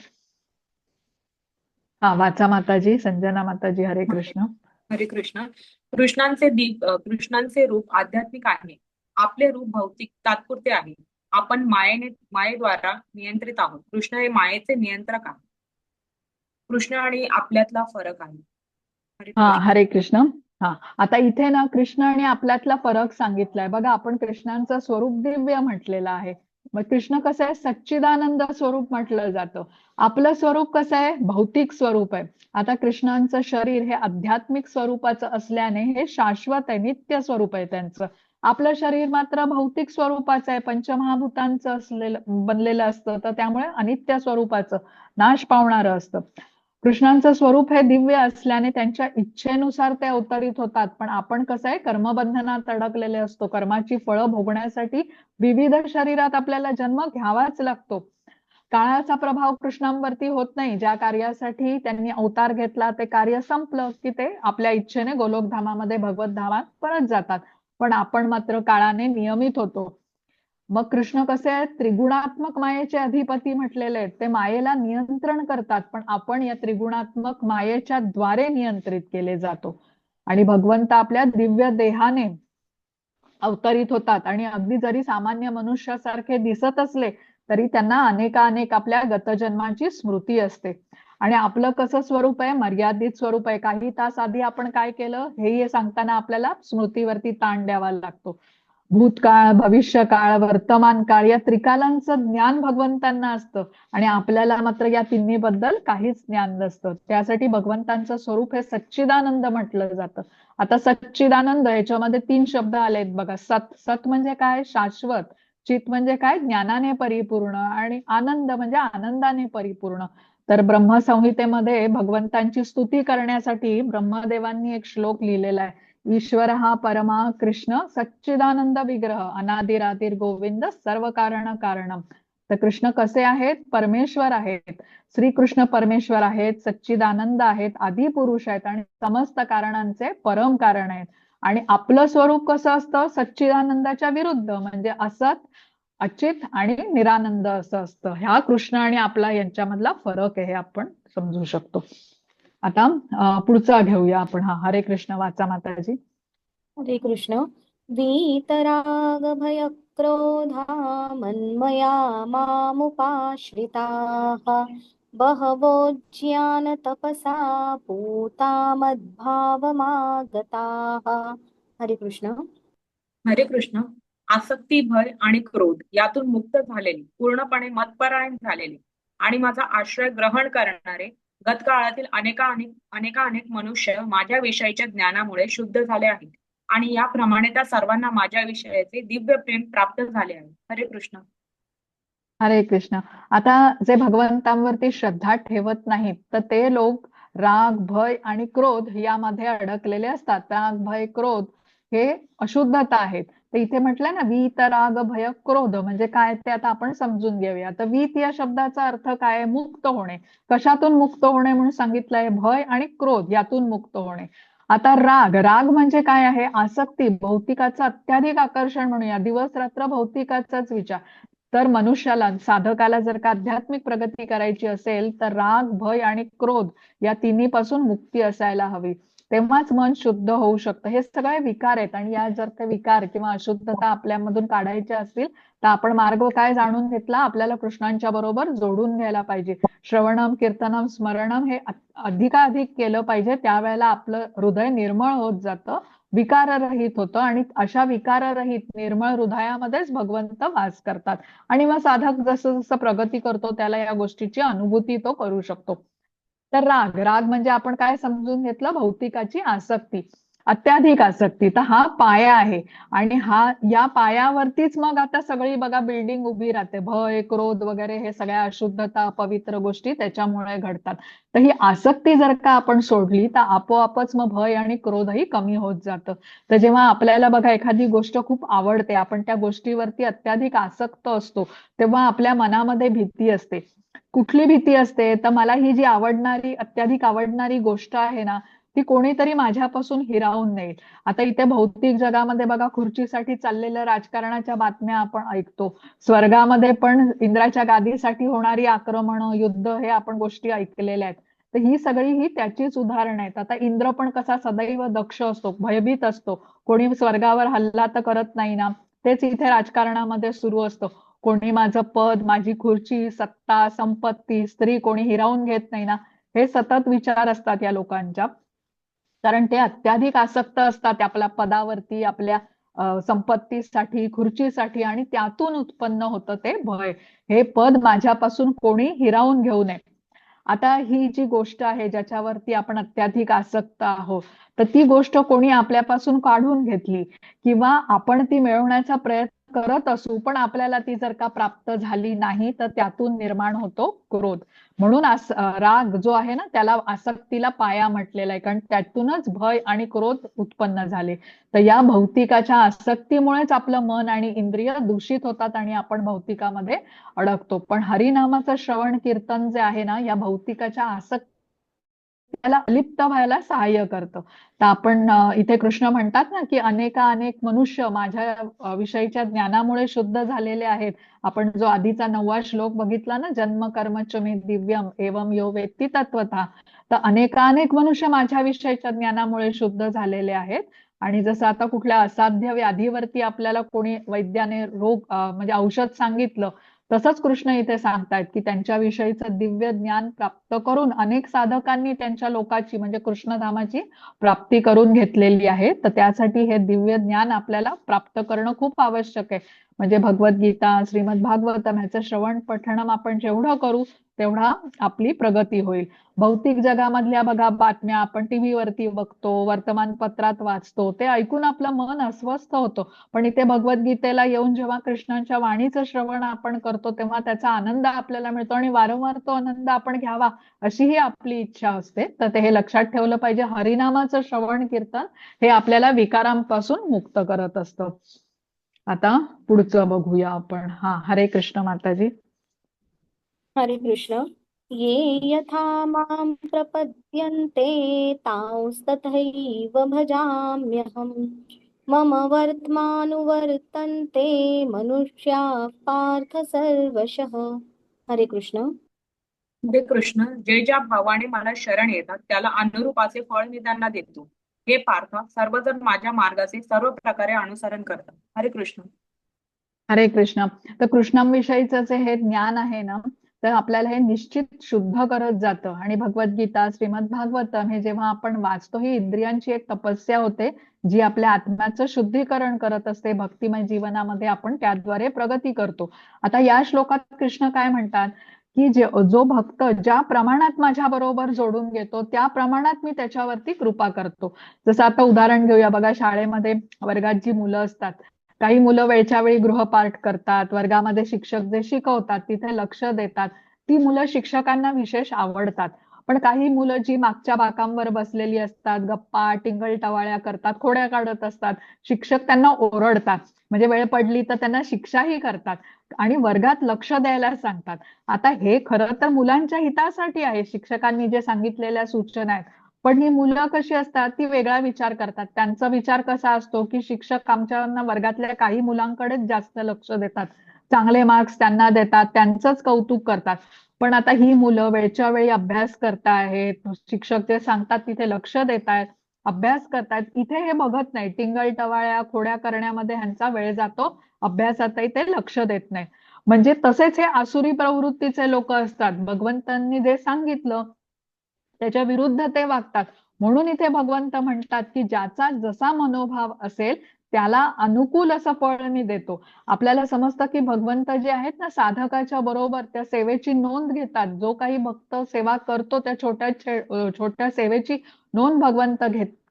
हा, वाचा माताजी. संजना माताजी. हरे कृष्ण. हरे कृष्ण. कृष्णांचे रूप आध्यात्मिक आहे. आपले रूप भौतिक तात्पुरते आहे. आपण मायेद्वारा नियंत्रित आहोत. कृष्ण हे मायेचे नियंत्रक आहे. कृष्ण आणि आपल्यातला फरक आहे. हरे हा, कृष्ण. हरे कृष्ण. हा, आता इथे ना कृष्ण आणि आपल्यातला फरक सांगितलाय बघा. आपण कृष्णांचं स्वरूप दिव्य म्हटलेलं आहे. मग कृष्ण कसं आहे, सच्चिदानंद स्वरूप म्हटलं जातं. आपलं स्वरूप कसं आहे, भौतिक स्वरूप आहे. आता कृष्णांचं शरीर हे आध्यात्मिक स्वरूपाचं असल्याने हे शाश्वत आहे, नित्य स्वरूप आहे त्यांचं. आपलं शरीर मात्र भौतिक स्वरूपाचं आहे, पंचमहाभूतांचं बनलेलं असतं, तर त्यामुळे अनित्य स्वरूपाचं, नाश पावणारं असतं. कृष्णांचं स्वरूप हे दिव्य असल्याने त्यांच्या इच्छेनुसार ते अवतरित होतात. पण आपण कसं आहे, कर्मबंधनात अडकलेले असतो. कर्माची फळं भोगण्यासाठी विविध शरीरात आपल्याला जन्म घ्यावाच लागतो. काळाचा प्रभाव कृष्णांवरती होत नाही. ज्या कार्यासाठी त्यांनी अवतार घेतला ते कार्य संपलं की ते आपल्या इच्छेने गोलोकधामामध्ये भगवत धामात परत जातात. पण आपण मात्र काळाने नियमित होतो. मग कृष्ण कसे आहेत, त्रिगुणात्मक मायेचे अधिपती म्हटलेले आहेत. ते मायेला नियंत्रण करतात, पण आपण या त्रिगुणात्मक मायेच्या द्वारे नियंत्रित केले जातो. आणि भगवंत आपल्या दिव्य देहाने अवतरित होतात, आणि अगदी जरी सामान्य मनुष्यासारखे दिसत असले तरी त्यांना अनेक आपल्या गतजन्माची स्मृती असते. आणि आपलं कसं स्वरूप आहे, मर्यादित स्वरूप आहे. काही तास आधी आपण काय केलं हे सांगताना आपल्याला स्मृतीवरती ताण द्यावा लागतो. भूतकाळ, भविष्यकाळ, वर्तमान काळ या त्रिकालांचं ज्ञान भगवंतांना असतं, आणि आपल्याला मात्र या तिन्हीबद्दल काहीच ज्ञान नसतं. त्यासाठी भगवंतांचं स्वरूप हे सच्चिदानंद म्हटलं जातं. आता सच्चिदानंद याच्यामध्ये 3 शब्द आलेत बघा. सत म्हणजे काय, शाश्वत. चित म्हणजे काय, ज्ञानाने परिपूर्ण. आणि आनंद म्हणजे आनंदाने परिपूर्ण. तर ब्रह्मसंहितेमध्ये भगवंतांची स्तुती करण्यासाठी ब्रह्मदेवांनी एक श्लोक लिहिलेला आहे. ईश्वर हा परमा कृष्ण सच्चिदानंद विग्रह अनादिरादिर गोविंद सर्व कारण कारणम. तर कृष्ण कसे आहेत, परमेश्वर आहेत. श्रीकृष्ण परमेश्वर आहेत, सच्चिदानंद आहेत, आदी पुरुष आहेत, आणि समस्त कारणांचे परम कारण आहेत. आणि आपलं स्वरूप कसं असतं, सच्चिदानंदाच्या विरुद्ध, म्हणजे असत, अचित आणि निरानंद असं असतं. ह्या कृष्ण आणि आपला यांच्यामधला फरक आहे, हे आपण समजू शकतो. आता पुढचा घेऊया आपण. हा, हरे कृष्ण. वाचा माताजी. हरे कृष्ण. वीतराग भय क्रोधा मन्मया मामुपाश्रिताः बहवो ज्ञान तपसा पूता मद्भावमागताः. हरे कृष्ण. हरे कृष्ण. आसक्ती, भय आणि क्रोध यातून मुक्त झालेले, पूर्णपणे मतपरायण झालेले आणि माझा आश्रय ग्रहण करणारे गतकाळातील अनेक मनुष्य माझ्या विषयीच्या ज्ञानामुळे शुद्ध झाले आहेत, आणि याप्रमाणे त्या सर्वांना माझ्या विषयाचे दिव्य प्रेम प्राप्त झाले आहे. हरे कृष्ण. हरे कृष्ण. आता जे भगवंतांवरती श्रद्धा ठेवत नाहीत, तर ते लोक राग, भय आणि क्रोध यामध्ये अडकलेले असतात. राग, भय, क्रोध हे अशुद्धता आहेत. तर इथे म्हटलंय ना, वीत, राग, भय, क्रोध म्हणजे काय ते आता आपण समजून घेऊया. तर वीत या शब्दाचा अर्थ काय आहे, मुक्त होणे. कशातून मुक्त होणे म्हणून सांगितलंय, भय आणि क्रोध यातून मुक्त होणे. आता राग म्हणजे काय आहे, आसक्ती, भौतिकाचं अत्याधिक आकर्षण म्हणूया, दिवस रात्र भौतिकाचाच विचार. तर मनुष्याला, साधकाला जर का आध्यात्मिक प्रगती करायची असेल तर राग, भय आणि क्रोध या तिन्ही पासून मुक्ती असायला हवी. तेव्हाच मन शुद्ध होऊ शकतं. हे सगळे विकार आहेत, आणि या जर ते विकार किंवा अशुद्धता आपल्यामधून काढायच्या असतील तर आपण मार्ग काय जाणून घेतला, आपल्याला कृष्णांच्या बरोबर जोडून घ्यायला पाहिजे. श्रवणम, कीर्तनम, स्मरणम हे अधिकाधिक केलं पाहिजे. त्यावेळेला आपलं हृदय निर्मळ होत जातं, विकाररहित होतं, आणि अशा विकाररहित निर्मळ हृदयामध्येच भगवंत वास करतात. आणि मग साधक जसं जसं प्रगती करतो त्याला या गोष्टीची अनुभूती तो करू शकतो. तर राग म्हणजे आपण काय समजून घेतलं, भौतिकाची आसक्ती. अत्याधिक आसक्ती. तर हा पाया आहे आणि या पायावरतीच मग आता सगळी बघा बिल्डिंग उभी राहते. भय, क्रोध वगैरे हे सगळ्या अशुद्धता, अपवित्र गोष्टी त्याच्यामुळे घडतात. तर ही आसक्ती जर का आपण सोडली तर आपोआपच मग भय आणि क्रोधही कमी होत जातं. तर जेव्हा आपल्याला बघा एखादी गोष्ट खूप आवडते, आपण त्या गोष्टीवरती अत्याधिक आसक्त असतो, तेव्हा आपल्या मनामध्ये भीती असते. कुठली भीती असते? तर मला ही जी अत्याधिक आवडणारी गोष्ट आहे ना, ती कोणीतरी माझ्यापासून हिरावून नेईल. आता इथे भौतिक जगामध्ये बघा खुर्चीसाठी चाललेल्या राजकारणाच्या बातम्या आपण ऐकतो. स्वर्गामध्ये पण इंद्राच्या गादीसाठी होणारी आक्रमणं, युद्ध हे आपण गोष्टी ऐकलेल्या आहेत. तर ही सगळी त्याचीच उदाहरणं आहेत. आता इंद्र पण कसा सदैव दक्ष असतो, भयभीत असतो. कोणी स्वर्गावर हल्ला तर करत नाही ना. तेच इथे राजकारणामध्ये सुरू असतं. कोणी माझं पद, माझी खुर्ची, सत्ता, संपत्ती, स्त्री कोणी हिरावून घेत नाही ना. हे सतत विचार असतात या लोकांच्या. कारण ते अत्याधिक आसक्त असतात आपल्या पदावरती, आपल्या संपत्तीसाठी, खुर्चीसाठी आणि त्यातून उत्पन्न होतं ते भय. हे पद माझ्यापासून कोणी हिरावून घेऊ नये. आता ही जी गोष्ट आहे ज्याच्यावरती आपण अत्याधिक आसक्त आहोत, तर ती गोष्ट कोणी आपल्यापासून काढून घेतली किंवा आपण ती मिळवण्याचा प्रयत्न करत असू पण आपल्याला ती जर का प्राप्त झाली नाही तर त्यातून निर्माण होतो क्रोध. म्हणून राग जो आहे ना त्याला आसक्तीला पाया म्हटलेला आहे, कारण त्यातूनच भय आणि क्रोध उत्पन्न झाले. तर या भौतिकाच्या आसक्तीमुळेच आपलं मन आणि इंद्रिय दूषित होतात आणि आपण भौतिकामध्ये अडकतो. पण हरिनामाचं श्रवण कीर्तन जे आहे ना या भौतिकाच्या आसक्तीला अलिप्त व्हायला सहाय्य करतं. तर आपण इथे कृष्ण म्हणतात ना की अनेक मनुष्य माझ्या विषयीच्या ज्ञानामुळे शुद्ध झालेले आहेत. आपण जो आधीचा 9वा श्लोक बघितला ना, जन्म कर्म च मे दिव्यम एवं यो वेत्ती तत्वतः. तर अनेक मनुष्य माझ्या विषयीच्या ज्ञानामुळे शुद्ध झालेले आहेत. आणि जसं आता कुठल्या असाध्य व्याधीवरती आपल्याला कोणी वैद्याने म्हणजे औषध सांगितलं, तसंच कृष्ण इथे सांगतायत की त्यांच्या विषयीचं दिव्य ज्ञान प्राप्त करून अनेक साधकांनी त्यांच्या लोकाची म्हणजे कृष्णधामाची प्राप्ती करून घेतलेली आहे. तर त्यासाठी हे दिव्य ज्ञान आपल्याला प्राप्त करणं खूप आवश्यक आहे. म्हणजे भगवद्गीता, श्रीमद भागवतम ह्याचं श्रवण पठणम आपण जेवढं करू तेवढा आपली प्रगती होईल. भौतिक जगामधल्या बघा बातम्या आपण टीव्हीवरती बघतो, वर्तमानपत्रात वाचतो, ते ऐकून आपलं मन अस्वस्थ होतं. पण इथे भगवद्गीतेला येऊन जेव्हा कृष्णांच्या वाणीचं श्रवण आपण करतो तेव्हा त्याचा आनंद आपल्याला मिळतो आणि वारंवार तो आनंद आपण घ्यावा अशी ही आपली इच्छा असते. तर ते हे लक्षात ठेवलं पाहिजे. हरिनामाचं श्रवण कीर्तन हे आपल्याला विकारांपासून मुक्त करत असतं. आता पुढचं बघूया आपण. हरे कृष्ण माताजी. हरे कृष्ण. ये यथा मां प्रपद्यन्ते तांस्तथैव भजाम्यहम्. मम वर्त्मानुवर्तन्ते मनुष्याः पार्थ सर्वशः. हरे कृष्ण. हे कृष्ण, जे ज्या भावाने मला शरण येतात त्याला अनुरूपाचे फळ मी त्यांना देतो. हे पार्थ, सर्वजण माझ्या मार्गाचे सर्व प्रकारे अनुसरण करतात. हरे कृष्ण. हरे कृष्ण. तर कृष्णांविषयीचं जे हे ज्ञान आहे ना, तर आपल्याला हे निश्चित शुद्ध करत जातं. आणि भगवद्गीता, श्रीमद भागवतम हे जेव्हा आपण वाचतो ही इंद्रियांची एक तपस्या होते, जी आपल्या आत्म्याचं शुद्धीकरण करत असते. भक्तिमय जीवनामध्ये आपण त्याद्वारे प्रगती करतो. आता या श्लोकात कृष्ण काय म्हणतात की जो भक्त ज्या प्रमाणात माझ्या बरोबर जोडून घेतो त्या प्रमाणात मी त्याच्यावरती कृपा करतो. जसं आता उदाहरण घेऊया बघा, शाळेमध्ये वर्गात जी मुलं असतात, काही मुलं वेळच्या वेळी गृहपाठ करतात, वर्गामध्ये शिक्षक जे शिकवतात तिथे लक्ष देतात, ती मुलं शिक्षकांना विशेष आवडतात. पण काही मुलं जी मागच्या बाकांवर बसलेली असतात, गप्पा टिंगल टवाळ्या करतात, खोड्या काढत असतात, शिक्षक त्यांना ओरडतात, म्हणजे वेळ पडली तर त्यांना शिक्षाही करतात आणि वर्गात लक्ष द्यायला सांगतात. आता हे खरं तर मुलांच्या हितासाठी आहे, शिक्षकांनी जे सांगितलेल्या सूचना आहेत. पण ही मुलं कशी असतात, ती वेगळा विचार करतात. त्यांचा विचार कसा असतो की शिक्षक आमच्या वर्गातल्या काही मुलांकडेच जास्त लक्ष देतात, चांगले मार्क्स त्यांना देतात, त्यांचंच कौतुक करतात. पण आता ही मुलं वेळच्या वेळी अभ्यास करतायत, शिक्षक जे सांगतात तिथे लक्ष देतायत, अभ्यास करतायत, इथे हे बघत नाही, टिंगल टवाळ्या खोड्या करण्यामध्ये ह्यांचा वेळ जातो, अभ्यासातही ते लक्ष देत नाही. म्हणजे तसेच हे आसुरी प्रवृत्तीचे लोक असतात. भगवंतांनी जे सांगितलं त्याच्या विरुद्ध ते वागतात. म्हणून इथे भगवंत म्हणतात की ज्याचा जसा मनोभाव असेल त्याला अनुकूल असं फळ मी देतो. आपल्याला समजतं की भगवंत जे आहेत ना साधकाच्या बरोबर त्या सेवेची नोंद घेतात. जो काही भक्त सेवा करतो त्या छोट्या सेवेची नोंद भगवंत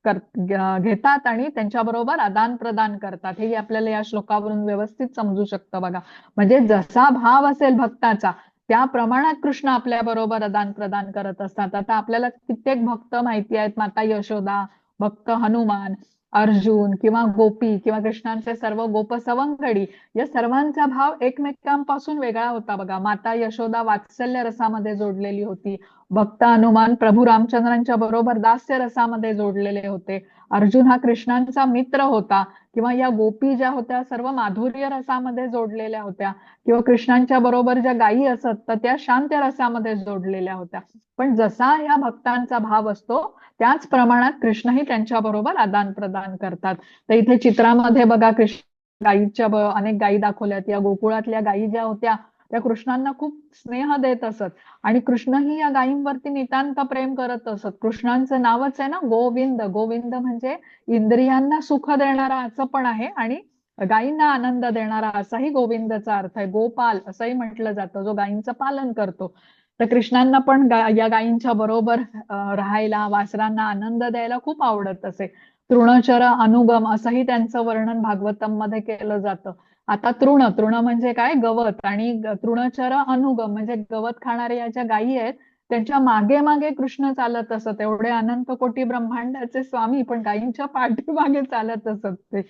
घेतात आणि त्यांच्याबरोबर आदान प्रदान करतात. हे आपल्याला या श्लोकावरून व्यवस्थित समजू शकतं बघा. म्हणजे जसा भाव असेल भक्ताचा त्या प्रमाणात कृष्ण आपल्या बरोबर आदान प्रदान करत असतात. आता आपल्याला कित्येक भक्त माहिती आहेत, माता यशोदा, भक्त हनुमान, अर्जुन किंवा गोपी किंवा कृष्णांचे सर्व गोपसवंगडी, या सर्वांचा भाव एकमेकांपासून वेगळा होता बघा. माता यशोदा वात्सल्य रसामध्ये जोडलेली होती, भक्त हनुमान प्रभू रामचंद्रांच्या बरोबर दास्य रसामध्ये जोडलेले होते, अर्जुन हा कृष्णांचा मित्र होता, किंवा या गोपी ज्या होत्या सर्व माधुर्य रसामध्ये जोडलेल्या होत्या, किंवा कृष्णांच्या बरोबर ज्या गायी असत तर त्या शांत रसामध्ये जोडलेल्या होत्या. पण जसा या भक्तांचा भाव असतो त्याच प्रमाणात कृष्णही त्यांच्या बरोबर आदान प्रदान करतात. तर इथे चित्रामध्ये बघा कृष्ण गायीच्या अनेक गायी दाखवल्यात. या गोकुळातल्या गायी ज्या होत्या त्या कृष्णांना खूप स्नेह देत असत आणि कृष्णही या गायींवरती नितांत प्रेम करत असत. कृष्णांचं नावच आहे ना गोविंद. गोविंद म्हणजे इंद्रियांना सुख देणारा असं पण आहे आणि गायींना आनंद देणारा असाही गोविंदचा अर्थ आहे. गोपाल असंही म्हटलं जातं, जो गायींचं पालन करतो. तर कृष्णांना पण या गायींच्या बरोबर राहायला, वासरांना आनंद द्यायला खूप आवडत असे. तृणचर अनुगम असंही त्यांचं वर्णन भागवतम मध्ये केलं जातं. आता तृण म्हणजे काय, गवत, आणि तृणचर अनुगम म्हणजे गवत खाणाऱ्या या ज्या गायी आहेत त्यांच्या मागे मागे कृष्ण चालत असत. एवढे अनंत कोटी ब्रह्मांडाचे स्वामी पण गायींच्या पाठीमागे चालत असत ते.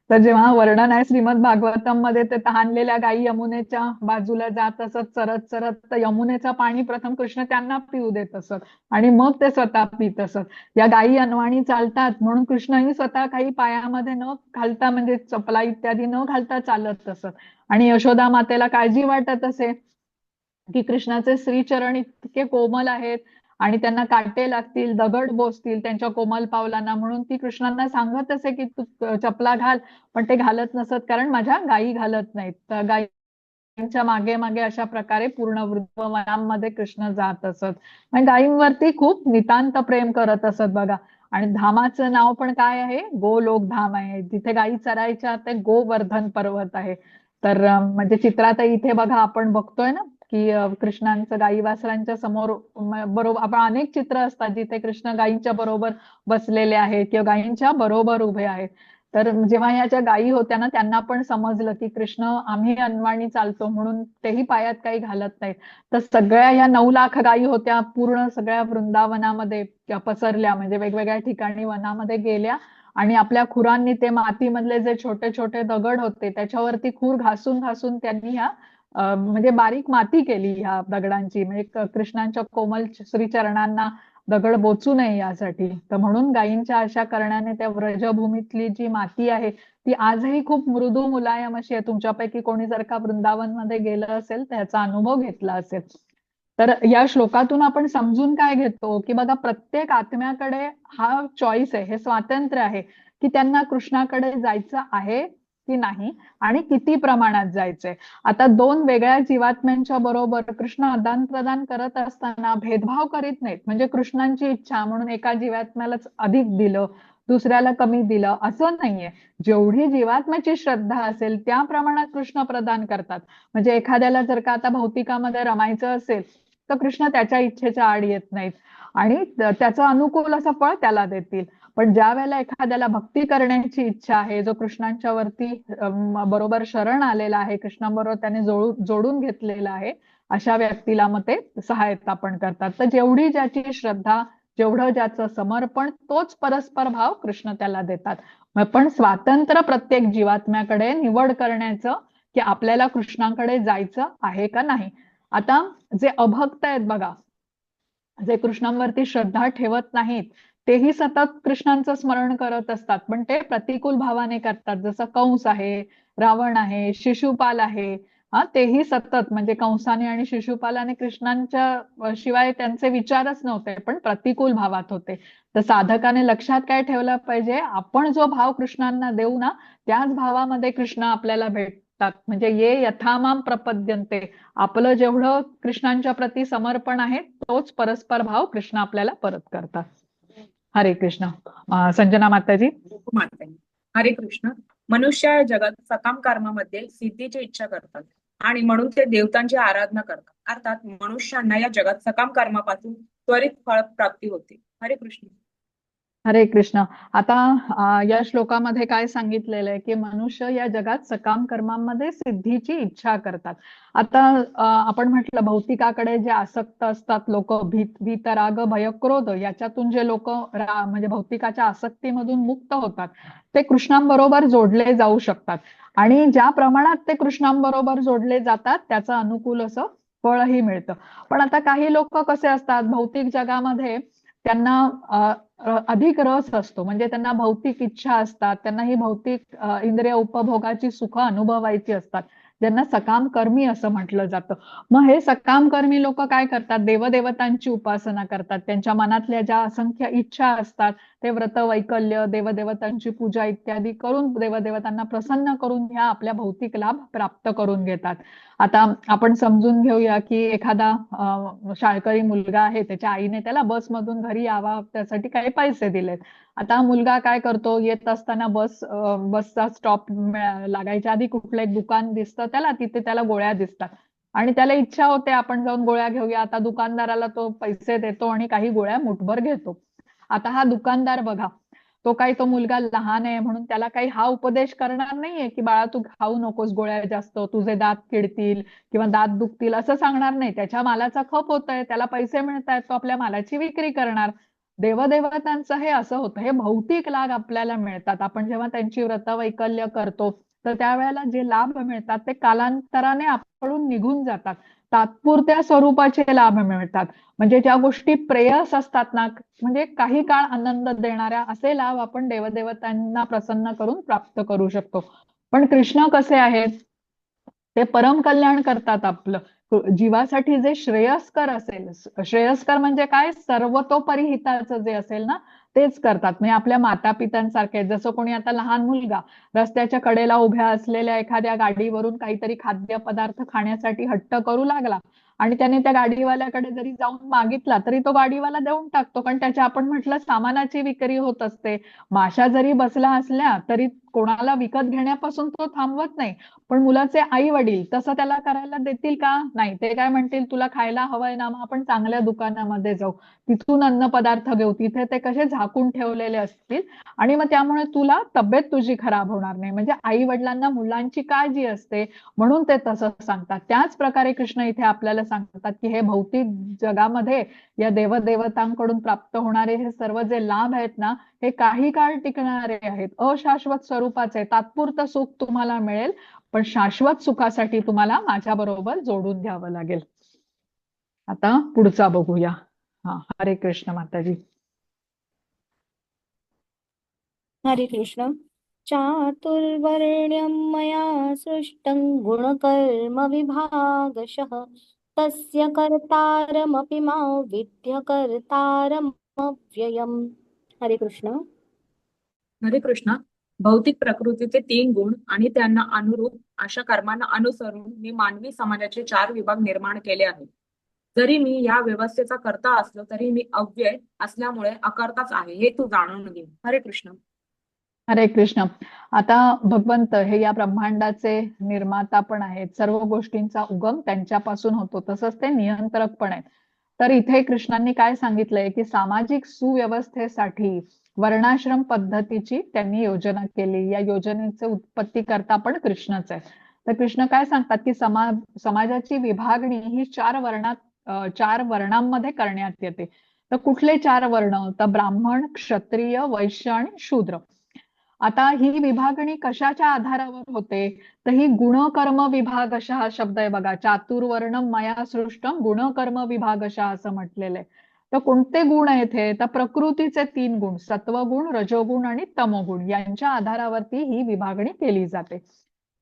तर जेव्हा वर्णन आहे श्रीमद भागवतम मध्ये, ते तहानलेल्या गायी यमुनेच्या बाजूला जात असत चरत चरत, तर यमुनेचं पाणी प्रथम कृष्ण त्यांना पिऊ देत असत आणि मग ते स्वतः पित असत. या गायी अनवाणी चालतात म्हणून कृष्णही स्वतः काही पायामध्ये न घालता, म्हणजे चपला इत्यादी न घालता चालत असत. आणि यशोदा मातेला काळजी वाटत असे की कृष्णाचे श्रीचरण इतके कोमल आहेत आणि त्यांना काटे लागतील, दगड बोसतील त्यांच्या कोमल पावलांना, म्हणून ती कृष्णांना सांगत असे की तू चपला घाल, पण ते घालत नसत कारण माझ्या गायी घालत नाहीत. तर गायींच्या मागे मागे अशा प्रकारे पूर्ण वनांमध्ये कृष्ण जात असत. म्हणजे गायींवरती खूप नितांत प्रेम करत असत बघा. आणि धामाचं नाव पण काय आहे, गोलोक धाम आहे. जिथे गायी चरायच्या ते गोवर्धन पर्वत आहे. तर म्हणजे चित्रात इथे बघा आपण बघतोय ना की कृष्णांचं गायी वासरांच्या समोर बरोबर आपण अनेक चित्र असतात जिथे कृष्ण गायींच्या बरोबर बसलेले आहेत किंवा गायींच्या बरोबर उभे आहेत. तर जेव्हा या ज्या गायी होत्या ना त्यांना पण समजलं की कृष्ण आम्ही अनवाणी चालतो म्हणून तेही पायात काही घालत नाहीत. तर सगळ्या या 9 लाख गायी होत्या पूर्ण सगळ्या वृंदावनामध्ये पसरल्या, म्हणजे वेगवेगळ्या ठिकाणी वनामध्ये गेल्या आणि आपल्या खुरांनी ते मातीमधले जे छोटे छोटे दगड होते त्याच्यावरती खूर घासून घासून त्यांनी ह्या म्हणजे बारीक माती केली ह्या दगडांची, म्हणजे कृष्णांच्या कोमल श्रीचरणांना दगड बोचू नये यासाठी. तर म्हणून गायींच्या अशा करण्याने त्या व्रजभूमीतली जी माती आहे ती आजही खूप मृदू मुलायम अशी आहे. तुमच्यापैकी कोणी जर का वृंदावनमध्ये गेलं असेल त्याचा अनुभव घेतला असेल. तर या श्लोकातून आपण समजून काय घेतो की बघा प्रत्येक आत्म्याकडे हा चॉईस आहे, हे स्वातंत्र्य आहे की त्यांना कृष्णाकडे जायचं आहे की नाही आणि किती प्रमाणात जायचंय. आता 2 वेगळ्या जीवात्म्यांच्या बरोबर कृष्ण आदान प्रदान करत असताना भेदभाव करीत नाहीत. म्हणजे कृष्णांची इच्छा म्हणून एका जीवात्म्यालाच अधिक दिलं, दुसऱ्याला कमी दिलं असं नाहीये. जेवढी जीवात्म्याची श्रद्धा असेल त्या प्रमाणात कृष्ण प्रदान करतात. म्हणजे एखाद्याला जर का आता भौतिकामध्ये रमायचं असेल तर कृष्ण त्याच्या इच्छेच्या आड येत नाहीत आणि त्याचं अनुकूल असं फळ त्याला देतील. पण ज्या वेळेला एखाद्याला भक्ती करण्याची इच्छा आहे, जो कृष्णांच्या वरती बरोबर शरण आलेला आहे, कृष्णाबरोबर त्याने जोडून घेतलेला आहे, अशा व्यक्तीला मग ते सहायता पण करतात. तर जेवढी ज्याची श्रद्धा, जेवढं ज्याचं समर्पण, तोच परस्पर भाव कृष्ण त्याला देतात. पण स्वातंत्र्य प्रत्येक जीवात्म्याकडे निवड करण्याचं की आपल्याला कृष्णाकडे जायचं आहे का नाही. आता जे अभक्त आहेत बघा, जे कृष्णांवरती श्रद्धा ठेवत नाहीत तेही सतत कृष्णांचं स्मरण करत असतात, पण ते प्रतिकूल भावाने करतात. जसं कंस आहे, रावण आहे, शिशुपाल आहे, तेही सतत म्हणजे कंसाने आणि शिशुपालाने कृष्णांच्या शिवाय त्यांचे विचारच नव्हते, पण प्रतिकूल भावात होते. तर साधकाने लक्षात काय ठेवलं पाहिजे, आपण जो भाव कृष्णांना देऊ ना त्याच भावामध्ये कृष्ण आपल्याला भेटतात. म्हणजे ये यथामाम प्रपद्यन्ते, आपलं जेवढं कृष्णांच्या प्रती समर्पण आहे तोच परस्पर भाव कृष्ण आपल्याला परत करतात. हरे कृष्ण. संजना माताजी. माताजी हरे कृष्ण. मनुष्य या जगात सकाम कर्मामध्ये सिद्धीची इच्छा करतात आणि म्हणून ते देवतांची आराधना करतात. अर्थात मनुष्यांना या जगात सकाम कर्मापासून त्वरित फळ प्राप्ती होते. हरे कृष्ण. हरे कृष्ण. आता या श्लोकामध्ये काय सांगितलेलं आहे की मनुष्य या जगात सकाम कर्मांमध्ये सिद्धीची इच्छा करतात. आता आपण म्हटलं भौतिकाकडे जे आसक्त असतात लोक, वीतराग भय क्रोध, याच्यातून जे लोक म्हणजे भौतिकाच्या आसक्तीमधून मुक्त होतात ते कृष्णांबरोबर जोडले जाऊ शकतात. आणि ज्या प्रमाणात ते कृष्णांबरोबर जोडले जातात त्याचं अनुकूल असं फळही मिळतं. पण आता काही लोक कसे असतात भौतिक जगामध्ये, त्यांना अधिक रस असतो, म्हणजे त्यांना भौतिक इच्छा असतात, त्यांना ही भौतिक इंद्रिय उपभोगाची सुख अनुभवायची असतात, ज्यांना सकाम कर्मी असं म्हटलं जातं. मग हे सकाम कर्मी लोक काय करतात, देवदेवतांची उपासना करतात, त्यांच्या मनातल्या ज्या असंख्य इच्छा असतात ते व्रत वैकल्य, देवदेवतांची पूजा इत्यादी करून देवदेवतांना प्रसन्न करून ह्या आपल्या भौतिक लाभ प्राप्त करून घेतात. आता आपण समजून घेऊया की एखादा शाळकरी मुलगा आहे, त्याच्या आईने त्याला बसमधून घरी यावा त्यासाठी काही पैसे दिलेत. आता मुलगा काय करतो, येत असताना बसचा स्टॉप लागायच्या आधी कुठलं एक दुकान दिसतं त्याला, तिथे त्याला गोळ्या दिसतात आणि त्याला इच्छा होते आपण जाऊन गोळ्या घेऊया. आता दुकानदाराला तो पैसे देतो आणि काही गोळ्या मुठभर घेतो. आता हा दुकानदार बघा, तो मुलगा लहान आहे म्हणून त्याला काही हा उपदेश करणार नाहीये की बाळा तू खाऊ नकोस गोळ्या जास्त, तुझे दात किडतील किंवा दात दुखतील, असं सांगणार नाही. त्याच्या मालाचा खप होतोय, त्याला पैसे मिळत आहेत, तो आपल्या मालाची विक्री करणार. देवदेवतांचं हे असं होतं, हे भौतिक लाभ आपल्याला मिळतात. आपण जेव्हा त्यांची व्रत वैकल्य करतो तर त्यावेळेला जे लाभ मिळतात ते कालांतराने आपल्याकडून निघून जातात, तात्पुरत्या स्वरूपाचे लाभ मिळतात. म्हणजे ज्या गोष्टी प्रेयस असतात ना, म्हणजे काही काळ आनंद देणाऱ्या, असे लाभ आपण देवदेवतांना प्रसन्न करून प्राप्त करू शकतो. पण कृष्ण कसे आहेत, ते परम कल्याण करतात आपलं. जीवासाठी जे श्रेयस्कर असेल, श्रेयस्कर म्हणजे काय, सर्वतोपरी हिताचं जे असेल ना तेच करतात. म्हणजे आपल्या माता पित्यांसारखे, जसं कोणी आता लहान मुलगा रस्त्याच्या कडेला उभ्या असलेल्या एखाद्या गाडीवरून काहीतरी खाद्यपदार्थ खाण्यासाठी हट्ट करू लागला आणि त्याने त्या गाडीवाल्याकडे जरी जाऊन मागितला तरी तो गाडीवाला देऊन टाकतो, कारण त्याच्या आपण म्हटलं सामानाची विक्री होत असते. माशा जरी बसला असल्या तरी कोणाला विकत घेण्यापासून तो थांबवत नाही. पण मुलाचे आई वडील तसं त्याला करायला देतील का? नाही. ते काय म्हणतील, तुला खायला हवंय ना, मग आपण चांगल्या दुकानामध्ये जाऊ, तिथून अन्न पदार्थ घेऊ, तिथे ते कसे झाकून ठेवलेले असतील आणि मग त्यामुळे तुला तब्येत तुझी खराब होणार नाही. म्हणजे आई वडिलांना मुलांची काळजी असते म्हणून ते तसं सांगतात. त्याच प्रकारे कृष्ण इथे आपल्याला सांगतात की हे भौतिक जगामध्ये या देवदेवतांकडून प्राप्त होणारे हे सर्व जे लाभ आहेत ना, हे काही काळ टिकणारे आहेत, अशाश्वत स्वरूपाचे. तात्पुरतं सुख तुम्हाला मिळेल, पण शाश्वत सुखासाठी तुम्हाला माझ्या बरोबर जोडून घ्यावं लागेल. आता पुढचा बघूया. हरे कृष्ण माताजी. हरे कृष्ण. चातुर्वर्ण्यं मया सृष्टं गुणकर्म विभागशः तस्य कर्तारमपि मां विद्य कर्तारमव्ययम्. हरे कृष्ण. हरे कृष्ण. भौतिक प्रकृतीचे 3 गुण आणि त्यांना अनुरूप अशा कर्मांना अनुसरून मी मानवी समाजाचे 4 विभाग निर्माण केले आहेत. जरी मी या व्यवस्थेचा कर्ता असलो तरी मी अव्यय असल्यामुळे अकर्ताच आहे, हे तू जाणून घे. हरे कृष्ण. हरे कृष्ण. आता भगवंत हे या ब्रह्मांडाचे निर्माता पण आहेत, सर्व गोष्टींचा उगम त्यांच्यापासून होतो, तसंच ते नियंत्रक पण आहेत. तर इथे कृष्णांनी काय सांगितलंय की सामाजिक सुव्यवस्थेसाठी वर्णाश्रम पद्धतीची त्यांनी योजना केली. या योजनेचे उत्पत्ती करता पण कृष्णच आहे. तर कृष्ण काय सांगतात की समाजाची विभागणी ही 4 वर्णांमध्ये करण्यात येते. तर कुठले 4 वर्ण, तर ब्राह्मण, क्षत्रिय, वैश्य आणि शूद्र. आता ही विभागणी कशाच्या आधारावर होते, तर ही गुणकर्म विभागशः हा शब्द आहे बघा. चातुर्वर्णम मया सृष्टम गुणकर्म विभागशः असं म्हटलेलं आहे. तर कोणते गुण आहेत हे, तर प्रकृतीचे 3 गुण, सत्वगुण, रजोगुण आणि तमोगुण, यांच्या आधारावरती ही विभागणी केली जाते.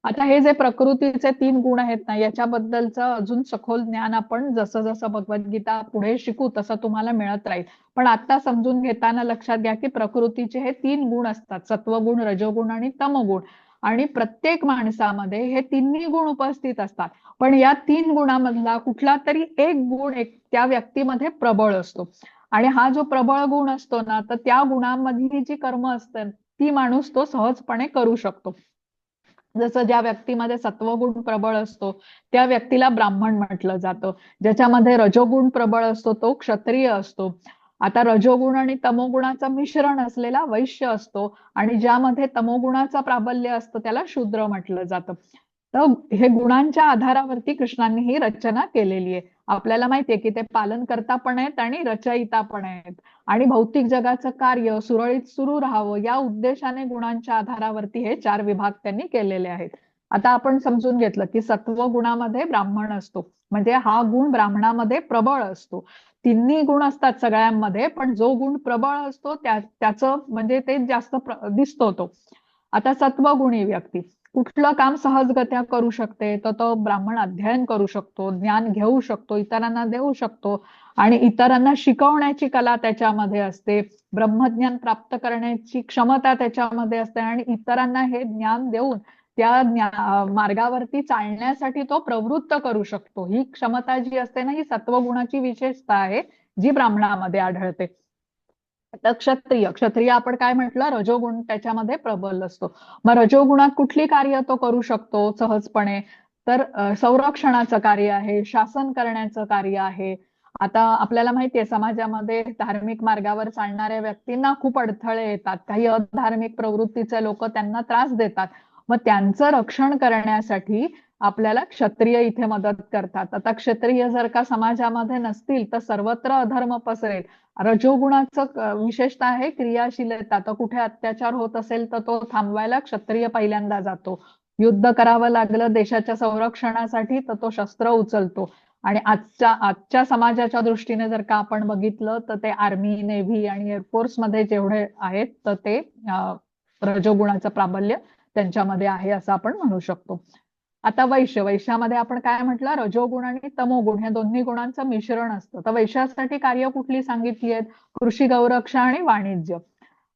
आता हे जे प्रकृतीचे 3 गुण आहेत ना, याच्याबद्दलचं अजून सखोल ज्ञान आपण जसं जसं भगवद्गीता पुढे शिकू तसं तुम्हाला मिळत राहील. पण आता समजून घेताना लक्षात घ्या की प्रकृतीचे हे 3 गुण असतात, सत्वगुण, रजोगुण आणि तमोगुण. आणि प्रत्येक माणसामध्ये हे तिन्ही गुण उपस्थित असतात. पण या 3 गुणामधला कुठला तरी एक गुण त्या व्यक्तीमध्ये प्रबळ असतो. आणि हा जो प्रबळ गुण असतो ना, तर त्या गुणामधली जी कर्म असतात ती माणूस तो सहजपणे करू शकतो. जसं ज्या व्यक्तीमध्ये सत्वगुण प्रबळ असतो त्या व्यक्तीला ब्राह्मण म्हटलं जातं. ज्याच्यामध्ये रजोगुण प्रबळ असतो तो क्षत्रिय असतो. आता रजोगुण आणि तमोगुणाचं मिश्रण असलेला वैश्य असतो आणि ज्यामध्ये तमोगुणाचं प्राबल्य असतं त्याला शूद्र म्हटलं जातं. तर हे गुणांच्या आधारावरती कृष्णांनी ही रचना केलेली आहे. आपल्याला माहितीये की ते पालनकर्ता पण आहेत आणि रचयिता पण आहेत आणि भौतिक जगाचं कार्य सुरळीत सुरू राहावं या उद्देशाने गुणांच्या आधारावरती हे 4 विभाग त्यांनी केलेले आहेत. आता आपण समजून घेतलं की सत्व गुणामध्ये ब्राह्मण असतो, म्हणजे हा गुण ब्राह्मणामध्ये प्रबळ असतो. तिन्ही गुण असतात सगळ्यांमध्ये, पण जो गुण प्रबळ असतो त्याचं म्हणजे ते जास्त दिसतो तो. आता सत्वगुणी व्यक्ती कुठलं काम सहजगत्या करू शकते, तर तो ब्राह्मण अध्ययन करू शकतो, ज्ञान घेऊ शकतो, इतरांना देऊ शकतो आणि इतरांना शिकवण्याची कला त्याच्यामध्ये असते, ब्रह्मज्ञान प्राप्त करण्याची क्षमता त्याच्यामध्ये असते आणि इतरांना हे ज्ञान देऊन त्या मार्गावरती चालण्यासाठी तो प्रवृत्त करू शकतो. ही क्षमता जी असते ना, ही सत्वगुणाची विशेषता आहे जी ब्राह्मणामध्ये आढळते. तर क्षत्रिय आपण काय म्हटलं, रजोगुण त्याच्यामध्ये प्रबल असतो. मग रजोगुणात कुठली कार्य तो करू शकतो सहजपणे, तर संरक्षणाचं कार्य आहे, शासन करण्याचं कार्य आहे. आता आपल्याला माहितीये समाजामध्ये धार्मिक मार्गावर चालणाऱ्या व्यक्तींना खूप अडथळे येतात, काही अधार्मिक प्रवृत्तीचे लोक त्यांना त्रास देतात. मग त्यांचं रक्षण करण्यासाठी आपल्याला क्षत्रिय इथे मदत करतात. आता क्षत्रिय जर का समाजामध्ये नसतील तर सर्वत्र अधर्म पसरेल. रजोगुणाचं विशेषतः आहे क्रियाशीलता. तर कुठे अत्याचार होत असेल तर तो थांबवायला क्षत्रिय पहिल्यांदा जातो. युद्ध करावं लागलं देशाच्या संरक्षणासाठी तर तो शस्त्र उचलतो. आणि आजच्या समाजाच्या दृष्टीने जर का आपण बघितलं तर ते आर्मी, नेव्ही आणि एअरफोर्स मध्ये जेवढे आहेत तर ते रजोगुणाचं प्राबल्य त्यांच्यामध्ये आहे असं आपण म्हणू शकतो. आता वैश्यामध्ये आपण काय म्हटलं, रजोगुण आणि तमोगुण हे दोन्ही गुणांचं मिश्रण असतं. तर वैश्यासाठी कार्य कुठली सांगितली आहेत, कृषी, गौरक्षा आणि वाणिज्य.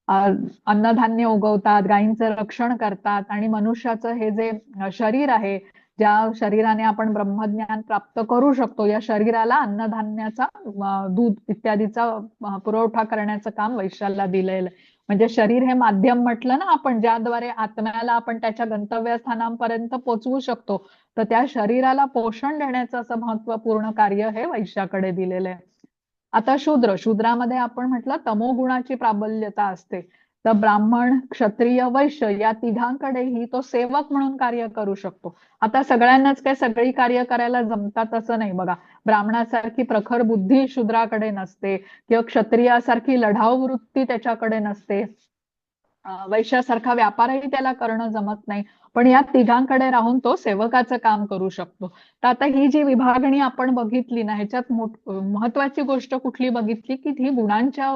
अन्नधान्य उगवतात, गायींचं रक्षण करतात आणि मनुष्याचं हे जे शरीर आहे, ज्या शरीराने आपण ब्रह्मज्ञान प्राप्त करू शकतो, या शरीराला अन्नधान्याचा दूध इत्यादीचा पुरवठा करण्याचं काम वैश्याला दिलेलं आहे. म्हणजे शरीर हे माध्यम म्हटलं ना आपण, ज्याद्वारे आत्म्याला आपण त्याच्या गंतव्यस्थानापर्यंत पोहोचवू शकतो, तर त्या शरीराला पोषण देण्याचं असं महत्वपूर्ण कार्य हे वैश्याकडे दिलेलं आहे. आता शूद्रामध्ये आपण म्हटलं तमोगुणाची प्राबल्यता असते. तर ब्राह्मण, क्षत्रिय, वैश्य या तिघांकडेही तो सेवक म्हणून कार्य करू शकतो. आता सगळ्यांनाच काय सगळी कार्य करायला जमतात असं नाही बघा. ब्राह्मणासारखी प्रखर बुद्धी शूद्राकडे नसते किंवा क्षत्रियासारखी लढाऊ वृत्ती त्याच्याकडे नसते. वैश्यासारखा व्यापारही त्याला करणं जमत नाही, पण या तिघांकडे राहून तो सेवकाचं काम करू शकतो. तर आता ही जी विभागणी आपण बघितली ना, ह्याच्यात महत्वाची गोष्ट कुठली बघितली की ती गुणांच्या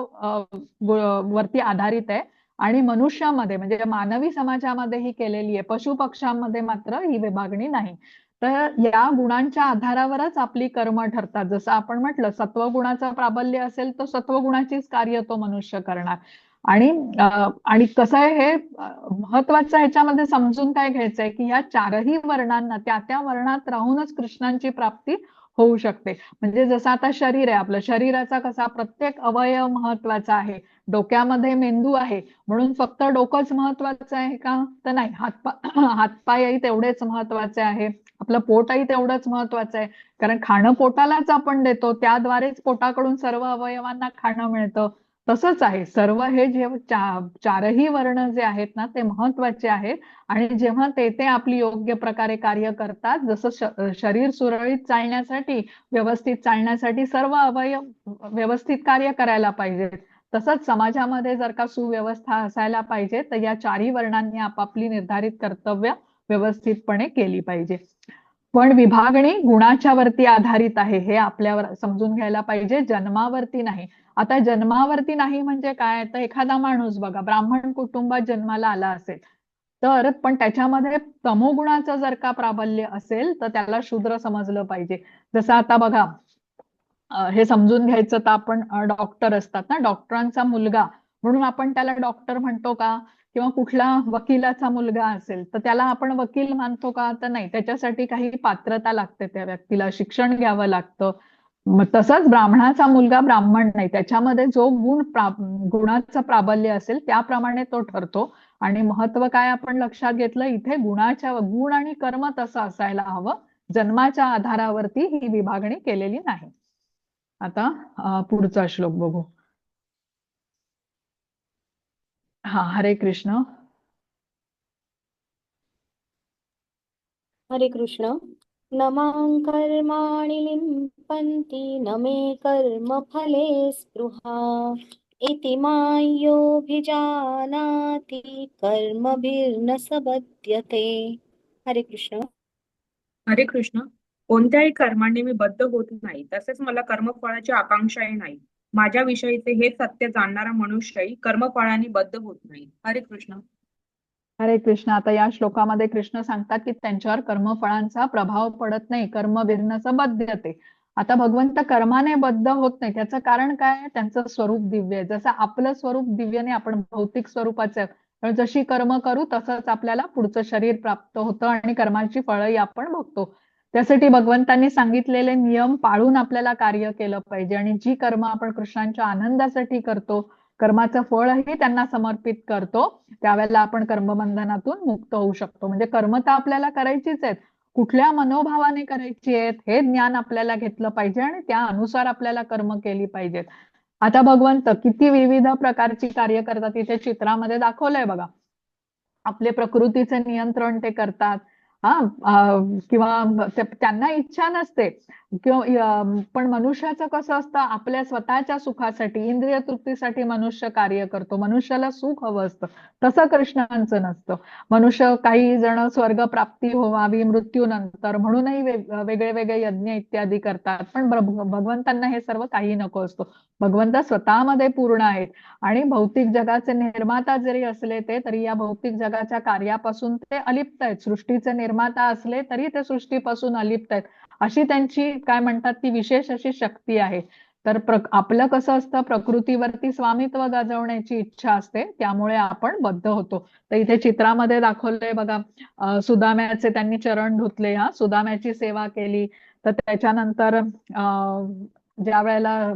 वरती आधारित आहे आणि मनुष्यामध्ये म्हणजे मानवी समाजामध्ये ही केलेली आहे, पशु पक्ष्यांमध्ये मात्र ही विभागणी नाही. तर या गुणांच्या आधारावरच आपली कर्म ठरतात. जसं आपण म्हटलं सत्वगुणाचं प्राबल्य असेल तर सत्वगुणाचीच कार्य तो मनुष्य करणार. आणि कसं आहे हे महत्वाचं ह्याच्यामध्ये समजून काय घ्यायचंय की ह्या चारही वर्णांना त्या वर्णात राहूनच कृष्णांची प्राप्ती होऊ शकते. म्हणजे जसं आता शरीर आहे आपलं, शरीराचा कसा प्रत्येक अवयव महत्वाचा आहे. डोक्यामध्ये मेंदू आहे म्हणून फक्त डोकंच महत्वाचं आहे का, तर नाही. हातपायही तेवढेच महत्वाचे आहे, आपलं पोटही तेवढंच महत्वाचं आहे, कारण खाणं पोटालाच आपण देतो, त्याद्वारेच पोटाकडून सर्व अवयवांना खाणं मिळतं. तसंच आहे सर्व हे जे चारही वर्ण जे आहेत ना ते महत्वाचे आहेत आणि जेव्हा ते आपली योग्य प्रकारे कार्य करतात, जसं शरीर सुरळीत चालण्यासाठी, व्यवस्थित चालण्यासाठी सर्व अवयव व्यवस्थित कार्य करायला पाहिजेत, तसंच समाजामध्ये जर का सुव्यवस्था असायला पाहिजे तर या चारही वर्णांनी आपापली निर्धारित कर्तव्य व्यवस्थितपणे केली पाहिजे. पण विभागणी गुणाच्या वरती आधारित आहे हे आपल्यावर समजून घ्यायला पाहिजे, जन्मावरती नाही. आता जन्मावरती नाही म्हणजे काय, तर एखादा माणूस बघा ब्राह्मण कुटुंबात जन्माला आला असेल तर पण त्याच्यामध्ये तमोगुणाचं जर का प्राबल्य असेल तर त्याला शूद्र समजलं पाहिजे. जसं आता बघा हे समजून घ्यायचं तर आपण डॉक्टर असतात ना, डॉक्टरांचा मुलगा म्हणून आपण त्याला डॉक्टर म्हणतो का, किंवा कुठला वकिलाचा मुलगा असेल तर त्याला आपण वकील मानतो का, तर नाही. त्याच्यासाठी काही पात्रता लागते, त्या व्यक्तीला शिक्षण घ्यावं लागतं. मग तसंच ब्राह्मणाचा मुलगा ब्राह्मण नाही, त्याच्यामध्ये जो गुणाचं प्राबल्य असेल त्याप्रमाणे तो ठरतो. आणि महत्व काय आपण लक्षात घेतलं इथे, गुण आणि कर्म तसं असायला हवं, जन्माच्या आधारावरती ही विभागणी केलेली नाही. आता पुढचा श्लोक बघू. हा, हरे कृष्ण. हरे कृष्ण. न मां कर्माणि लिम्पन्ति न मे कर्मफले स्पृहा इति मां योऽभिजानाति कर्मभिर्न स बध्यते. हरे कृष्ण. हरे कृष्ण. कोणत्याही कर्माने मी बद्ध होत नाही, तसेच मला कर्मफळाची आकांक्षाही नाही. माझ्याविषयीचे हे सत्य जाणणारा मनुष्यही कर्मफळाने बद्ध होत नाही. हरे कृष्ण. हरे कृष्ण. आता या श्लोकामध्ये कृष्ण सांगतात की त्यांच्यावर कर्मफळांचा प्रभाव पडत नाही, कर्म भिन्नच बध्यते. आता भगवंत कर्माने बद्ध होत नाही, त्याचं कारण काय आहे? त्यांचं स्वरूप दिव्य आहे. जसं आपलं स्वरूप दिव्य नाही, आपण भौतिक स्वरूपाचे आहे. तर जशी कर्म करू तसंच आपल्याला पुढचं शरीर प्राप्त होतं आणि कर्माची फळंही आपण भोगतो. त्यासाठी भगवंतांनी सांगितलेले नियम पाळून आपल्याला कार्य केलं पाहिजे आणि जी कर्म आपण कृष्णांच्या आनंदासाठी करतो, कर्माचं फळही त्यांना समर्पित करतो, त्यावेळेला आपण कर्मबंधनातून मुक्त होऊ शकतो. म्हणजे कर्म तर आपल्याला करायचीच आहेत, कुठल्या मनोभावाने करायची आहेत हे ज्ञान आपल्याला घेतलं पाहिजे आणि त्या अनुसार आपल्याला कर्म केली पाहिजेत. आता भगवंत किती विविध प्रकारची कार्य करतात इथे चित्रामध्ये दाखवलंय बघा. आपले प्रकृतीचे नियंत्रण ते करतात. हा, किंवा त्यांना इच्छा नसते किंवा पण मनुष्याचं कसं असतं, आपल्या स्वतःच्या सुखासाठी इंद्रिय तृप्तीसाठी मनुष्य कार्य करतो, मनुष्याला सुख हवं असतं. तसं कृष्णांचं नसतं. मनुष्य काही जण स्वर्ग प्राप्ती व्हावी मृत्यूनंतर म्हणूनही वेगळे वेगळे यज्ञ इत्यादी करतात, पण भगवंतांना हे सर्व काही नको असतो. भगवंत स्वतःमध्ये पूर्ण आहेत आणि भौतिक जगाचे निर्माता जरी असले ते, तरी या भौतिक जगाच्या कार्यापासून ते अलिप्त आहेत. सृष्टीचे निर्माता असले तरी ते सृष्टीपासून अलिप्त आहेत. अशी त्यांची काय म्हणतात ती विशेष अशी शक्ती आहे. तर आपलं कसं असतं, प्रकृतीवरती स्वामित्व गाजवण्याची इच्छा असते, त्यामुळे आपण बद्ध होतो. तर इथे चित्रामध्ये दाखवलंय बघा, सुदाम्याचे त्यांनी चरण धुतले, हा, सुदाम्याची सेवा केली. तर त्याच्यानंतर ज्या वेळेला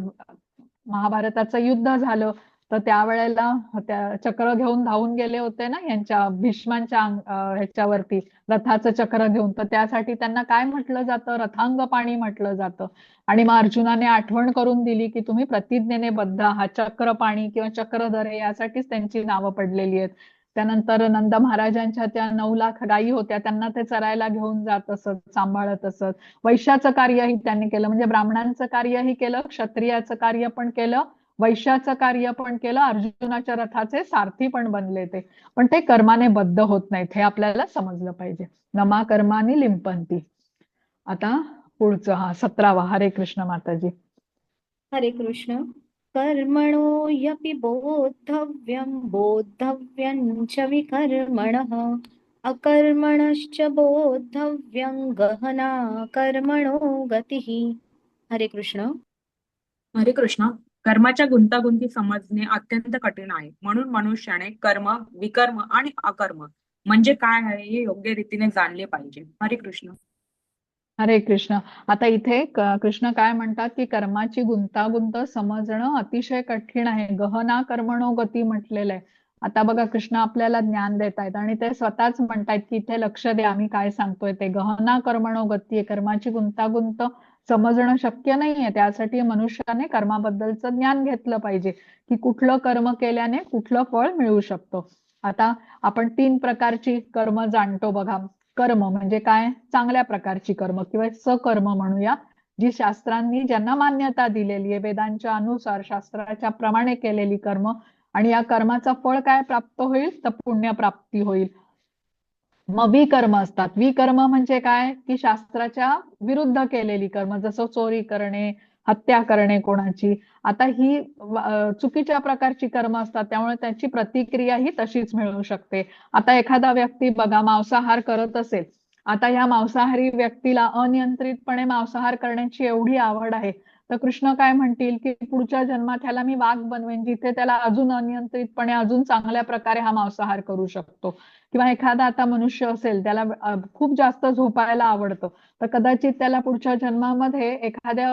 महाभारताचं युद्ध झालं, तर त्यावेळेला त्या चक्र घेऊन धावून गेले होते ना यांच्या भीष्मांच्या ह्याच्यावरती रथाचं चक्र घेऊन, तर त्यासाठी त्यांना काय म्हटलं जातं, रथांग पाणी म्हटलं जातं. आणि मग अर्जुनाने आठवण करून दिली की तुम्ही प्रतिज्ञेने बद्ध आहात, चक्रपाणी किंवा चक्रधरे यासाठीच त्यांची नावं पडलेली आहेत. त्यानंतर नंद महाराजांच्या त्या 9 लाख गायी होत्या, त्यांना ते चरायला घेऊन जात असत, सांभाळत असत. वैश्याचं कार्यही त्यांनी केलं, म्हणजे ब्राह्मणांचं कार्यही केलं, क्षत्रियाचं कार्य पण केलं, वैश्याचं कार्य पण केलं, अर्जुनाच्या रथाचे सारथी पण बनले ते. पण ते कर्माने बद्ध होत नाहीत, हे आपल्याला समजलं पाहिजे. नमा कर्मानी लिंपंती. आता पुढचं, हा 17वा. हरे कृष्ण माताजी. हरे कृष्ण. कर्मणो यपि बोद्धव्यं बोद्धव्यं च विकर्मणः अकर्मणश्च बोद्धव्यं गहना कर्मणो गतिः. हरे कृष्ण. हरे कृष्ण. कर्माच्या गुंतागुंती समजणे अत्यंत कठीण आहे, म्हणून मनुष्याने कर्म, विकर्म आणि अकर्म म्हणजे काय आहे हे योग्य रीतीने जाणले पाहिजे. हरे कृष्ण. हरे कृष्ण. आता इथे कृष्ण काय म्हणतात की कर्माची गुंतागुंत समजणं अतिशय कठीण आहे, गहना कर्मणो गती म्हटलेलं आहे. आता बघा, कृष्ण आपल्याला ज्ञान देत आहेत आणि ते स्वतःच म्हणतायत की इथे लक्ष द्या, आम्ही काय सांगतोय ते. गहना कर्मणो गती आहे, कर्माची गुंतागुंत समजणं शक्य नाहीये. त्यासाठी मनुष्याने कर्माबद्दलचं ज्ञान घेतलं पाहिजे की कुठलं कर्म केल्याने कुठलं फळ मिळू शकतं. आता आपण 3 प्रकारची कर्म जाणतो बघा. कर्म म्हणजे काय, चांगल्या प्रकारची कर्म किंवा सकर्म म्हणूया, जी शास्त्रांनी ज्यांना मान्यता दिलेली आहे, वेदांच्या अनुसार शास्त्राच्या प्रमाणे केलेली कर्म. आणि या कर्माचं फळ काय प्राप्त होईल, तर पुण्यप्राप्ती होईल. मग विकर्म असतात. विकर्म म्हणजे काय, की शास्त्राच्या विरुद्ध केलेली कर्म, जसं चोरी करणे, हत्या करणे कोणाची. आता ही चुकीच्या प्रकारची कर्म असतात, त्यामुळे त्याची प्रतिक्रिया ही तशीच मिळू शकते. आता एखादा व्यक्ती बघा मांसाहार करत असेल, आता ह्या मांसाहारी व्यक्तीला अनियंत्रितपणे मांसाहार करण्याची एवढी आवड आहे, तर कृष्ण काय म्हणतील की पुढच्या जन्मात ह्याला मी वाघ बनवेन, जिथे त्याला अजून अनियंत्रितपणे अजून चांगल्या प्रकारे हा मांसाहार करू शकतो. किंवा एखादा आता मनुष्य असेल, त्याला खूप जास्त झोपायला आवडतं, तर कदाचित त्याला पुढच्या जन्मामध्ये एखाद्या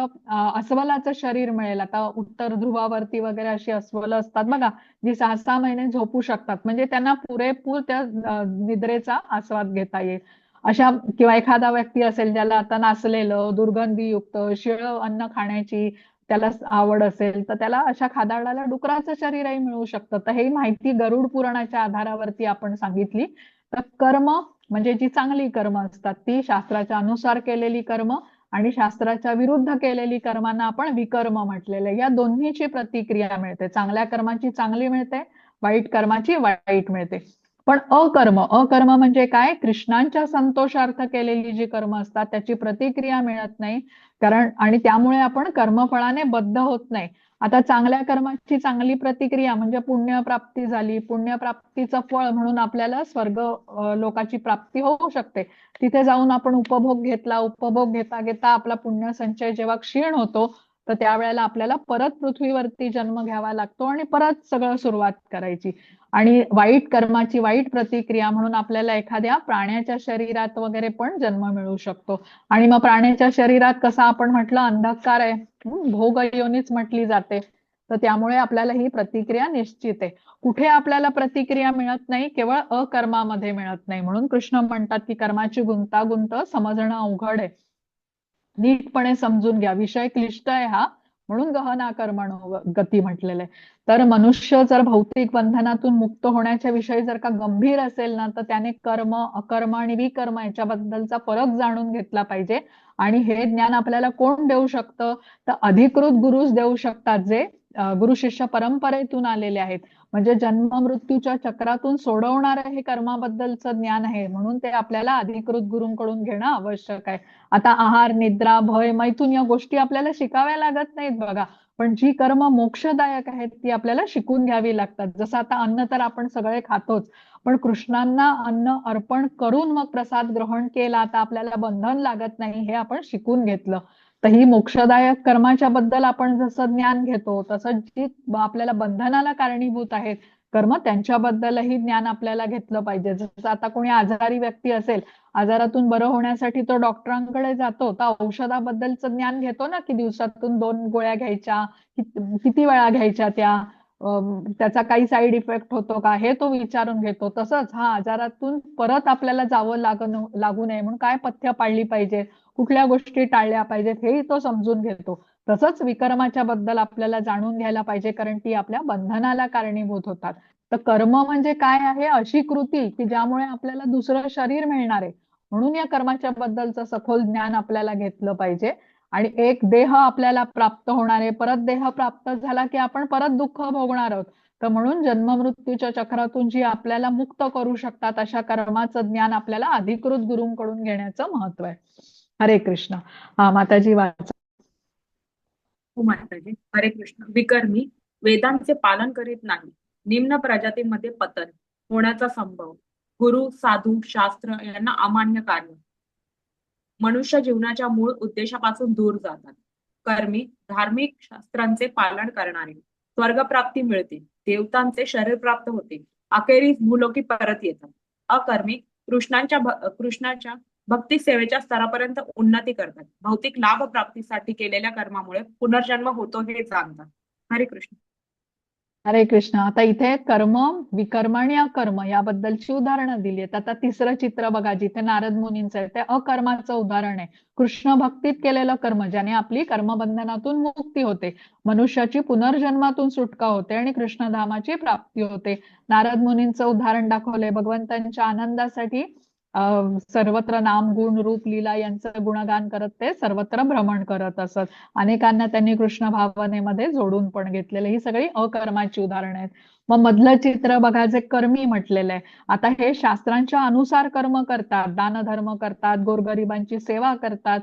अस्वलाचं शरीर मिळेल. आता उत्तर ध्रुवावरती वगैरे अशी अस्वलं असतात बघा, जी 6-6 महिने झोपू शकतात, म्हणजे त्यांना पुरेपूर त्या निद्रेचा आस्वाद घेता येईल. अशा, किंवा एखादा व्यक्ती असेल ज्याला आता नासलेलं, दुर्गंधीयुक्त शिळं अन्न खाण्याची त्याला आवड असेल तर त्याला अशा खादाडाला डुकराचं शरीरही मिळू शकतं. तर ही माहिती गरुड पुराणाच्या आधारावरती आपण सांगितली. तर कर्म म्हणजे जी चांगली कर्म असतात ती शास्त्राच्या अनुसार केलेली कर्म आणि शास्त्राच्या विरुद्ध केलेली कर्मांना आपण विकर्म म्हटलेलं आहे. या दोन्हीची प्रतिक्रिया मिळते. चांगल्या कर्माची चांगली मिळते, वाईट कर्माची वाईट मिळते. पण अकर्म म्हणजे काय? कृष्णांच्या संतोषार्थ केलेली जी कर्म असतात त्याची प्रतिक्रिया मिळत नाही. कारण आणि त्यामुळे आपण कर्मफळाने बद्ध होत नाही. आता चांगल्या कर्माची चांगली प्रतिक्रिया म्हणजे पुण्यप्राप्ती झाली. पुण्यप्राप्तीचं फळ म्हणून आपल्याला स्वर्ग लोकाची प्राप्ती होऊ शकते. तिथे जाऊन आपण उपभोग घेतला, उपभोग घेता घेता आपला पुण्य संचय जेव्हा क्षीण होतो तर त्यावेळेला आपल्याला परत पृथ्वीवरती जन्म घ्यावा लागतो आणि परत सगळं सुरुवात करायची. आणि वाईट कर्माची वाईट प्रतिक्रिया म्हणून आपल्याला एखाद्या प्राण्याच्या शरीरात वगैरे पण जन्म मिळू शकतो. आणि मग प्राण्याच्या शरीरात कसा आपण म्हटलं अंधकार आहे, भोग योनीच म्हटली जाते. तर त्यामुळे आपल्याला ही प्रतिक्रिया निश्चित आहे. कुठे आपल्याला प्रतिक्रिया मिळत नाही? केवळ अकर्मामध्ये मिळत नाही. म्हणून कृष्ण म्हणतात की कर्माची गुंतागुंत समजणं अवघड आहे. नीटपणे समजून घ्या. विषय क्लिष्ट आहे हा, म्हणून गहना कर्मणो गती म्हटलेलं आहे. तर मनुष्य जर भौतिक बंधनातून मुक्त होण्याच्या विषयी जर का गंभीर असेल ना तर त्याने कर्म, अकर्म आणि विकर्म याच्याबद्दलचा फरक जाणून घेतला पाहिजे. आणि हे ज्ञान आपल्याला कोण देऊ शकतं? तर अधिकृत गुरुच देऊ शकतात, जे गुरु शिष्य परंपरेतून आलेले आहेत. म्हणजे जन्म मृत्यूच्या चक्रातून सोडवणारं हे कर्माबद्दलचं ज्ञान आहे. म्हणून ते आपल्याला अधिकृत गुरूंकडून घेणं आवश्यक आहे. आता आहार, निद्रा, भय, मैथुन या गोष्टी आपल्याला शिकाव्या लागत नाहीत बघा. पण जी कर्म मोक्षदायक आहेत ती आपल्याला शिकून घ्यावी लागतात. जसं आता अन्न तर आपण सगळे खातोच, पण कृष्णांना अन्न अर्पण करून मग प्रसाद ग्रहण केला तर आपल्याला बंधन लागत नाही, हे आपण शिकून घेतलं. तर ही मोक्षदायक कर्माच्या बद्दल आपण जसं ज्ञान घेतो तसं जी आपल्याला बंधनाला कारणीभूत आहेत कर्म त्यांच्याबद्दलही ज्ञान आपल्याला घेतलं पाहिजे. जसं आता कोणी आजारी व्यक्ती असेल, आजारातून बरं होण्यासाठी तो डॉक्टरांकडे जातो तर औषधाबद्दलचं ज्ञान घेतो ना, की दिवसातून 2 गोळ्या घ्यायच्या, किती वेळा घ्यायच्या त्या, त्याचा काही साईड इफेक्ट होतो का हे तो विचारून घेतो. तसंच हा आजारातून परत आपल्याला जावं लागू नये म्हणून काय पथ्य पाळली पाहिजे, कुठल्या गोष्टी टाळल्या पाहिजेत हेही तो समजून घेतो. तसंच विकर्माच्या बद्दल आपल्याला जाणून घ्यायला पाहिजे, कारण ती आपल्या बंधनाला कारणीभूत होतात. तर कर्म म्हणजे काय आहे? अशी कृती की ज्यामुळे आपल्याला दुसरं शरीर मिळणार आहे. म्हणून या कर्माच्या बद्दलचं सखोल ज्ञान आपल्याला घेतलं पाहिजे. आणि एक देह आपल्याला प्राप्त होणार आहे, परत देह प्राप्त झाला की आपण परत दुःख भोगणार आहोत. तर म्हणून जन्म मृत्यूच्या चक्रातून जी आपल्याला मुक्त करू शकतात अशा कर्माचं ज्ञान आपल्याला अधिकृत गुरूंकडून घेण्याचं महत्व आहे. हरे कृष्ण. हा माताजी वाचा. हो माताजी. हरे कृष्ण. विकर्मी वेदांचे पालन करीत नाही, निम्न प्रजातीमध्ये पतन होण्याचा संभव, गुरु, साधू, शास्त्र यांना अमान्य कार्य, मनुष्य जीवनाच्या मूळ उद्देशापासून दूर जातात. कर्मी धार्मिक शास्त्रांचे पालन करणारे स्वर्गप्राप्ती मिळते, देवतांचे शरीर प्राप्त होते, अखेरीस भूलोकी परत येतात. अकर्मी कृष्णाच्या भक्ती सेवेच्या स्तरापर्यंत उन्नती करतात, भौतिक लाभ प्राप्तीसाठी केलेल्या कर्मामुळे पुनर्जन्म होतो हे जाणतात. हरे कृष्ण. हरे कृष्ण. आता इथे कर्म, विकर्म आणि अकर्म याबद्दलची उदाहरणं दिली आहेत. आता तिसरं चित्र बघा, जिथे नारद मुनींचं आहे ते अकर्माचं उदाहरण आहे. कृष्ण भक्तीत केलेलं कर्म ज्याने आपली कर्मबंधनातून मुक्ती होते, मनुष्याची पुनर्जन्मातून सुटका होते आणि कृष्णधामाची प्राप्ती होते. नारद मुनींचं उदाहरण दाखवलंय. भगवंतांच्या आनंदासाठी सर्वत्र नाम, गुण, रूप, लीला यांचं गुणगान करत ते सर्वत्र भ्रमण करत असत. अनेकांना त्यांनी कृष्ण भावनेमध्ये जोडून पण घेतलेलं. ही सगळी अकर्माची उदाहरणं आहेत. मग मधलं चित्र बघा, जे कर्मी म्हटलेलं आहे. आता हे शास्त्रांच्या अनुसार कर्म करतात, दानधर्म करतात, गोरगरिबांची सेवा करतात,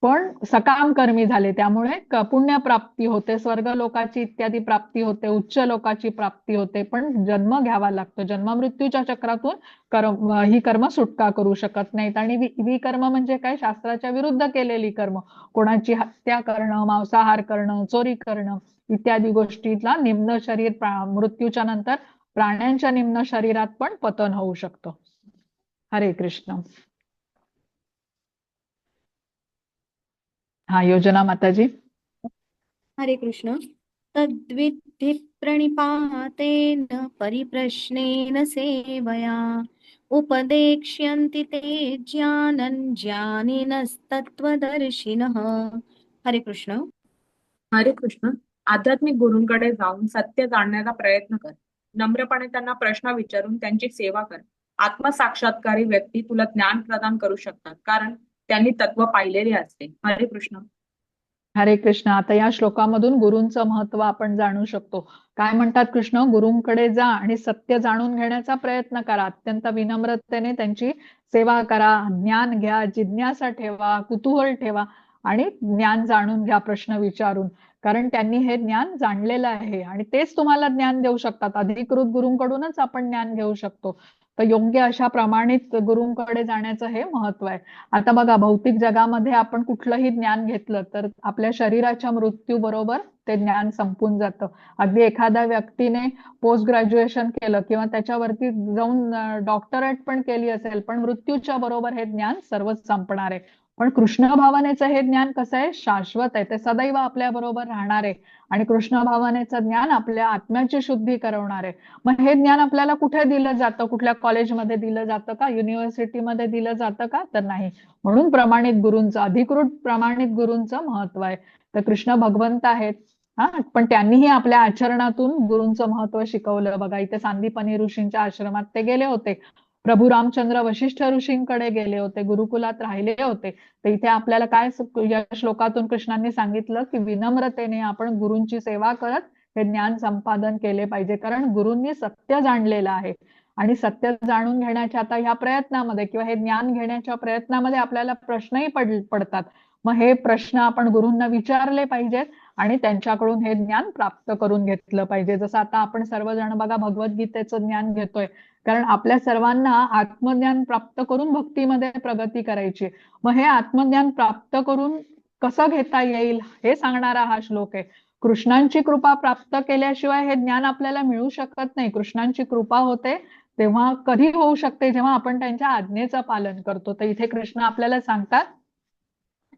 पण सकाम कर्मी झाले त्यामुळे पुण्यप्राप्ती होते, स्वर्ग लोकाची इत्यादी प्राप्ती होते, उच्च लोकाची प्राप्ती होते. पण जन्म घ्यावा लागतो. जन्म मृत्यूच्या चक्रातून ही कर्म सुटका करू शकत नाहीत. आणि विकर्म म्हणजे काय? शास्त्राच्या विरुद्ध केलेली कर्म, कोणाची हत्या करणं, मांसाहार करणं, चोरी करणं इत्यादी गोष्टीला निम्न शरीर मृत्यूच्या नंतर प्राण्यांच्या निम्न शरीरात पण पतन होऊ शकतं. हरे कृष्ण. हा योजना माताजी. हरे कृष्ण. तद्विद्धि प्रणिपातेन परिप्रश्नेन सेवया उपदेक्ष्यन्ति ते ज्ञानं ज्ञानिनस्तत्त्वदर्शिनः. हरे कृष्ण. हरे कृष्ण. आध्यात्मिक गुरूंकडे जाऊन सत्य जाणण्याचा प्रयत्न कर. नम्रपणे त्यांना प्रश्न विचारून त्यांची सेवा कर. आत्मसाक्षात्कारी व्यक्ती तुला ज्ञान प्रदान करू शकतात, कारण त्यांनी तत्व पाहिलेले असते. हरे कृष्ण. हरे कृष्ण. आता या श्लोकामधून गुरूंचं महत्व आपण जाणू शकतो. काय म्हणतात कृष्ण? गुरूंकडे जा आणि सत्य जाणून घेण्याचा प्रयत्न करा. अत्यंत विनम्रतेने त्यांची सेवा करा. ज्ञान घ्या, जिज्ञासा ठेवा, कुतूहल ठेवा आणि ज्ञान जाणून घ्या प्रश्न विचारून. कारण त्यांनी हे ज्ञान जाणलेलं आहे आणि तेच तुम्हाला ज्ञान देऊ शकतात. अधिकृत गुरूंकडूनच आपण ज्ञान घेऊ शकतो. तर योग्य अशा प्रमाणित गुरूंकडे जाण्याचं हे महत्व आहे. आता बघा, भौतिक जगामध्ये आपण कुठलंही ज्ञान घेतलं तर आपल्या शरीराच्या मृत्यू बरोबर ते ज्ञान संपून जातं. अगदी एखाद्या व्यक्तीने पोस्ट ग्रॅज्युएशन केलं किंवा त्याच्यावरती जाऊन डॉक्टरेट पण केली असेल, पण मृत्यूच्या बरोबर हे ज्ञान सर्वच संपणार आहे. पण कृष्ण भावनेचं हे ज्ञान कसं आहे? शाश्वत आहे. ते सदैव आपल्या बरोबर राहणार आहे आणि कृष्ण भावनेचं ज्ञान आपल्या आत्म्याची शुद्धी करवणार आहे. मग हे ज्ञान आपल्याला कुठे दिलं जातं? कुठल्या कॉलेजमध्ये दिलं जातं का? युनिव्हर्सिटीमध्ये दिलं जातं का? तर नाही. म्हणून प्रमाणित गुरूंचं, अधिकृत प्रमाणित गुरूंचं महत्व आहे. तर कृष्ण भगवंत आहेत, हा, पण त्यांनीही आपल्या आचरणातून गुरूंचं महत्व शिकवलं. बघा, इथे सांदीपनी ऋषींच्या आश्रमात ते गेले होते. प्रभू रामचंद्र वशिष्ठ ऋषींकडे गेले होते, गुरुकुलात राहिले होते. तर इथे आपल्याला काय या श्लोकातून कृष्णांनी सांगितलं की विनम्रतेने आपण गुरूंची सेवा करत हे ज्ञान संपादन केले पाहिजे. कारण गुरूंनी सत्य जाणलेलं आहे आणि सत्य जाणून घेण्याच्या आता ह्या प्रयत्नामध्ये किंवा हे ज्ञान घेण्याच्या प्रयत्नामध्ये आपल्याला प्रश्नही पडतात. मग हे प्रश्न आपण गुरूंना विचारले पाहिजेत आणि त्यांच्याकडून हे ज्ञान प्राप्त करून घेतलं पाहिजे. जसं आता आपण सर्वजण बघा भगवद्गीतेचं ज्ञान घेतोय, कारण आपल्या सर्वांना आत्मज्ञान प्राप्त करून भक्तीमध्ये प्रगती करायची. मग हे आत्मज्ञान प्राप्त करून कसं घेता येईल हे सांगणारा हा श्लोक आहे. कृष्णांची कृपा प्राप्त केल्याशिवाय हे ज्ञान आपल्याला मिळू शकत नाही. कृष्णांची कृपा होते तेव्हा कधी होऊ शकते? जेव्हा आपण त्यांच्या आज्ञेचं पालन करतो. तर इथे कृष्ण आपल्याला सांगतात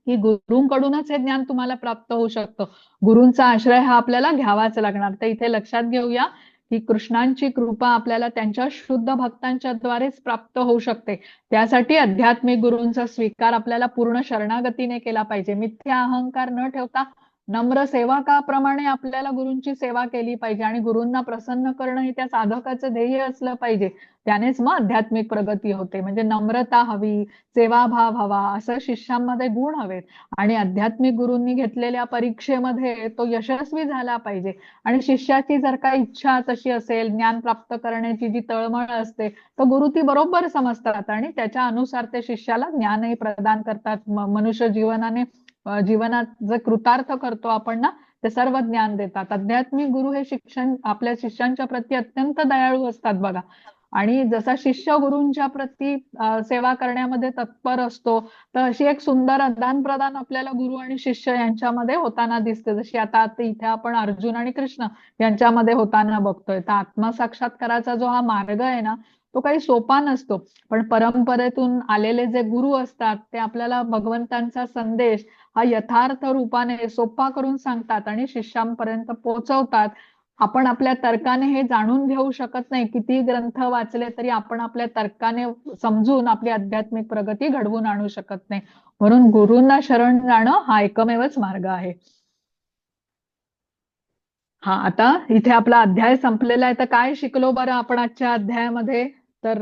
की गुरूंकडूनच हे ज्ञान तुम्हाला प्राप्त होऊ शकतं. गुरूंचा आश्रय हा आपल्याला घ्यावाच लागणार. तर इथे लक्षात घेऊया की कृष्णांची कृपा आपल्याला त्यांच्या शुद्ध भक्तांच्या द्वारेच प्राप्त होऊ शकते. त्यासाठी आध्यात्मिक गुरूंचा स्वीकार आपल्याला पूर्ण शरणागतीने केला पाहिजे. मिथ्या अहंकार न ठेवता नम्र सेवकाप्रमाणे आपल्याला गुरूंची सेवा केली पाहिजे आणि गुरूंना प्रसन्न करणं हे त्या साधकाचं ध्येय असलं पाहिजे. त्यानेच मग आध्यात्मिक प्रगती होते. म्हणजे नम्रता हवी, सेवाभाव हवा, असं शिष्यांमध्ये गुण हवेत आणि आध्यात्मिक गुरूंनी घेतलेल्या परीक्षेमध्ये तो यशस्वी झाला पाहिजे. आणि शिष्याची जर का इच्छा तशी असेल, ज्ञान प्राप्त करण्याची जी तळमळ असते, तर गुरु ती बरोबर समजतात आणि त्याच्या अनुसार ते शिष्याला ज्ञानही प्रदान करतात. मनुष्य जीवनात जे कृतार्थ करतो आपण ना, ते सर्व ज्ञान देतात. आध्यात्मिक गुरु हे शिक्षण आपल्या शिष्यांच्या प्रती अत्यंत दयाळू असतात बघा. आणि जसा शिष्य गुरूंच्या प्रती सेवा करण्यामध्ये तत्पर असतो, तर अशी एक सुंदर आदान प्रदान आपल्याला गुरु आणि शिष्य यांच्यामध्ये होताना दिसते. जशी आता इथे आपण अर्जुन आणि कृष्ण यांच्यामध्ये होताना बघतोय. तर आत्मसाक्षात्काराचा जो हा मार्ग आहे ना, तो काही सोपा नसतो. पण परंपरेतून आलेले जे गुरु असतात ते आपल्याला भगवंतांचा संदेश हा यथार्थ रूपाने सोपा करून सांगतात आणि शिष्यांपर्यंत पोहोचवतात. आपण आपल्या तर्काने हे जाणून घेऊ शकत नाही. किती ग्रंथ वाचले तरी आपण आपल्या तर्काने समजून आपली आध्यात्मिक प्रगती घडवून आणू शकत नाही. म्हणून गुरूंना शरण जाणं हा एकमेवच मार्ग आहे. हा, आता इथे आपला अध्याय संपलेला आहे. तर काय शिकलो बरं आपण आजच्या अध्यायामध्ये? तर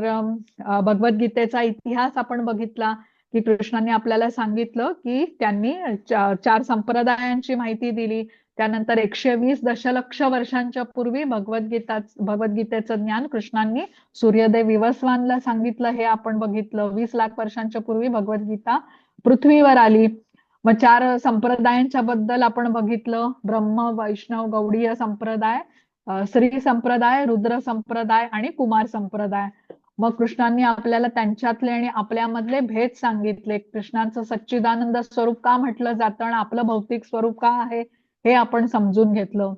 भगवद्गीतेचा इतिहास आपण बघितला की कृष्णांनी आपल्याला सांगितलं की त्यांनी चार संप्रदायांची माहिती दिली. त्यानंतर 120 दशलक्ष वर्षांच्या पूर्वी भगवद्गीतेचं ज्ञान कृष्णांनी सूर्यदेव विवस्वानला सांगितलं, हे आपण बघितलं. 20 लाख वर्षांच्या पूर्वी भगवद्गीता पृथ्वीवर आली. मग 4 संप्रदायांच्या बद्दल आपण बघितलं. ब्रह्म, वैष्णव, गौडीय संप्रदाय, श्री संप्रदाय, रुद्र संप्रदाय आणि कुमार संप्रदाय. मग कृष्णांनी आपल्याला त्यांच्यातले आणि आपल्यामधले भेद सांगितले. कृष्णांचं सच्चिदानंद स्वरूप का म्हटलं जातं आणि आपलं भौतिक स्वरूप का आहे हे आपण समजून घेतलं.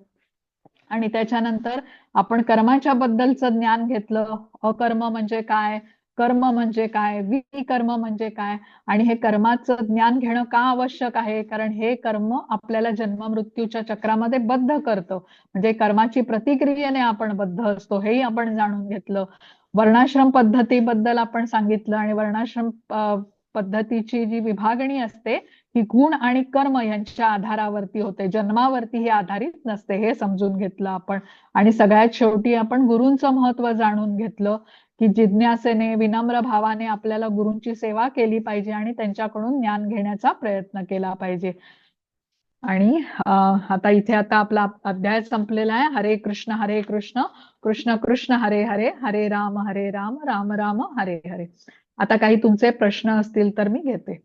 आणि त्याच्यानंतर आपण कर्माच्या बद्दलचं ज्ञान घेतलं. अकर्म म्हणजे काय, कर्म म्हणजे काय, विकर्म म्हणजे काय आणि हे कर्माचं ज्ञान घेणं का आवश्यक आहे? कारण हे कर्म आपल्याला जन्म मृत्यूच्या चक्रामध्ये बद्ध करतं. म्हणजे कर्माची प्रतिक्रियेने आपण बद्ध असतो, हेही आपण जाणून घेतलं. वर्णाश्रम पद्धतीबद्दल आपण सांगितलं आणि वर्णाश्रम पद्धतीची जी विभागणी असते ही गुण आणि कर्म यांच्या आधारावरती होते, जन्मावरती ही आधारित नसते, हे समजून घेतलं आपण. आणि सगळ्यात शेवटी आपण गुरूंचं महत्व जाणून घेतलं की जिज्ञासेने, विनम्र भावाने आपल्याला गुरूंची सेवा केली पाहिजे आणि त्यांच्याकडून ज्ञान घेण्याचा प्रयत्न केला पाहिजे. आणि आता आपला अध्याय संपलेला आहे. हरे कृष्ण कृष्ण कृष्ण हरे हरे, हरे राम राम राम राम हरे हरे. आता काही तुमचे प्रश्न असतील तर मी घेते.